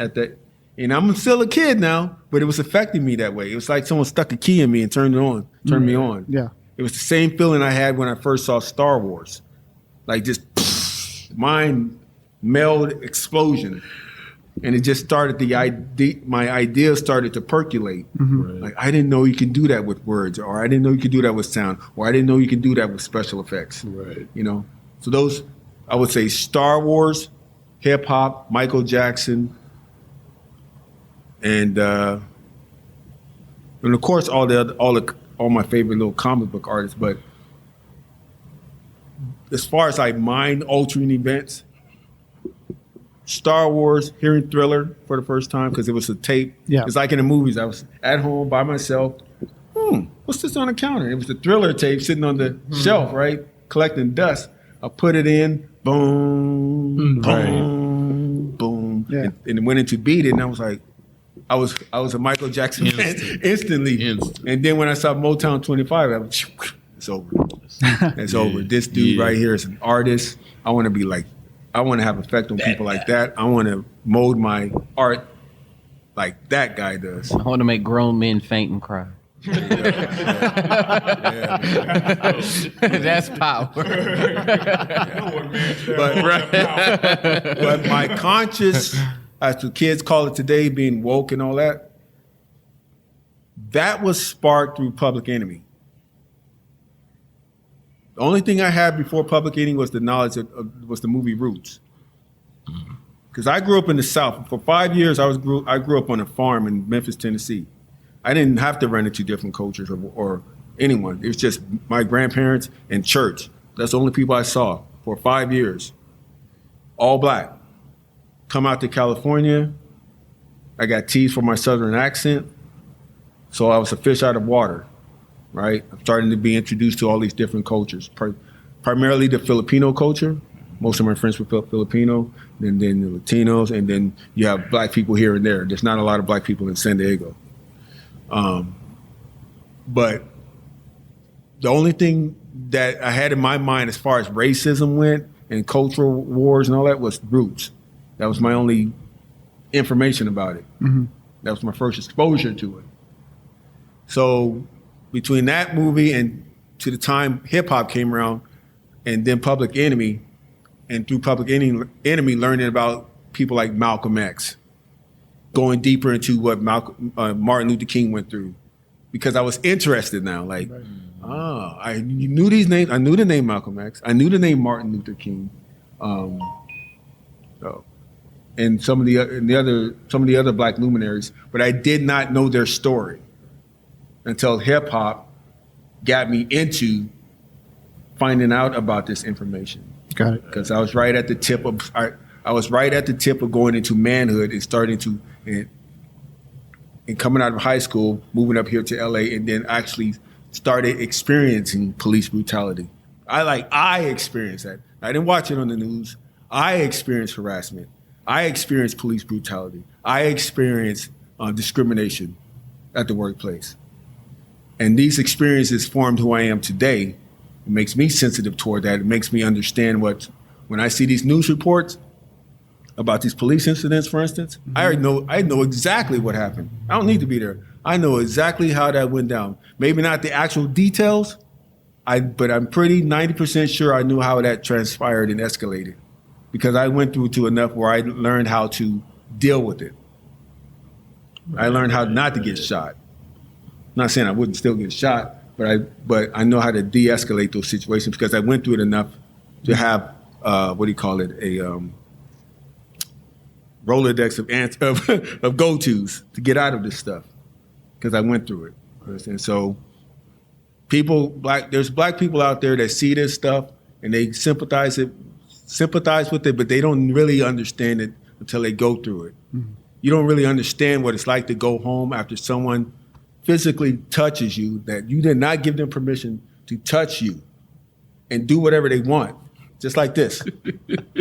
and I'm still a kid now, but it was affecting me that way. It was like someone stuck a key in me and turned me on. Yeah. It was the same feeling I had when I first saw Star Wars. Like just mind meld explosion. And it just started my ideas started to percolate. Right. Like, I didn't know you can do that with words, or I didn't know you could do that with sound, or I didn't know you can do that with special effects. Right. You know? So those, I would say Star Wars, hip hop, Michael Jackson, and of course all my favorite little comic book artists. But as far as like mind altering events, Star Wars, hearing Thriller for the first time because it was a tape. Yeah. It's like in the movies. I was at home by myself. What's this on the counter? It was the Thriller tape sitting on the shelf, right? Collecting dust. I put it in, boom, boom, boom, Yeah. and it went into beat it, and I was like, I was a Michael Jackson fan instantly. And then when I saw Motown 25, I was, it's over. It's over. This dude right here is an artist. I want to be like, I want to have effect on people like that. I want to mold my art like that guy does. I want to make grown men faint and cry. That's power. But my conscious, as the kids call it today, being woke and all that, that was sparked through Public Enemy. The only thing I had before Public Enemy was the knowledge was the movie Roots. Because I grew up in the South. For 5 years, I grew up on a farm in Memphis, Tennessee. I didn't have to run into different cultures or anyone. It was just my grandparents and church. That's the only people I saw for 5 years. All black. Come out to California. I got teased for my Southern accent. So I was a fish out of water, right? I'm starting to be introduced to all these different cultures, primarily the Filipino culture. Most of my friends were Filipino, and then the Latinos, and then you have black people here and there. There's not a lot of black people in San Diego. But the only thing that I had in my mind as far as racism went and cultural wars and all that was Roots. That was my only information about it. Mm-hmm. That was my first exposure to it. So between that movie and to the time hip hop came around, and then Public Enemy, and through Public Enemy learning about people like Malcolm X, going deeper into what Martin Luther King went through, because I was interested now. Like, I knew these names. I knew the name Malcolm X. I knew the name Martin Luther King, and some of the other black luminaries, but I did not know their story until hip hop got me into finding out about this information. Got it. Because I was right at the tip of going into manhood and starting to and coming out of high school, moving up here to LA, and then actually started experiencing police brutality. I experienced that. I didn't watch it on the news. I experienced harassment. I experienced police brutality. I experienced discrimination at the workplace. And these experiences formed who I am today. It makes me sensitive toward that. It makes me understand when I see these news reports about these police incidents, for instance, mm-hmm. I know exactly what happened. I don't need to be there. I know exactly how that went down. Maybe not the actual details, but I'm pretty 90% sure I knew how that transpired and escalated, because I went through to enough where I learned how to deal with it. I learned how not to get shot. I'm not saying I wouldn't still get shot, but I know how to de-escalate those situations because I went through it enough to have a Rolodex of go-tos to get out of this stuff, because I went through it. And so there's black people out there that see this stuff and they sympathize with it, but they don't really understand it until they go through it. Mm-hmm. You don't really understand what it's like to go home after someone physically touches you, that you did not give them permission to touch you and do whatever they want, just like this,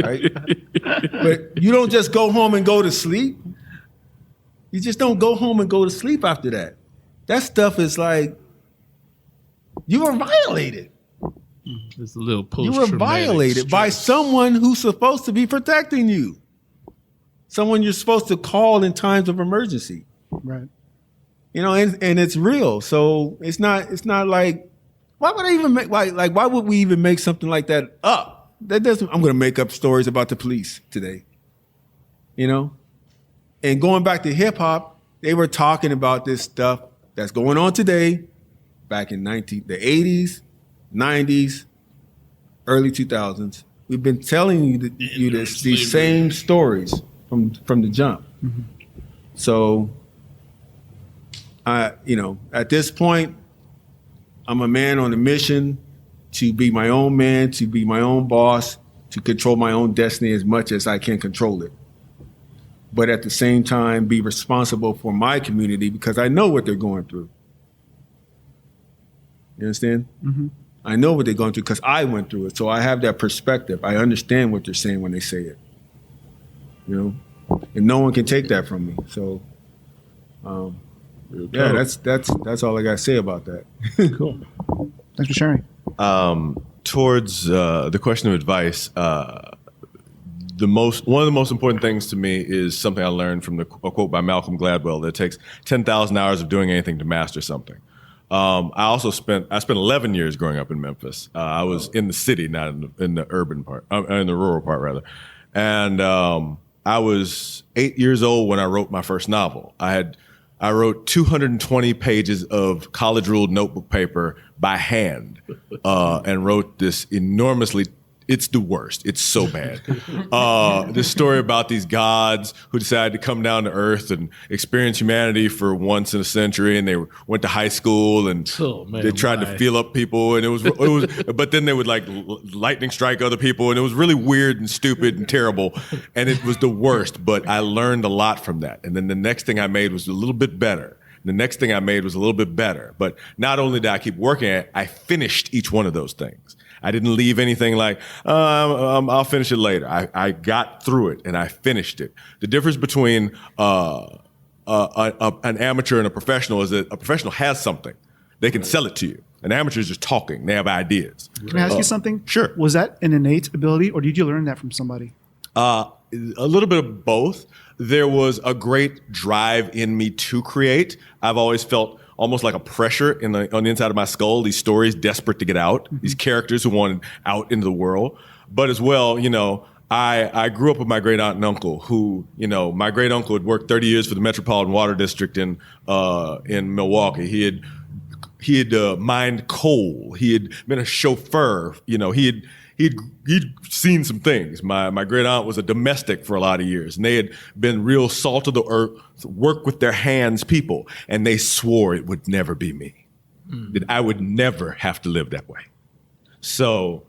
right? But you don't just go home and go to sleep. You just don't go home and go to sleep after that. That stuff is like, you were violated. It's a little You were violated by someone who's supposed to be protecting you. Someone you're supposed to call in times of emergency. Right. You know, and it's real. So it's not like, why would we even make something like that up? I'm going to make up stories about the police today. You know, And going back to hip hop, they were talking about this stuff that's going on today, back in the 80s, 90s, early 2000s. We've been telling you these same stories from the jump. Mm-hmm. So, at this point, I'm a man on a mission to be my own man, to be my own boss, to control my own destiny as much as I can control it. But at the same time, be responsible for my community because I know what they're going through. You understand? Mm-hmm. I know what they're going through because I went through it. So I have that perspective. I understand what they're saying when they say it. And no one can take that from me. So, that's all I got to say about that. Cool. Thanks for sharing. Towards the question of advice, one of the most important things to me is something I learned from a quote by Malcolm Gladwell that it takes 10,000 hours of doing anything to master something. I spent 11 years growing up in Memphis. I was in the city, not in the urban part, in the rural part rather. And I was 8 years old when I wrote my first novel. I wrote 220 pages of college-ruled notebook paper by hand, and wrote this enormously. It's the worst. It's so bad. This story about these gods who decided to come down to Earth and experience humanity for once in a century, and they went to high school and they tried to feel up people, and it was. But then they would like lightning strike other people, and it was really weird and stupid and terrible, and it was the worst. But I learned a lot from that, and then the next thing I made was a little bit better. The next thing I made was a little bit better. But not only did I keep working at it, I finished each one of those things. I didn't leave anything like, I'll finish it later. I got through it and I finished it. The difference between an amateur and a professional is that a professional has something. They can sell it to you. An amateur is just talking. They have ideas. Can I ask you something? Sure. Was that an innate ability or did you learn that from somebody? A little bit of both. There was a great drive in me to create. I've always felt almost like a pressure on the inside of my skull, these stories desperate to get out, these characters who wanted out into the world. But as well, I grew up with my great aunt and uncle who, my great uncle had worked 30 years for the Metropolitan Water District in Milwaukee. He had mined coal. He had been a chauffeur. He'd seen some things. My great aunt was a domestic for a lot of years, and they had been real salt of the earth, work with their hands people, and they swore it would never be me, that I would never have to live that way. So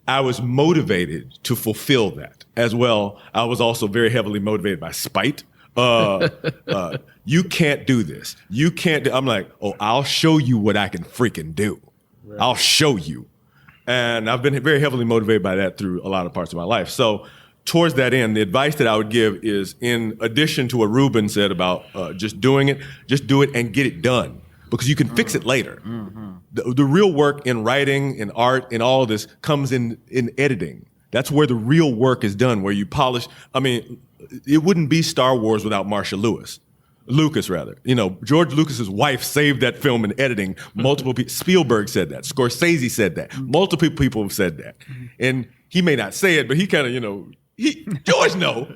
I was motivated to fulfill that. As well, I was also very heavily motivated by spite. You can't do this. You can't. I'm like, I'll show you what I can freaking do. Right. I'll show you. And I've been very heavily motivated by that through a lot of parts of my life. So towards that end, the advice that I would give is, in addition to what Ruben said about just doing it, just do it and get it done, because you can fix it later. Mm-hmm. The real work in writing, in art, in all of this comes in editing. That's where the real work is done, where you polish. I mean, it wouldn't be Star Wars without Marcia Lucas, rather. George Lucas's wife saved that film in editing. Multiple people, Spielberg said that. Scorsese said that. Multiple people have said that. And he may not say it, but he kind of, George know.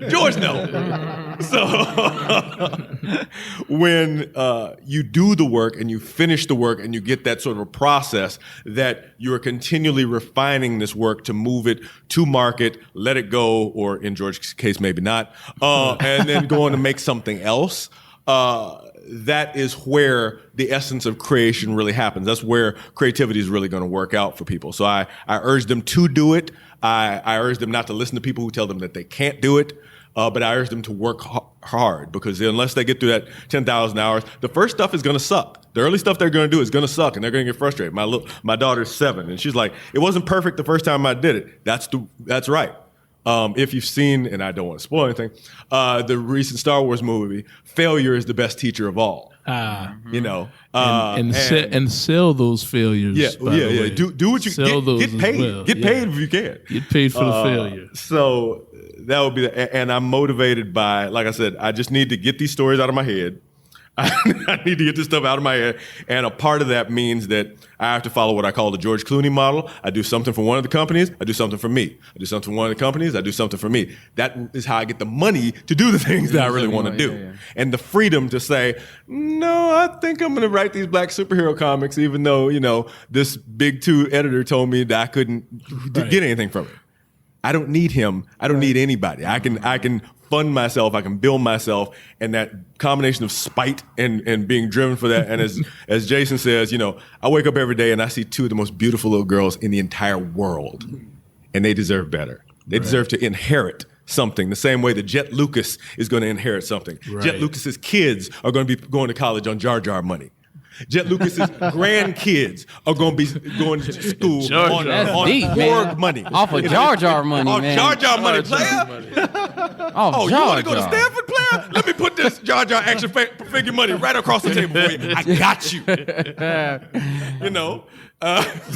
So when you do the work and you finish the work and you get that sort of a process that you are continually refining this work to move it to market, let it go, or in George's case, maybe not, and then go on to make something else. That is where the essence of creation really happens. That's where creativity is really going to work out for people. So I urge them to do it. I urge them not to listen to people who tell them that they can't do it, but I urge them to work hard, because unless they get through that 10,000 hours, the first stuff is going to suck. The early stuff they're going to do is going to suck, and they're going to get frustrated. My daughter's 7, and she's like, it wasn't perfect the first time I did it. That's right. If you've seen, and I don't want to spoil anything, the recent Star Wars movie, failure is the best teacher of all. And sell those failures. Yeah. Do what you get paid. Well. Get paid if you can. Get paid for the failure. So that would be, and I'm motivated by, like I said, I just need to get these stories out of my head. I need to get this stuff out of my head. And a part of that means that I have to follow what I call the George Clooney model. I do something for one of the companies, I do something for me. I do something for one of the companies, I do something for me. That is how I get the money to do the things that I really want to do. Yeah. And the freedom to say, no, I think I'm going to write these black superhero comics, even though, this big 2 editor told me that I couldn't get anything from it. I don't need him. I don't need anybody. I can fund myself. I can build myself. And that combination of spite and being driven for that. And as Jason says, I wake up every day and I see 2 of the most beautiful little girls in the entire world. And they deserve better. They deserve to inherit something the same way that Jet Lucas is going to inherit something. Right. Jet Lucas's kids are going to be going to college on Jar Jar money. Jet Lucas's grandkids are going to be going to school on deep, Borg money. Off of Jar Jar money, man. Jar Jar money, player. Oh, You want to go to Stanford, player? Let me put this Jar Jar action figure money right across the table for you. I got you.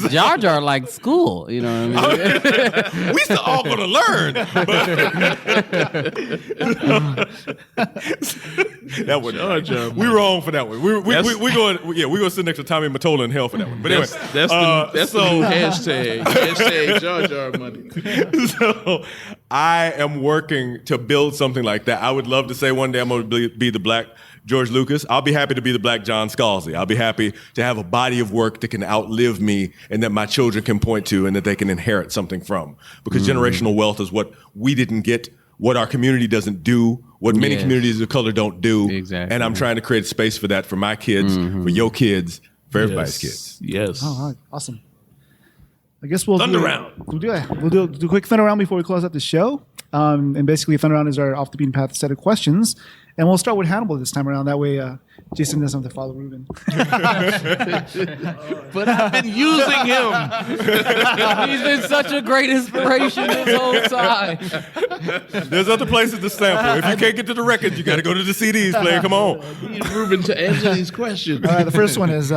Jar Jar like school, you know what I mean? We still all going to learn. That one. Jar Jar We wrong for that one. We're going to sit next to Tommy Mottola in hell for that one. But anyway, That's the new hashtag. Hashtag Jar Jar money. So I am working to build something like that. I would love to say one day I'm going to be the black George Lucas. I'll be happy to be the black John Scalzi. I'll be happy to have a body of work that can outlive me and that my children can point to and that they can inherit something from. Because generational wealth is what we didn't get, what our community doesn't do, what many communities of color don't do. Exactly. And I'm trying to create space for that for my kids, for your kids, for everybody's kids. Yes. All right, awesome. I guess we'll Thunder do round. We'll do a quick thunder round before we close out the show. And basically, thunder round is our off the beaten path set of questions, and we'll start with Hannibal this time around. That way, Jason doesn't have to follow Ruben. But I've been using him. He's been such a great inspiration this whole time. There's other places to sample. If you can't get to the records, you got to go to the CDs, player. Come on. I need Ruben to answer these questions. All right, the first one is: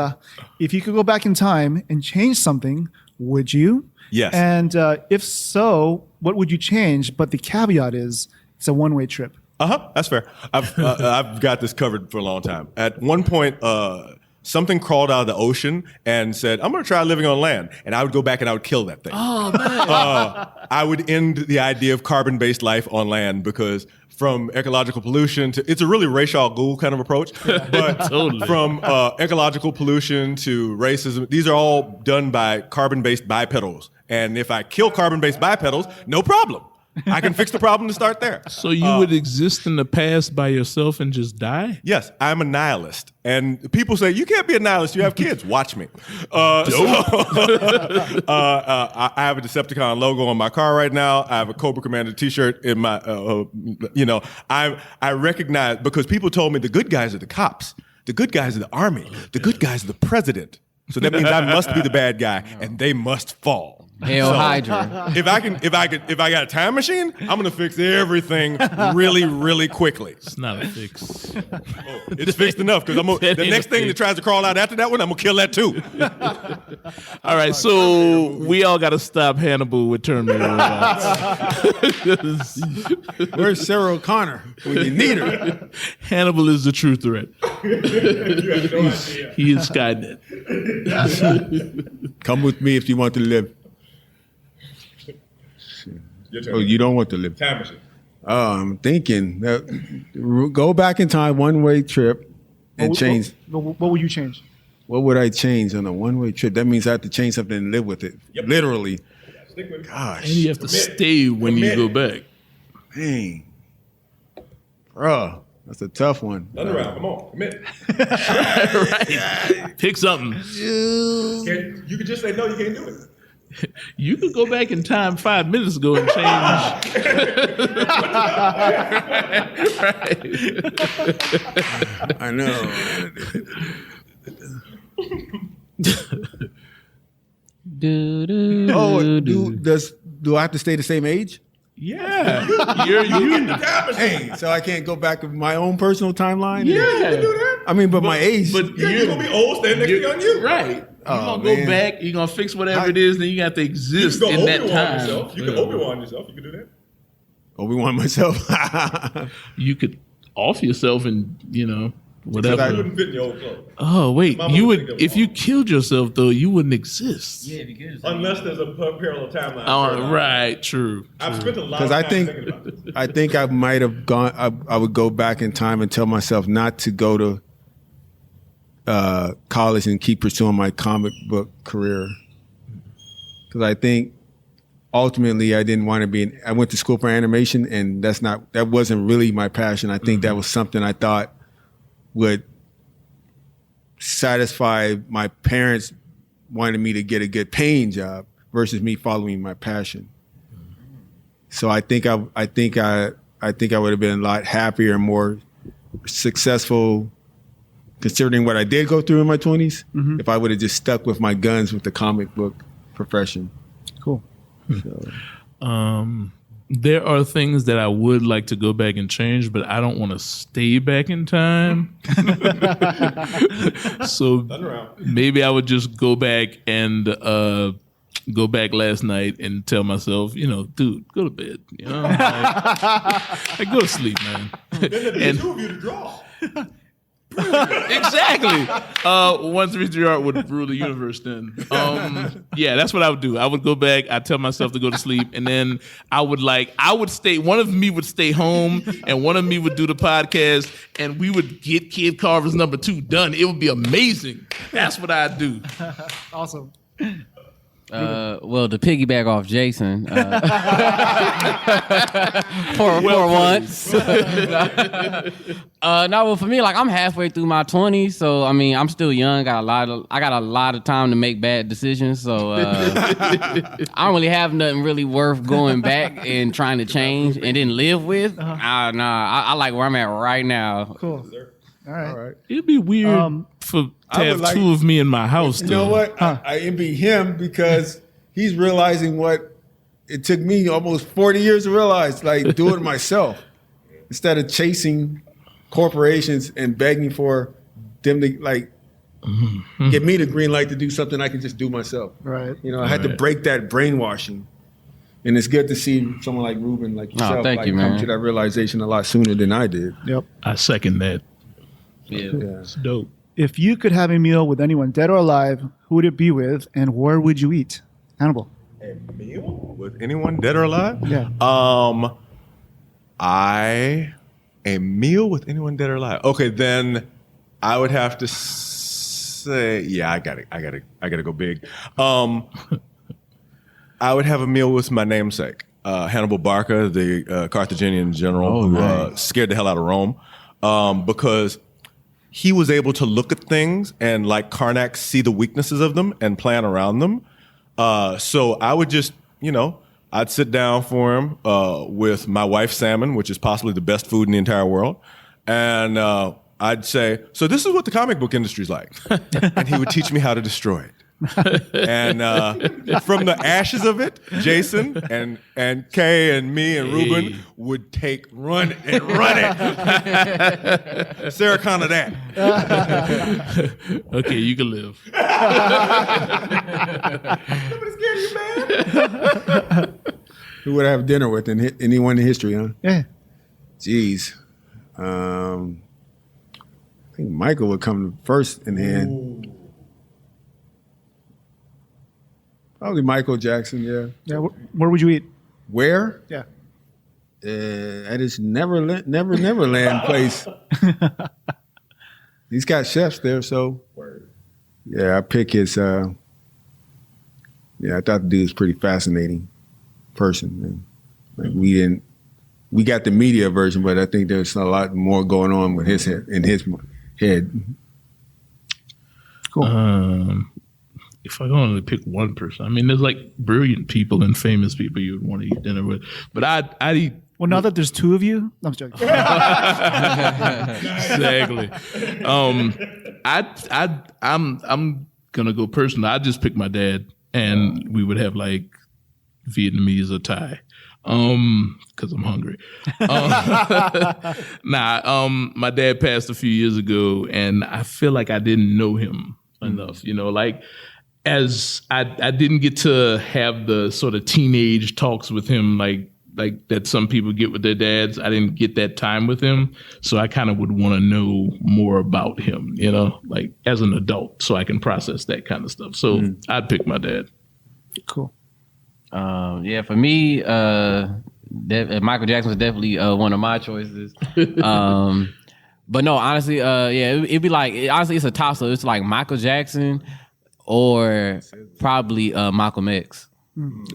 if you could go back in time and change something, would you? Yes. And if so, what would you change? But the caveat is, it's a one-way trip. That's fair. I've got this covered for a long time. At one point, something crawled out of the ocean and said, I'm going to try living on land. And I would go back and I would kill that thing. Oh, man. I would end the idea of carbon-based life on land because from ecological pollution to, it's a really Ra's al Ghul kind of approach, but Totally. from ecological pollution to racism, these are all done by carbon-based bipedals. And if I kill carbon-based bipedals, no problem. I can fix the problem to start there. So you would exist in the past by yourself and just die? Yes, I'm a nihilist. And people say, you can't be a nihilist, you have kids. Watch me. I have a Decepticon logo on my car right now. I have a Cobra Commander t-shirt in my, I recognize, because people told me the good guys are the cops. The good guys are the army. The good guys are the president. So that means I must be the bad guy and they must fall. Hail Hydra. If I got a time machine, I'm gonna fix everything really, really quickly. It's not a fix. It's fixed enough because the next thing that tries to crawl out after that one, I'm gonna kill that too. All right, so we all got to stop Hannibal with Terminator robots. Where's Sarah O'Connor when you need her? Hannibal is the true threat. He is Skynet. Come with me if you want to live. Oh, you don't want to live. Time machine. I'm thinking go back in time, one-way trip, and change. What would you change? What would I change on a one-way trip? That means I have to change something and live with it. Yep. Literally. Stick with it. Gosh. And you have to stay when you go back. Dang. Bruh, that's a tough one. Another round. Come on, commit. Right. Pick something. You could just say no. You can't do it. You could go back in time 5 minutes ago and change. I know. Do I have to stay the same age? Yeah. You're you. Hey, so I can't go back to my own personal timeline? Yeah. You can do that. I mean, but my age. But You're gonna be old, standing next to young you. Right. You're Oh, going to go man. back, you're going to fix whatever it is, then you got to You exist can go in that Obi-Wan time. yourself. You can Obi-Wan yourself. You can do that. Obi-Wan myself. You could off yourself and, whatever. You wouldn't fit in your old clothes. Oh wait, Mama you would would think that if you killed yourself though, you wouldn't exist. Yeah, because Unless there's a parallel timeline. Oh, right, true. I've spent a lot Because of I time think thinking about this. I think I might have gone. I would go back in time and tell myself not to go to college and keep pursuing my comic book career. Because I think ultimately I didn't want to be. I went to school for animation, and that wasn't really my passion. I think that was something I thought would satisfy my parents wanted me to get a good paying job versus me following my passion. So I think I would have been a lot happier and more successful considering what I did go through in my 20s if I would have just stuck with my guns with the comic book profession. Cool. So. There are things that I would like to go back and change, but I don't want to stay back in time. So maybe I would just go back and go back last night and tell myself, dude, go to bed. Like, go to sleep, man. And two of you to draw. Exactly. 133 Art would rule the universe then. Yeah, that's what I would do. I would go back, I'd tell myself to go to sleep, and then I would stay, one of me would stay home, and one of me would do the podcast, and we would get Kid Carver's #2 done. It would be amazing. That's what I'd do. Awesome. Well, to piggyback off Jason, for once. Well, for me, like I'm halfway through my 20s, so I mean, I'm still young. I got a lot of time to make bad decisions, so I don't really have nothing really worth going back and trying to change and then live with. I like where I'm at right now. Cool. All right. It'd be weird to have two of me in my house. You know what? I envy him because he's realizing what it took me almost 40 years to realize, like do it myself instead of chasing corporations and begging for them to get me the green light to do something I can just do myself. Right. I had to break that brainwashing. And it's good to see someone like Ruben, like yourself, thank you, man. come to that realization a lot sooner than I did. Yep. I second that. Yeah. It's dope. If you could have a meal with anyone, dead or alive, who would it be with, and where would you eat? Hannibal. A meal with anyone dead or alive? Yeah. A meal with anyone dead or alive. Okay, then I would have to say, yeah, I gotta go big. I would have a meal with my namesake, Hannibal Barca, the Carthaginian general who scared the hell out of Rome, because he was able to look at things and, like Karnak, see the weaknesses of them and plan around them. So I would just, I'd sit down for him with my wife, salmon, which is possibly the best food in the entire world. And I'd say, so this is what the comic book industry's like. And he would teach me how to destroy it. And from the ashes of it, Jason and Kay and me and Ruben would run it. Sarah Connor that. Okay, you can live. Nobody's scared of you, man. Who would I have dinner with? Anyone in history, huh? Yeah. Jeez. I think Michael would come first in the end. Probably Michael Jackson, yeah. Yeah. Where would you eat? Where? Yeah. At his Neverland place. He's got chefs there, so. Yeah, I pick his. I thought the dude was pretty fascinating person. Man. Like we got the media version, but I think there's a lot more going on with his head Cool. If I can only pick one person, I mean, there's like brilliant people and famous people you would want to eat dinner with, but I'd eat. Well, now that there's two of you, I'm joking. Exactly. I'm gonna go personal. I'd just pick my dad, and we would have like Vietnamese or Thai, because I'm hungry. My dad passed a few years ago, and I feel like I didn't know him enough. As I didn't get to have the sort of teenage talks with him, like like that some people get with their dads. I didn't get that time with him, so I kind of would want to know more about him, you know, like as an adult, so I can process that kind of stuff. So I'd pick my dad. Cool. Yeah, for me, Michael Jackson was definitely one of my choices. But no, honestly, it'd be like, honestly, it's a toss up. It's like Michael Jackson or probably Malcolm X.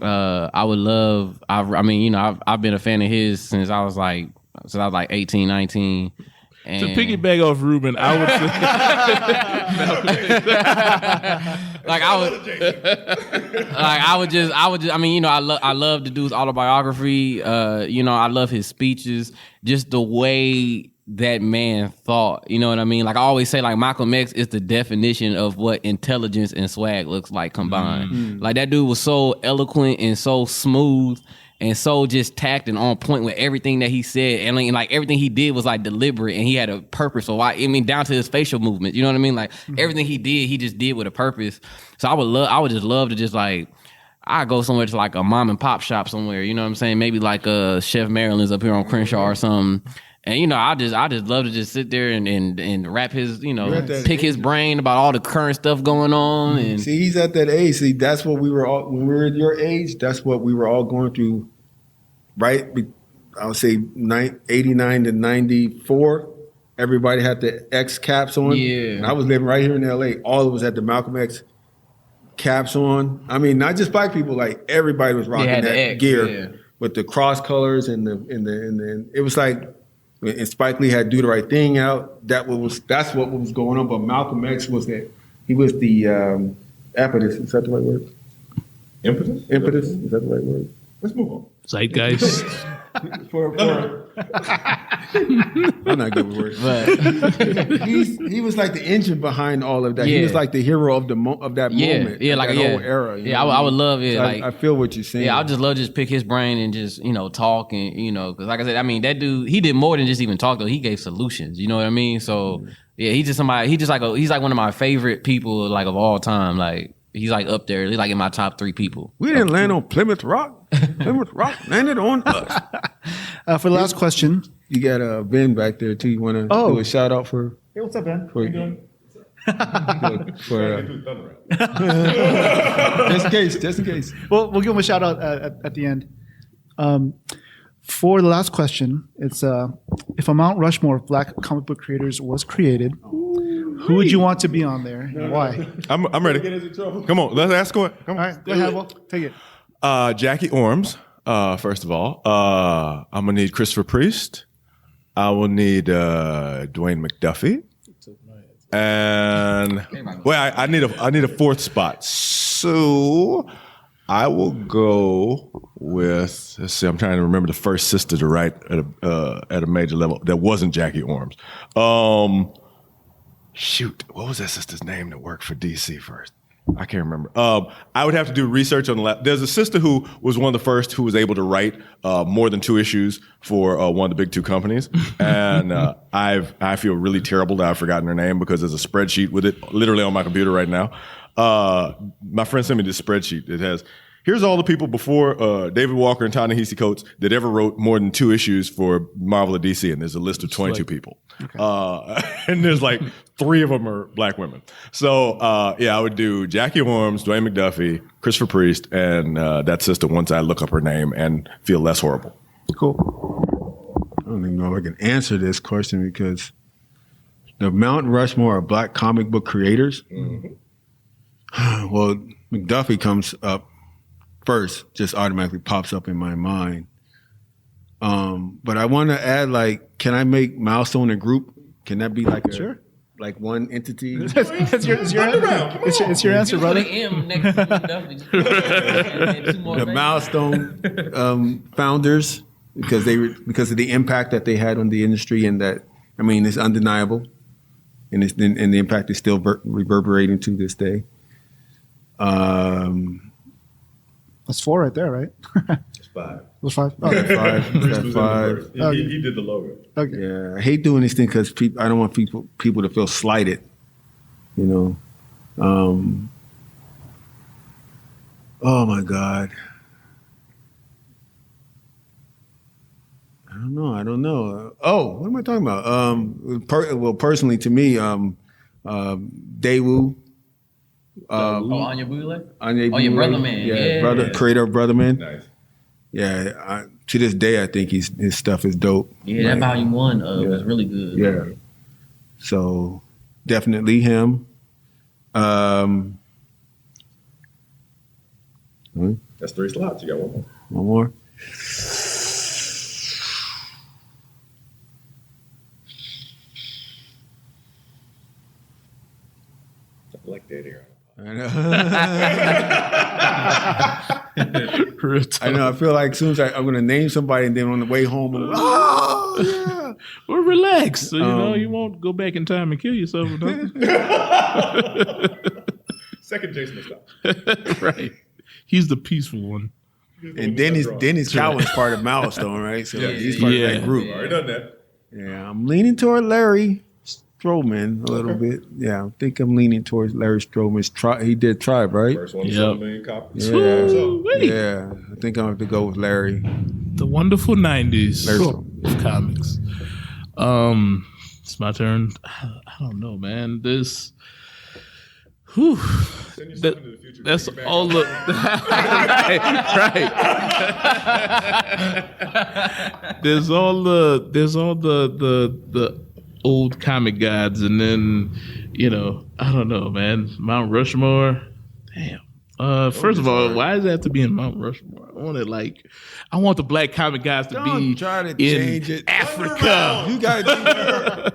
I would love. I mean, you know, I've been a fan of his since I was like 18, 19. And To piggyback off Ruben, I would say, I mean, you know, I love the dude's autobiography. You know, I love his speeches, just the way that man thought. You know what I mean? Like I always say, like Malcolm X is the definition of what intelligence and swag looks like combined. Like that dude was so eloquent and so smooth and so just tact and on point with everything that he said, and like everything he did was like deliberate, and he had a purpose. So I mean, down to his facial movement, you know what I mean? Like everything he did, he just did with a purpose. So I would just love to just like, I go somewhere to like a mom and pop shop somewhere, you know what I'm saying? Maybe like Chef Maryland's up here on Crenshaw or something. And you know, I just love to just sit there and rap his, you know, pick his brain about all the current stuff going on. And see, he's at that age. See, that's what we were all when we were at your age. That's what we were all going through, right? I would say 89 to 94. Everybody had the X caps on. Yeah, and I was living right here in LA. All of us had the Malcolm X caps on. I mean, not just black people. Like everybody was rocking that X, gear with the cross colors and the. It was like. And Spike Lee had "Do the Right Thing" out. That's what was going on. But Malcolm X was that he was the impetus. Is that the right word? Impetus? Impetus. Is that the right word? Let's move on. Zeitgeist. I'm not good with words. But he was like the engine behind all of that. Yeah. He was like the hero of that moment. Yeah, like that whole era. I would love it. So like I feel what you're saying. Yeah, I just love just pick his brain and just, you know, talk and, you know, because like I said, I mean, that dude, he did more than just even talk though. He gave solutions. You know what I mean? So yeah, he's like one of my favorite people like of all time. Like he's like up there. He's like in my top 3 people. We didn't land on Plymouth Rock. Plymouth Rock landed on us. For the last question, you got Ben back there too. You want to do a shout out for? Hey, what's up, Ben? How you doing? Just in case. Well, we'll give him a shout out at the end. For the last question, it's if a Mount Rushmore of Black comic book creators was created, who would you want to be on there and why? I'm ready. Come on, let's ask one. Come on. All right, go ahead. Well, take it. Jackie Orms, first of all. I'm going to need Christopher Priest. I will need Dwayne McDuffie. And, well, I need a 4th spot. So I will go with, let's see, I'm trying to remember the first sister to write at a major level that wasn't Jackie Orms. Shoot, what was that sister's name that worked for DC first? I can't remember. I would have to do research on the There's a sister who was one of the first who was able to write more than 2 issues for one of the big 2 companies. And I feel really terrible that I've forgotten her name because there's a spreadsheet with it literally on my computer right now. My friend sent me this spreadsheet. It has, here's all the people before David Walker and Ta-Nehisi Coates that ever wrote more than 2 issues for Marvel or DC. And there's a list of 22 people. Okay. And there's like 3 of them are black women. So, I would do Jackie Orms, Dwayne McDuffie, Christopher Priest, and that sister once I look up her name and feel less horrible. Cool. I don't even know if I can answer this question because the Mount Rushmore of Black comic book creators. Mm-hmm. Well, McDuffie comes up first, just automatically pops up in my mind. But I want to add, like, can I make Milestone a group? Can that be like like one entity? It's your answer, brother. The Milestone Founders, because of the impact that they had on the industry, and that, I mean, it's undeniable, and the impact is still reverberating to this day. That's 4 right there, right? It's 5. It was 5. Oh, that's 5. That's 5. He did the logo. Okay. Yeah, I hate doing these things because I don't want people to feel slighted. You know. Oh my God. I don't know. What am I talking about? Personally, to me, Daewoo. Anya Bule? Anya Oh, your Bule, brother man. Yeah. brother, creator of Brother Man. Nice. Yeah, to this day, I think his stuff is dope. Yeah, that volume 1 was really good. Yeah. So definitely him. That's 3 slots. You got one more. One more. I like that here. I know. I feel like as soon as I'm going to name somebody, and then on the way home, I'm like, oh yeah. Well, relax. So, you won't go back in time and kill yourself or nothing. Second Jason stop. Right. He's the peaceful one. And Dennis Cowan's part of Milestone, right? So he's part of that group. Already done that. Yeah, I'm leaning toward Larry Stroman a little bit. Yeah, I think I'm leaning towards Larry Stroman's He did Tribe, right? First one to sell a million copies. Yeah, I think I'm going to have to go with Larry. The wonderful 90s Larry of comics. It's my turn. I don't know, man. This... Whew. That's all the right. There's all the old comic gods, and then I don't know, man. Mount Rushmore. Damn. First of all, why does it have to be in Mount Rushmore? I want the black comic guys to be try to in change it. Africa. You got to do it.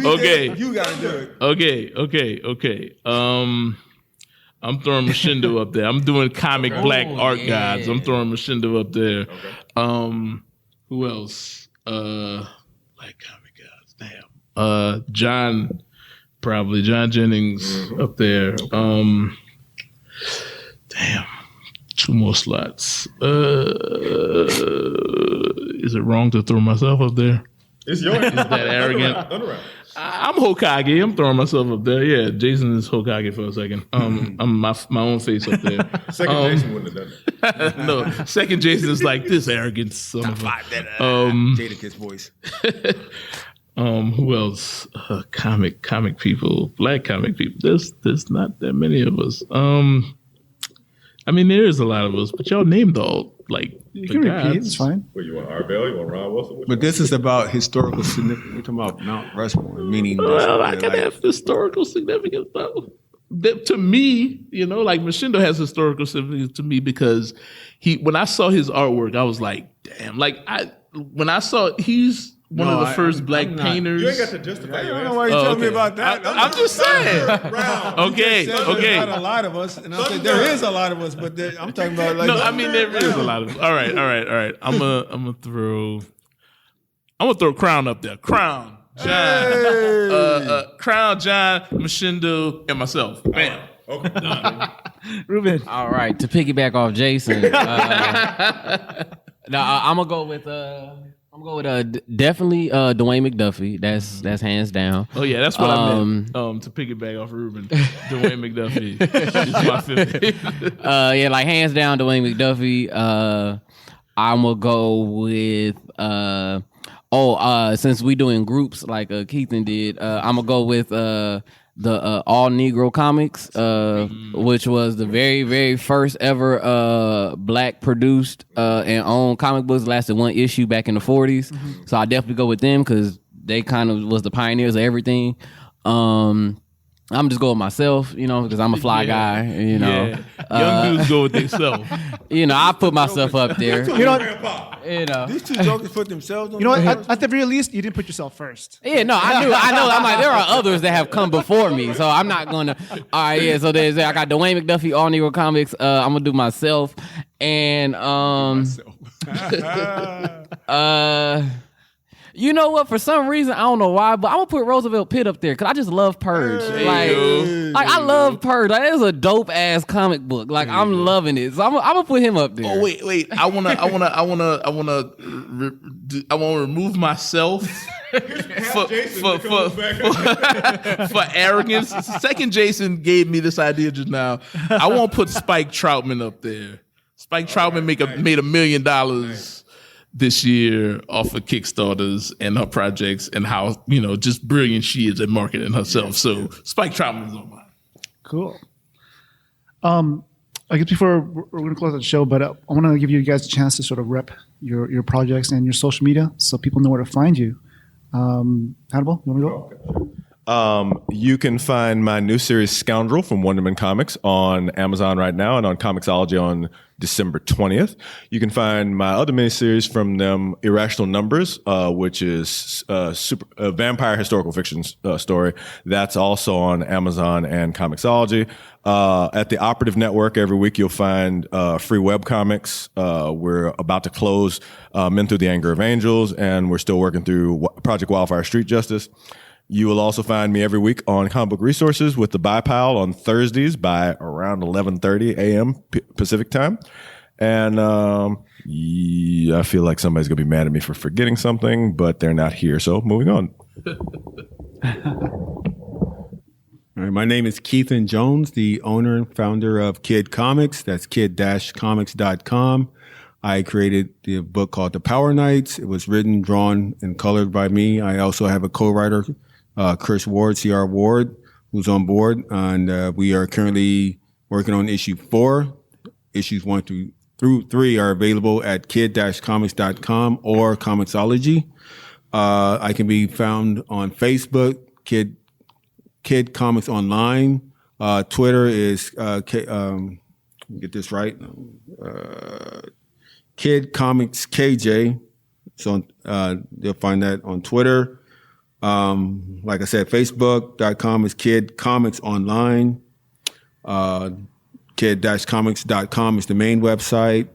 Okay. You got to do it. Okay. I'm throwing Machindo up there. I'm doing comic black art gods. I'm throwing Machindo up there. Okay. Who else? Black comic gods. Damn. John Jennings up there. Damn. 2 more slots. Is it wrong to throw myself up there? It's yours. Is that arrogant? Around. I'm Hokage. I'm throwing myself up there. Yeah, Jason is Hokage for a second. I'm my own face up there. Second Jason wouldn't have done it. No, second Jason is like this arrogant son of a... Jadakiss voice. Who else? Comic people, black comic people. There's not that many of us. I mean, there is a lot of us, but y'all named all you can repeat. It's fine. Well, you want Arbel? You want Ron Wilson? But this is about historical significance. We're talking about Mount Rushmore, meaning. Well, I can have historical significance though. To me, Machindo has historical significance to me because when I saw his artwork, I was like, damn. When I saw he's one of the first black painters. You ain't got to justify your I don't know answer. why you telling me about that. I'm just saying. Okay. There's not a lot of us, and I'm saying there is a lot of us, but I'm talking about No, I mean there is a lot of us. All right. I'm gonna throw Crown up there. Crown, John, Crown, John, Machindo, and myself. Bam. Okay. Ruben. All right, to piggyback off Jason, I'm gonna go with definitely Dwayne McDuffie. That's hands down. Oh yeah, that's what I meant. To piggyback off Ruben, Dwayne McDuffie is my favorite. Hands down Dwayne McDuffie. I'm gonna go with since we doing groups like Keithan did, I'm gonna go with the all Negro Comics, which was the very, very first ever black produced and owned comic books. Lasted 1 issue back in the 40s. So I definitely go with them because they kind of was the pioneers of everything. I'm just going with myself, because I'm a fly guy, Young dudes go with themselves. I put myself up there. These two jokers put themselves on. You know what? At the very least, you didn't put yourself first. Yeah, no, I know. I'm like, there are others that have come before me, so I'm not gonna. All right, yeah. So I got Dwayne McDuffie, All Negro Comics. I'm gonna do myself, and you know what? For some reason, I don't know why, but I'm gonna put Roosevelt Pitt up there because I just love Purge. I love Purge. It's a dope ass comic book. I'm loving it. So I'm gonna put him up there. Oh wait! I wanna remove myself for arrogance. Second Jason gave me this idea just now. I won't put Spike Troutman up there. Spike Troutman made $1 million. this year off of Kickstarters and her projects and how, just brilliant she is at marketing herself. So Spike Troutman is on mine. Cool. I guess before we're going to close the show, but I want to give you guys a chance to sort of rep your projects and your social media so people know where to find you. Hannibal, you want to go? You can find my new series Scoundrel from Wonderman Comics on Amazon right now and on Comixology on December 20th. You can find my other miniseries from them, Irrational Numbers, which is a vampire historical fiction story. That's also on Amazon and Comixology. At the Operative Network, every week you'll find free webcomics. We're about to close Men Through the Anger of Angels, and we're still working through Project Wildfire Street Justice. You will also find me every week on Comic Book Resources with the Buy Pile on Thursdays by around 11:30 a.m. Pacific time. And I feel like somebody's going to be mad at me for forgetting something, but they're not here. So moving on. All right, my name is Keithan Jones, the owner and founder of Kid Comics. That's kid-comics.com. I created the book called The Power Knights. It was written, drawn, and colored by me. I also have a co-writer, Chris Ward, C.R. Ward, who's on board. And we are currently working on issue 4. Issues 1 through 3 are available at kid-comics.com or Comixology. I can be found on Facebook, Kid Comics Online. Twitter is, get this right, Kid Comics KJ. So you'll find that on Twitter. Like I said, Facebook.com is Kid Comics Online. Kid-comics.com is the main website.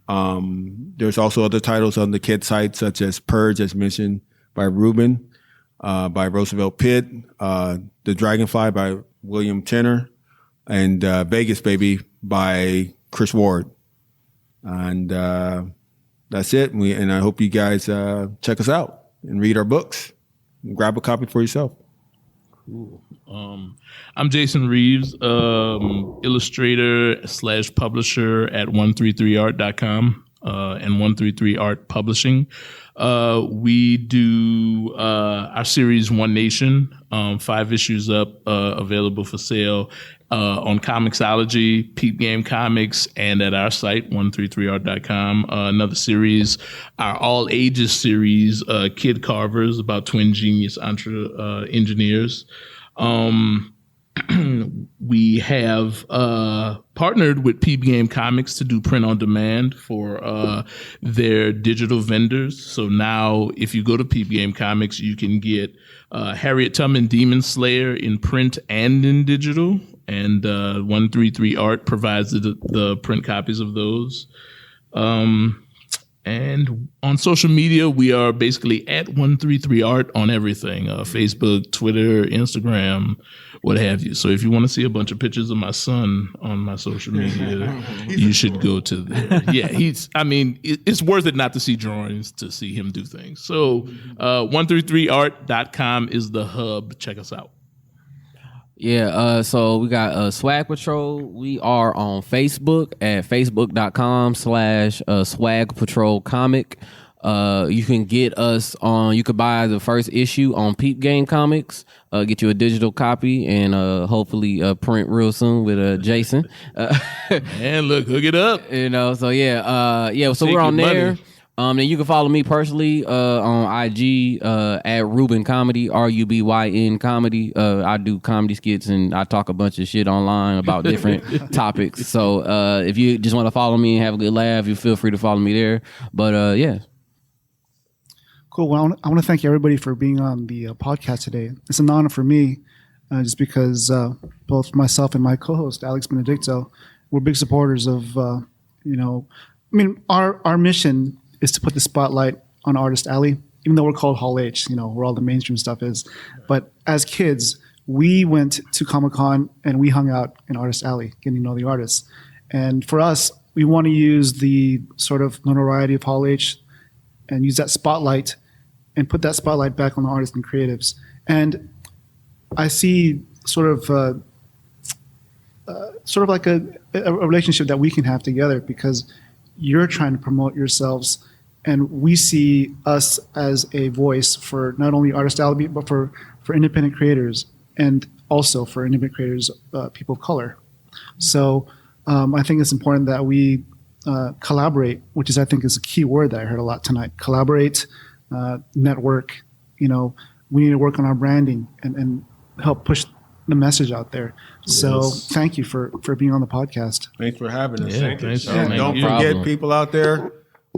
There's also other titles on the Kid site, such as Purge, as mentioned by Ruben, by Roosevelt Pitt, The Dragonfly by William Tenner, and Vegas Baby by Chris Ward. And that's it. And I hope you guys check us out and read our books and grab a copy for yourself. Cool. I'm Jason Reeves, illustrator / publisher at 133art.com and 133art Publishing. We do our series One Nation, 5 issues up, available for sale on Comixology, Peep Game Comics, and at our site, 133art.com. Another series, our all ages series, Kid Carvers, about twin genius engineers. We have partnered with Peep Game Comics to do print on demand for their digital vendors. So now if you go to Peep Game Comics, you can get Harriet Tubman Demon Slayer in print and in digital. And 133 Art provides the print copies of those. And on social media, we are basically at 133 Art on everything, Facebook, Twitter, Instagram, what have you. So if you want to see a bunch of pictures of my son on my social media, you should go to there. Yeah, it's worth it not to see drawings, to see him do things. So 133art.com is the hub. Check us out. Yeah, so we got Swag Patrol. We are on Facebook at facebook.com/Swag Patrol Comic. You can get us you could buy the first issue on Peep Game Comics, get you a digital copy, and hopefully print real soon with Jason. And look, hook it up. So so we're on there. And you can follow me personally on IG at Ruben Comedy, RUBYN Comedy. I do comedy skits and I talk a bunch of shit online about different topics. So if you just want to follow me and have a good laugh, you feel free to follow me there. But yeah. Cool. Well, I want to thank everybody for being on the podcast today. It's an honor for me, just because both myself and my co-host Alex Benedicto, we're big supporters of our mission is to put the spotlight on Artist Alley, even though we're called Hall H, where all the mainstream stuff is. But as kids, we went to Comic-Con and we hung out in Artist Alley, getting to know the artists. And for us, we want to use the sort of notoriety of Hall H and use that spotlight and put that spotlight back on the artists and creatives. And I see sort of like a relationship that we can have together, because you're trying to promote yourselves And we see us as a voice for not only Artist Alley, but for independent creators, and also for independent creators, people of color. So I think it's important that we collaborate, which I think is a key word that I heard a lot tonight. Collaborate, network. We need to work on our branding and help push the message out there. So thank you for being on the podcast. Thanks for having us. Yeah, thanks. And don't forget, people out there,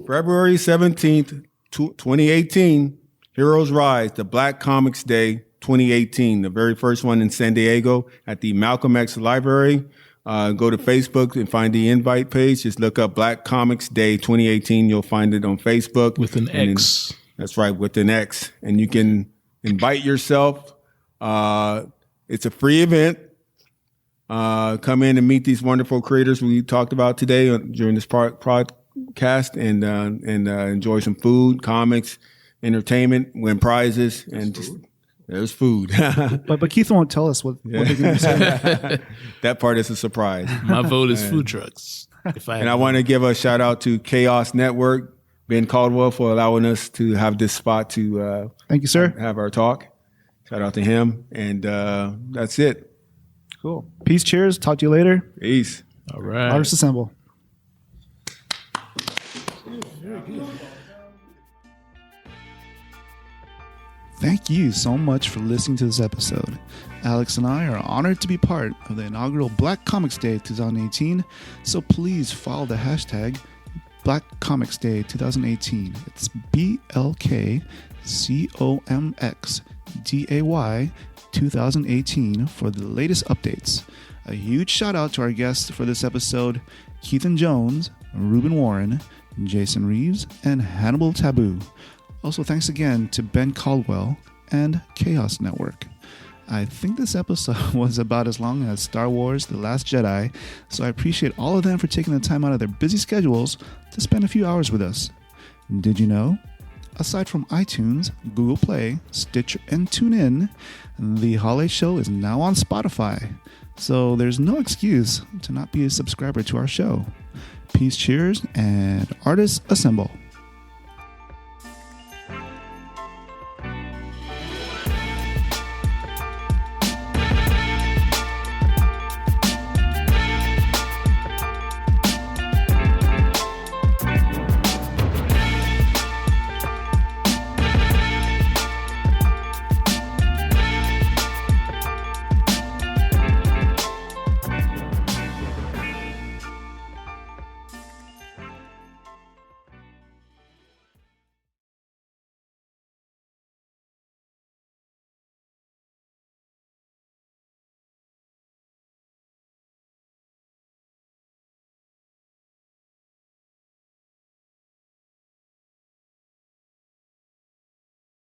February 17th, 2018, Heroes Rise, the Black Comix Day 2018, the very first one in San Diego at the Malcolm X Library. Go to Facebook and find the invite page. Just look up Black Comix Day 2018. You'll find it on Facebook. With an X. That's right, with an X. And you can invite yourself. It's a free event. Come in and meet these wonderful creators we talked about today during this podcast and enjoy some food, comics, entertainment, win prizes, and just there's food. but Keith won't tell us what they're going to say. That part is a surprise. My vote is food trucks. I want to give a shout out to Chaos Network, Ben Caldwell, for allowing us to have this spot to thank you, sir. Have our talk. Shout out to him. And that's it. Cool. Peace, cheers. Talk to you later. Peace. All right. Artists Assemble. Thank you so much for listening to this episode. Alex and I are honored to be part of the inaugural Black Comix Day 2018, so please follow the hashtag Black Comix Day 2018. It's BLKCOMXDAY 2018 for the latest updates. A huge shout out to our guests for this episode, Keithan Jones, Ruben Warren, Jason Reeves, and Hannibal Tabu. Also, thanks again to Ben Caldwell and Chaos Network. I think this episode was about as long as Star Wars The Last Jedi, so I appreciate all of them for taking the time out of their busy schedules to spend a few hours with us. Did you know? Aside from iTunes, Google Play, Stitcher, and TuneIn, The Holiday Show is now on Spotify, so there's no excuse to not be a subscriber to our show. Peace, cheers, and artists assemble.